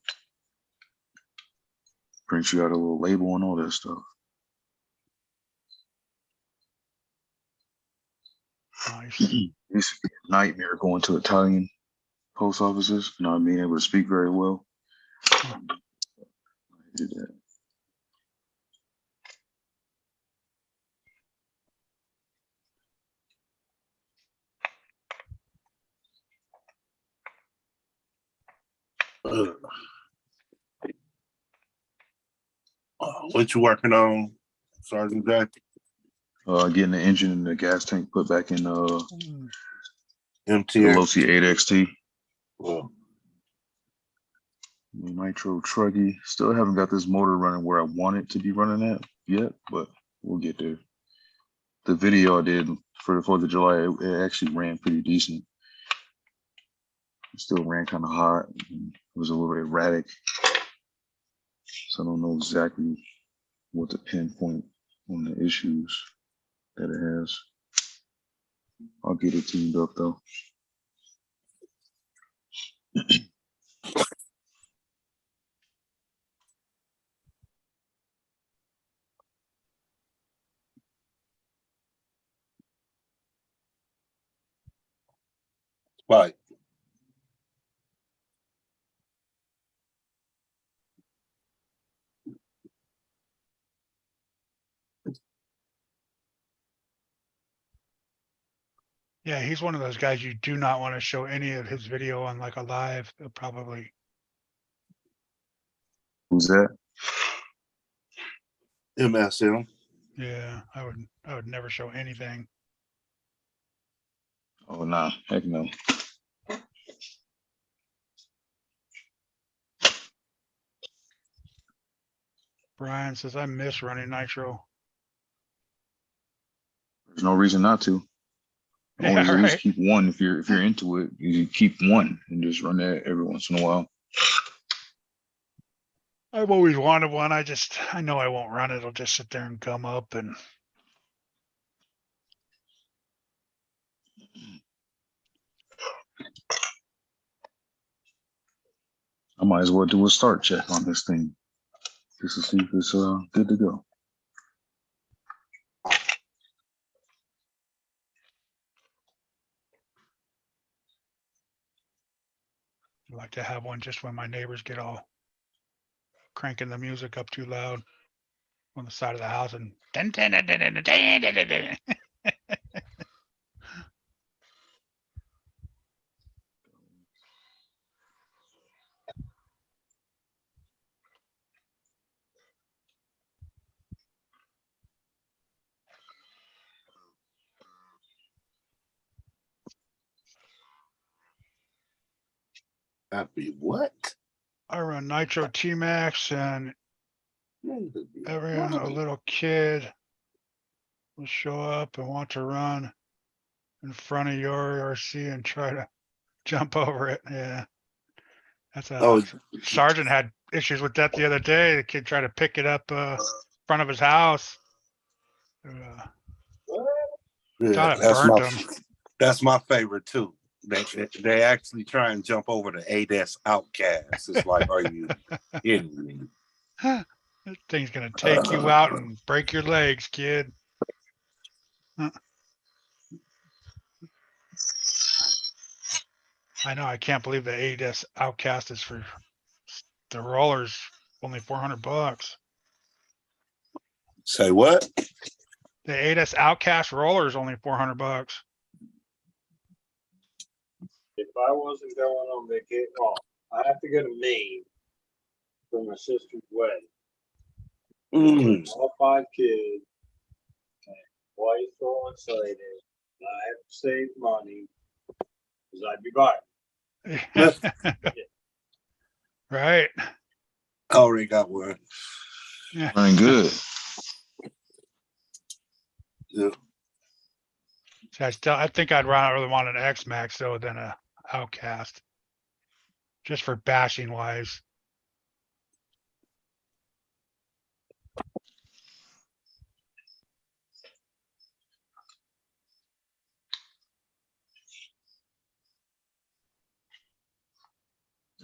Prints you out a little label and all that stuff. nice. It used to be a nightmare going to Italian post offices, not being able to speak very well. I did that. What you working on, Sergeant Jack? Getting the engine and the gas tank put back in the MTX. Veloci 8XT. Well, Nitro Truggy. Still haven't got this motor running where I want it to be running at yet, but we'll get there. The video I did for the 4th of July, it actually ran pretty decent. It still ran kind of hot. It was a little erratic. So I don't know exactly what to pinpoint on the issues that it has. I'll get it tuned up though. right. Yeah, he's one of those guys you do not want to show any of his video on like a live, probably. Who's that? MSM. Yeah, I would never show anything. Oh nah, heck no. Brian says, I miss running Nitro. There's no reason not to. Yeah, Always at least right. keep one if you're into it. You keep one and just run that every once in a while. I've always wanted one. I know I won't run it. It'll just sit there and gum up and I might as well do a start check on this thing just to see if it's good to go. I like to have one just when my neighbors get all cranking the music up too loud on the side of the house and Happy what? I run Nitro T-Max, and a little kid will show up and want to run in front of your RC and try to jump over it. Yeah. That's Oh, Sergeant had issues with that the other day. The kid tried to pick it up front of his house. yeah, Thought it burned him. that's my favorite too. They actually try and jump over the ADES outcast. It's like, are you kidding me? That thing's gonna take you out and break your legs, kid. I know. I can't believe the 8S Outcast is for the rollers only $400. Say what? The 8S Outcast roller is only $400. If I wasn't going on vacation, well, I have to go to Maine for my sister's wedding. All 5 kids, and wife all excited. And I have to save money because I'd be buying. Right. I already got one. Running good. Yeah. So I think I'd rather want an X Max though than a Outcast. Just for bashing wise.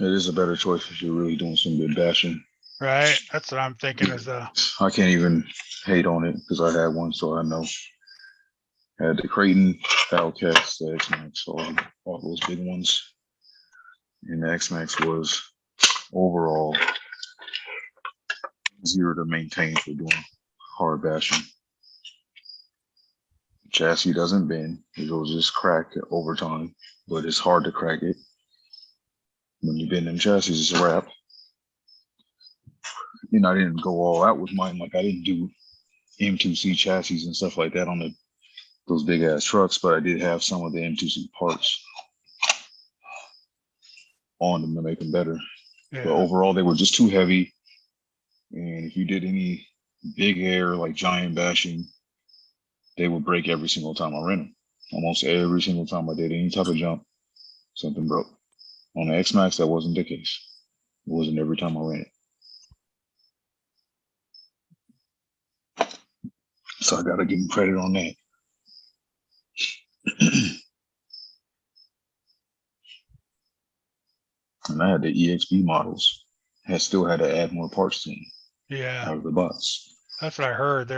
It is a better choice if you're really doing some good bashing. Right. That's what I'm thinking is I can't even hate on it because I had one, so I know. I had the Creighton, Outcast, the X-Max, all those big ones. And the X-Max was overall easier to maintain for doing hard bashing. Chassis doesn't bend, it'll just crack over time, but it's hard to crack it. When you bend them chassis, it's a wrap. And I didn't go all out with mine. Like I didn't do M2C chassis and stuff like that on those big ass trucks, but I did have some of the M2C parts on them to make them better. yeah. But overall, they were just too heavy. And if you did any big air, like giant bashing, they would break every single time I ran them. Almost every single time I did any type of jump, something broke. On the X-Max, that wasn't the case. It wasn't every time I ran it. So I got to give him credit on that. And I had the EXP models. I still had to add more parts to them Yeah. out of the box. That's what I heard.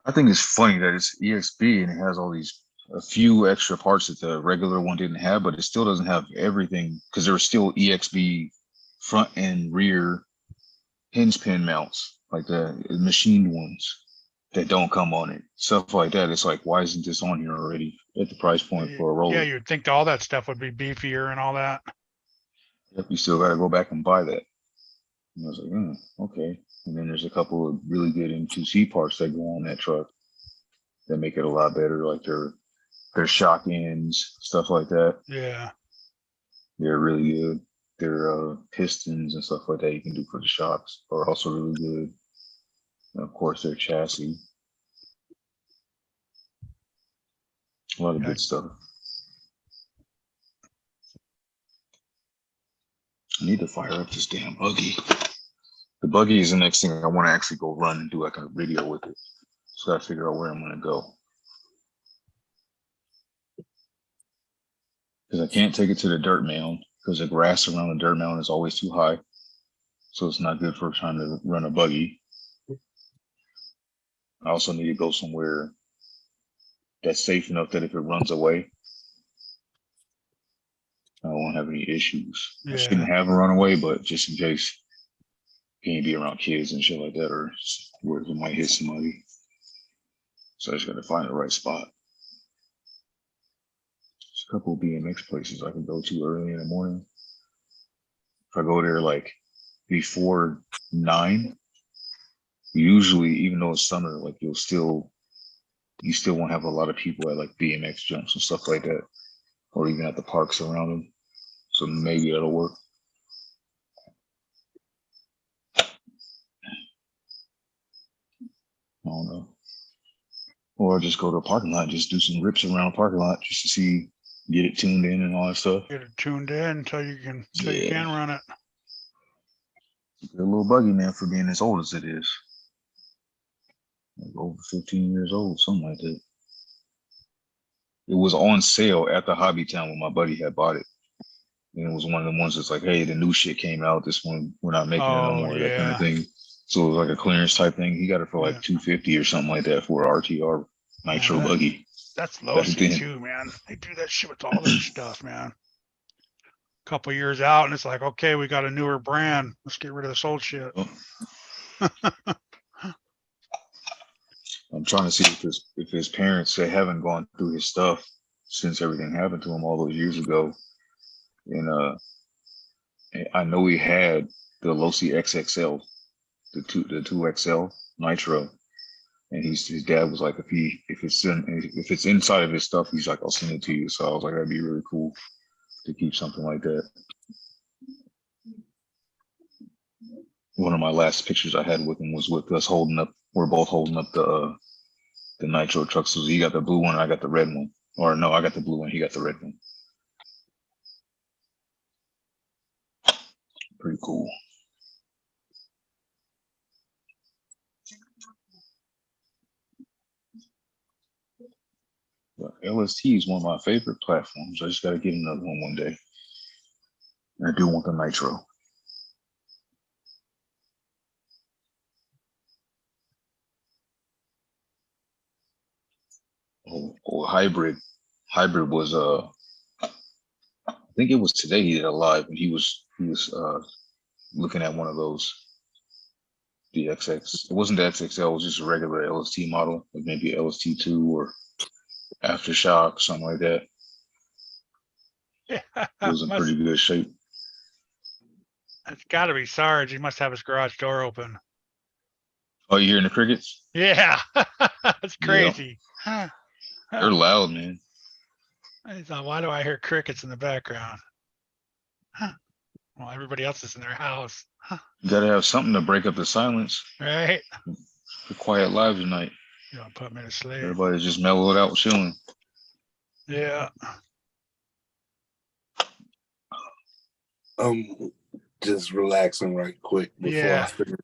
I think it's funny that it's EXP and it has a few extra parts that the regular one didn't have, but it still doesn't have everything because there are still EXP front and rear hinge pin mounts, like the machined ones that don't come on it. Stuff like that. It's like, why isn't this on here already at the price point for a roller? Yeah, you'd think all that stuff would be beefier and all that. Yep, you still got to go back and buy that. And I was like, okay. And then there's a couple of really good M2C parts that go on that truck that make it a lot better, like their shock ends, stuff like that. Yeah. They're really good. Their pistons and stuff like that you can do for the shocks are also really good. And of course, their chassis. A lot of good stuff. I need to fire up this damn buggy. The buggy is the next thing I want to actually go run and do like a video with it. So I gotta figure out where I'm gonna go. Because I can't take it to the dirt mound because the grass around the dirt mound is always too high. So it's not good for trying to run a buggy. I also need to go somewhere that's safe enough that if it runs away, I won't have any issues. Yeah. I shouldn't have a runaway, but just in case, can't be around kids and shit like that, or where it might hit somebody. So I just gotta find the right spot. There's a couple of BMX places I can go to early in the morning. If I go there like before 9, usually, even though it's summer, like you still won't have a lot of people at like BMX jumps and stuff like that, or even at the parks around them. So maybe that'll work. I don't know. Or just go to a parking lot, just do some rips around the parking lot just to see, get it tuned in and all that stuff. Get it tuned in until you can run it. It's a little buggy, man, for being as old as it is. Like over 15 years old, something like that. It was on sale at the Hobby Town when my buddy had bought it. And it was one of the ones that's like, hey, the new shit came out. This one, we're not making it no Oh, more, that kind of yeah. thing. So it was like a clearance type thing. He got it for like Yeah. 250 or something like that for a RTR nitro that- buggy. That's Back Losi then. too, man. They do that shit with all their stuff, man. Couple years out, and it's like, okay, we got a newer brand. Let's get rid of this old shit. I'm trying to see if his parents they haven't gone through his stuff since everything happened to him all those years ago. And I know he had the Losi XXL, the 2XL Nitro. And his dad was like, if it's inside of his stuff, he's like, I'll send it to you. So I was like, that'd be really cool to keep something like that. One of my last pictures I had with him was with us holding up. We're both holding up the Nitro truck. So he got the blue one, I got the red one. Or no, I got the blue one, he got the red one. Pretty cool. But LST is one of my favorite platforms. I just got to get another one day. And I do want the Nitro. Hybrid was I think it was today he did a live when he was looking at one of those, the XX. It wasn't the XXL, it was just a regular LST model, like maybe LST2 or Aftershock, something like that. Yeah, It was in pretty good shape. it's got to be Sarge. He must have his garage door open. Oh, you hearing the crickets? Yeah, that's Yeah. crazy. They're loud, man. I thought, why do I hear crickets in the background? Well, everybody else is in their house, You gotta have something to break up the silence. right? The quiet live tonight. You don't put me to sleep. Everybody's just mellowed out, chilling. Yeah. Just relaxing right quick before I Yeah. finish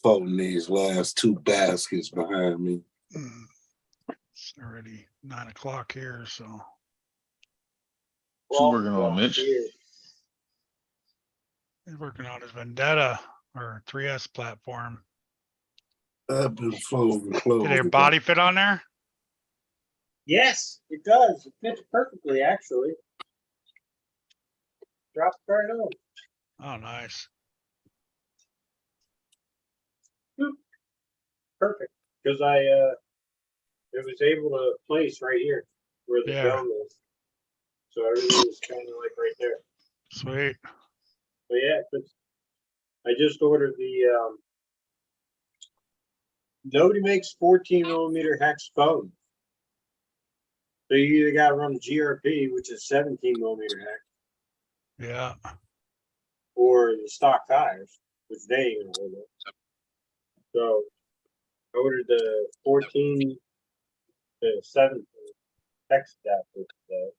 folding these last two baskets behind me. It's already 9 o'clock here, so. What you working on, Mitch? He's working on his Vendetta or 3S platform. I've been folding clothes. Did your body fit on there? Yes, it does. It fits perfectly, actually. Drops right on. Oh, nice. Perfect. Because it was able to place right here where the Yeah. dome is. So everything is kind of like right there. Sweet. But yeah, I just ordered the, nobody makes 14 millimeter hex phone. So you either got to run the GRP, which is 17 millimeter hex, Yeah. or the stock tires, which they ain't gonna hold it. So I ordered the 14 to 17 hex adapter today.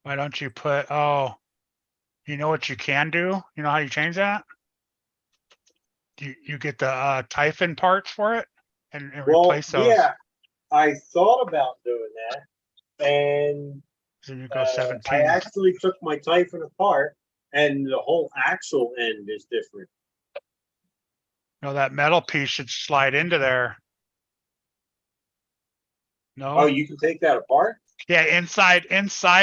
Why don't you put, oh, you know what you can do? You know how you change that? You get the Typhon parts for it and Well, replace those. yeah, I thought about doing that, and So you go I 17. actually took my Typhon apart, and the whole axle end is different. No, that metal piece should slide into there. No? Oh, you can take that apart? Yeah, inside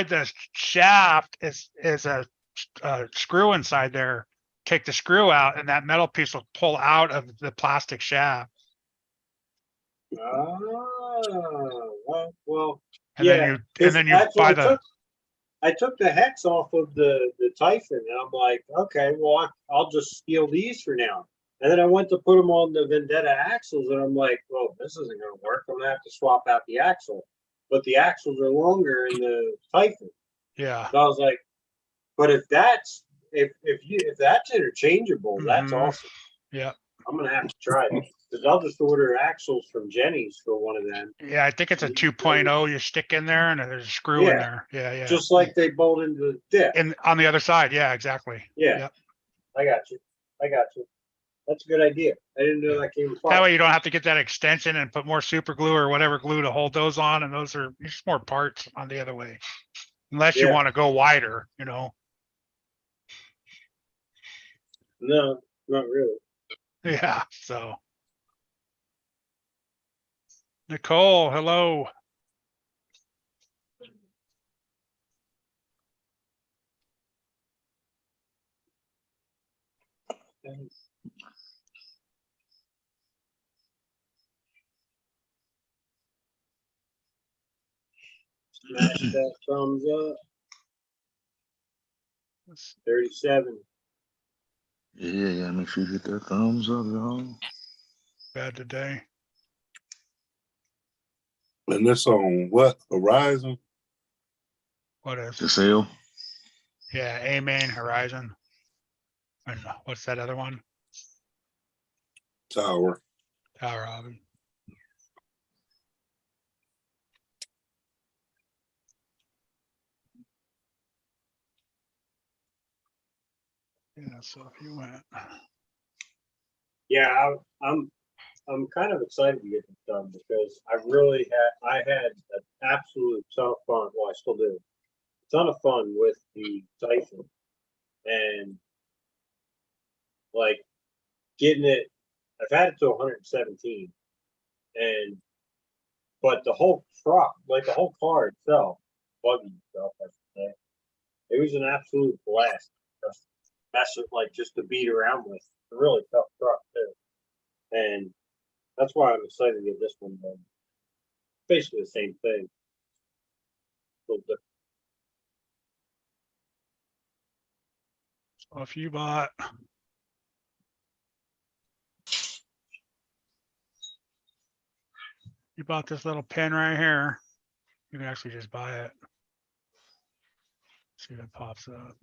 the shaft is a screw inside there. Take the screw out and that metal piece will pull out of the plastic shaft. Well, And yeah. then you that's buy what the I took the hex off of the Typhon, and I'm like, okay, well, I'll just steal these for now. And then I went to put them on the Vendetta axles, and I'm like, well, this isn't going to work. I'm going to have to swap out the axle. But the axles are longer in the Typhon. yeah. So I was like, but if that's interchangeable, that's Mhm. awesome. Yeah. I'm gonna have to try it because I'll just order axles from Jenny's for one of them. Yeah, I think it's a 2.0 you stick in there and there's a screw in Yeah. there. Yeah, yeah. Just like they bolt into the dip. And on the other side, yeah, exactly. Yeah. Yep. I got you. That's a good idea. I didn't know that came apart. That way you don't have to get that extension and put more super glue or whatever glue to hold those on, and those are just more parts on the other way. Unless you Yeah. want to go wider, you know. No, not really. Yeah, so. Nicole, hello. Smash that thumbs up. 37. Yeah, make sure you hit that thumbs up, y'all. Bad today. And this on what? Horizon? What is? The sale. Yeah, A-Main Horizon. And what's that other one? Tower. Tower Robin. Yeah, so if you went. Yeah, I'm kind of excited to get this done because I had an absolute ton of fun. Well, I still do. A ton of fun with the Typhoon and like getting it. I've had it to 117, but the whole truck, like the whole car itself, buggy itself, I should say, it was an absolute blast. Just mess with, like, just to beat around with. A really tough truck too, and that's why I'm excited to get this one done. Basically the same thing. Little different. So if you bought. You bought this little pin right here. You can actually just buy it. See if it pops up.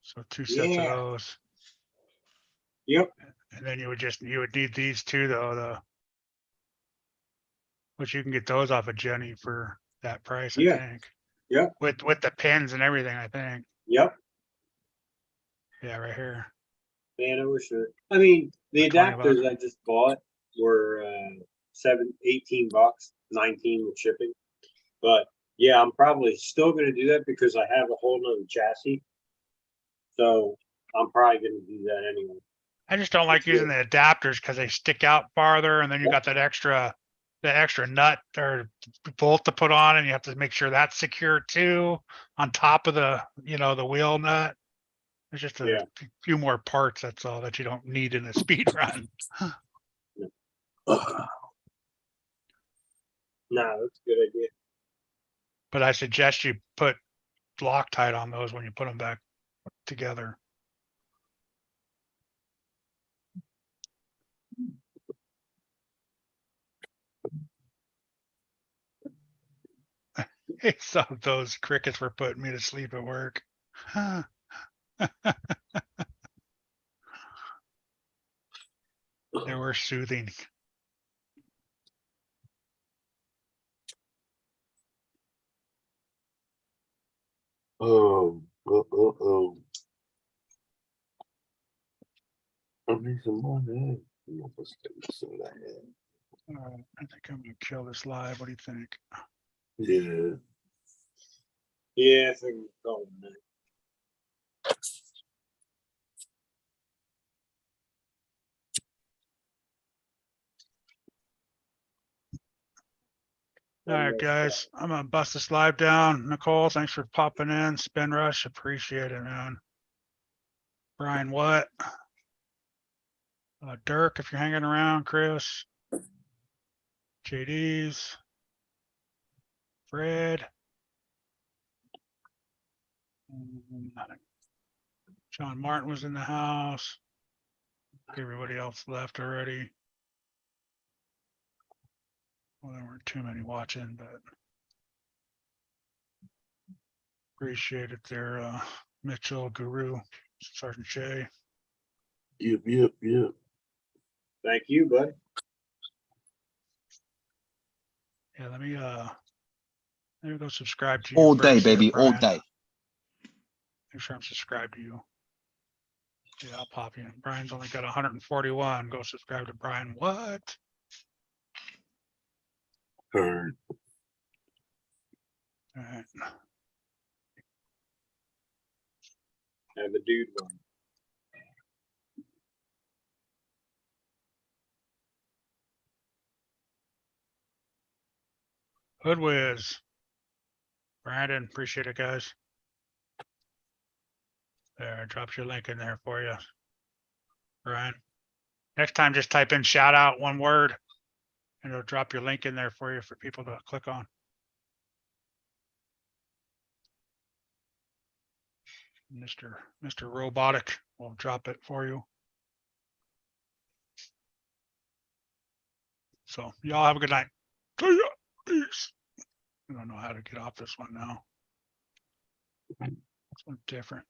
So 2 sets of Yeah. those. Yep. And then you would need these two though, which you can get those off of Jenny for that price, I Yeah. think. Yep. With the pins and everything, I think. Yep. Yeah, right here. Man, I wish it. I mean, the 20 bucks. adapters I just bought were $18, 19 with shipping. But yeah, I'm probably still going to do that because I have a whole nother chassis. So I'm probably going to do that anyway. I just don't like using the adapters because they stick out farther, and then you Yep. got that extra nut or bolt to put on, and you have to make sure that's secure too, on top of the the wheel nut. There's just a Yeah. few more parts, that's all, that you don't need in a speed run. No, that's a good idea. But I suggest you put Loctite on those when you put them back together. Some of those crickets were putting me to sleep at work. They were soothing. Oh. I need some money. All right, I think I'm gonna kill this live. What do you think? Yeah. Yeah, I think we're calling that. All right, guys, I'm gonna bust this live down. Nicole, thanks for popping in. Spin Rush, appreciate it, man. Brian, what? Dirk, if you're hanging around, Chris. JD's. Fred. John Martin was in the house. Everybody else left already. Well, there weren't too many watching, but appreciate it there, Mitchell, Guru, Sergeant Shay. Yep. Thank you, buddy. Yeah, let me go subscribe to you. All day, first here, baby, all Brian. day. Make sure I'm subscribed to you. Yeah, I'll pop you in. Brian's only got 141. Go subscribe to Brian. What? Heard. All right. I have a dude one. Hood Whiz. Brandon, appreciate it, guys. There, drops your link in there for you. Brian. Next time, just type in shout out, one word, and it'll drop your link in there for you for people to click on. Mr. Robotic will drop it for you. So y'all have a good night. See ya. Peace. I don't know how to get off this one now. It's different.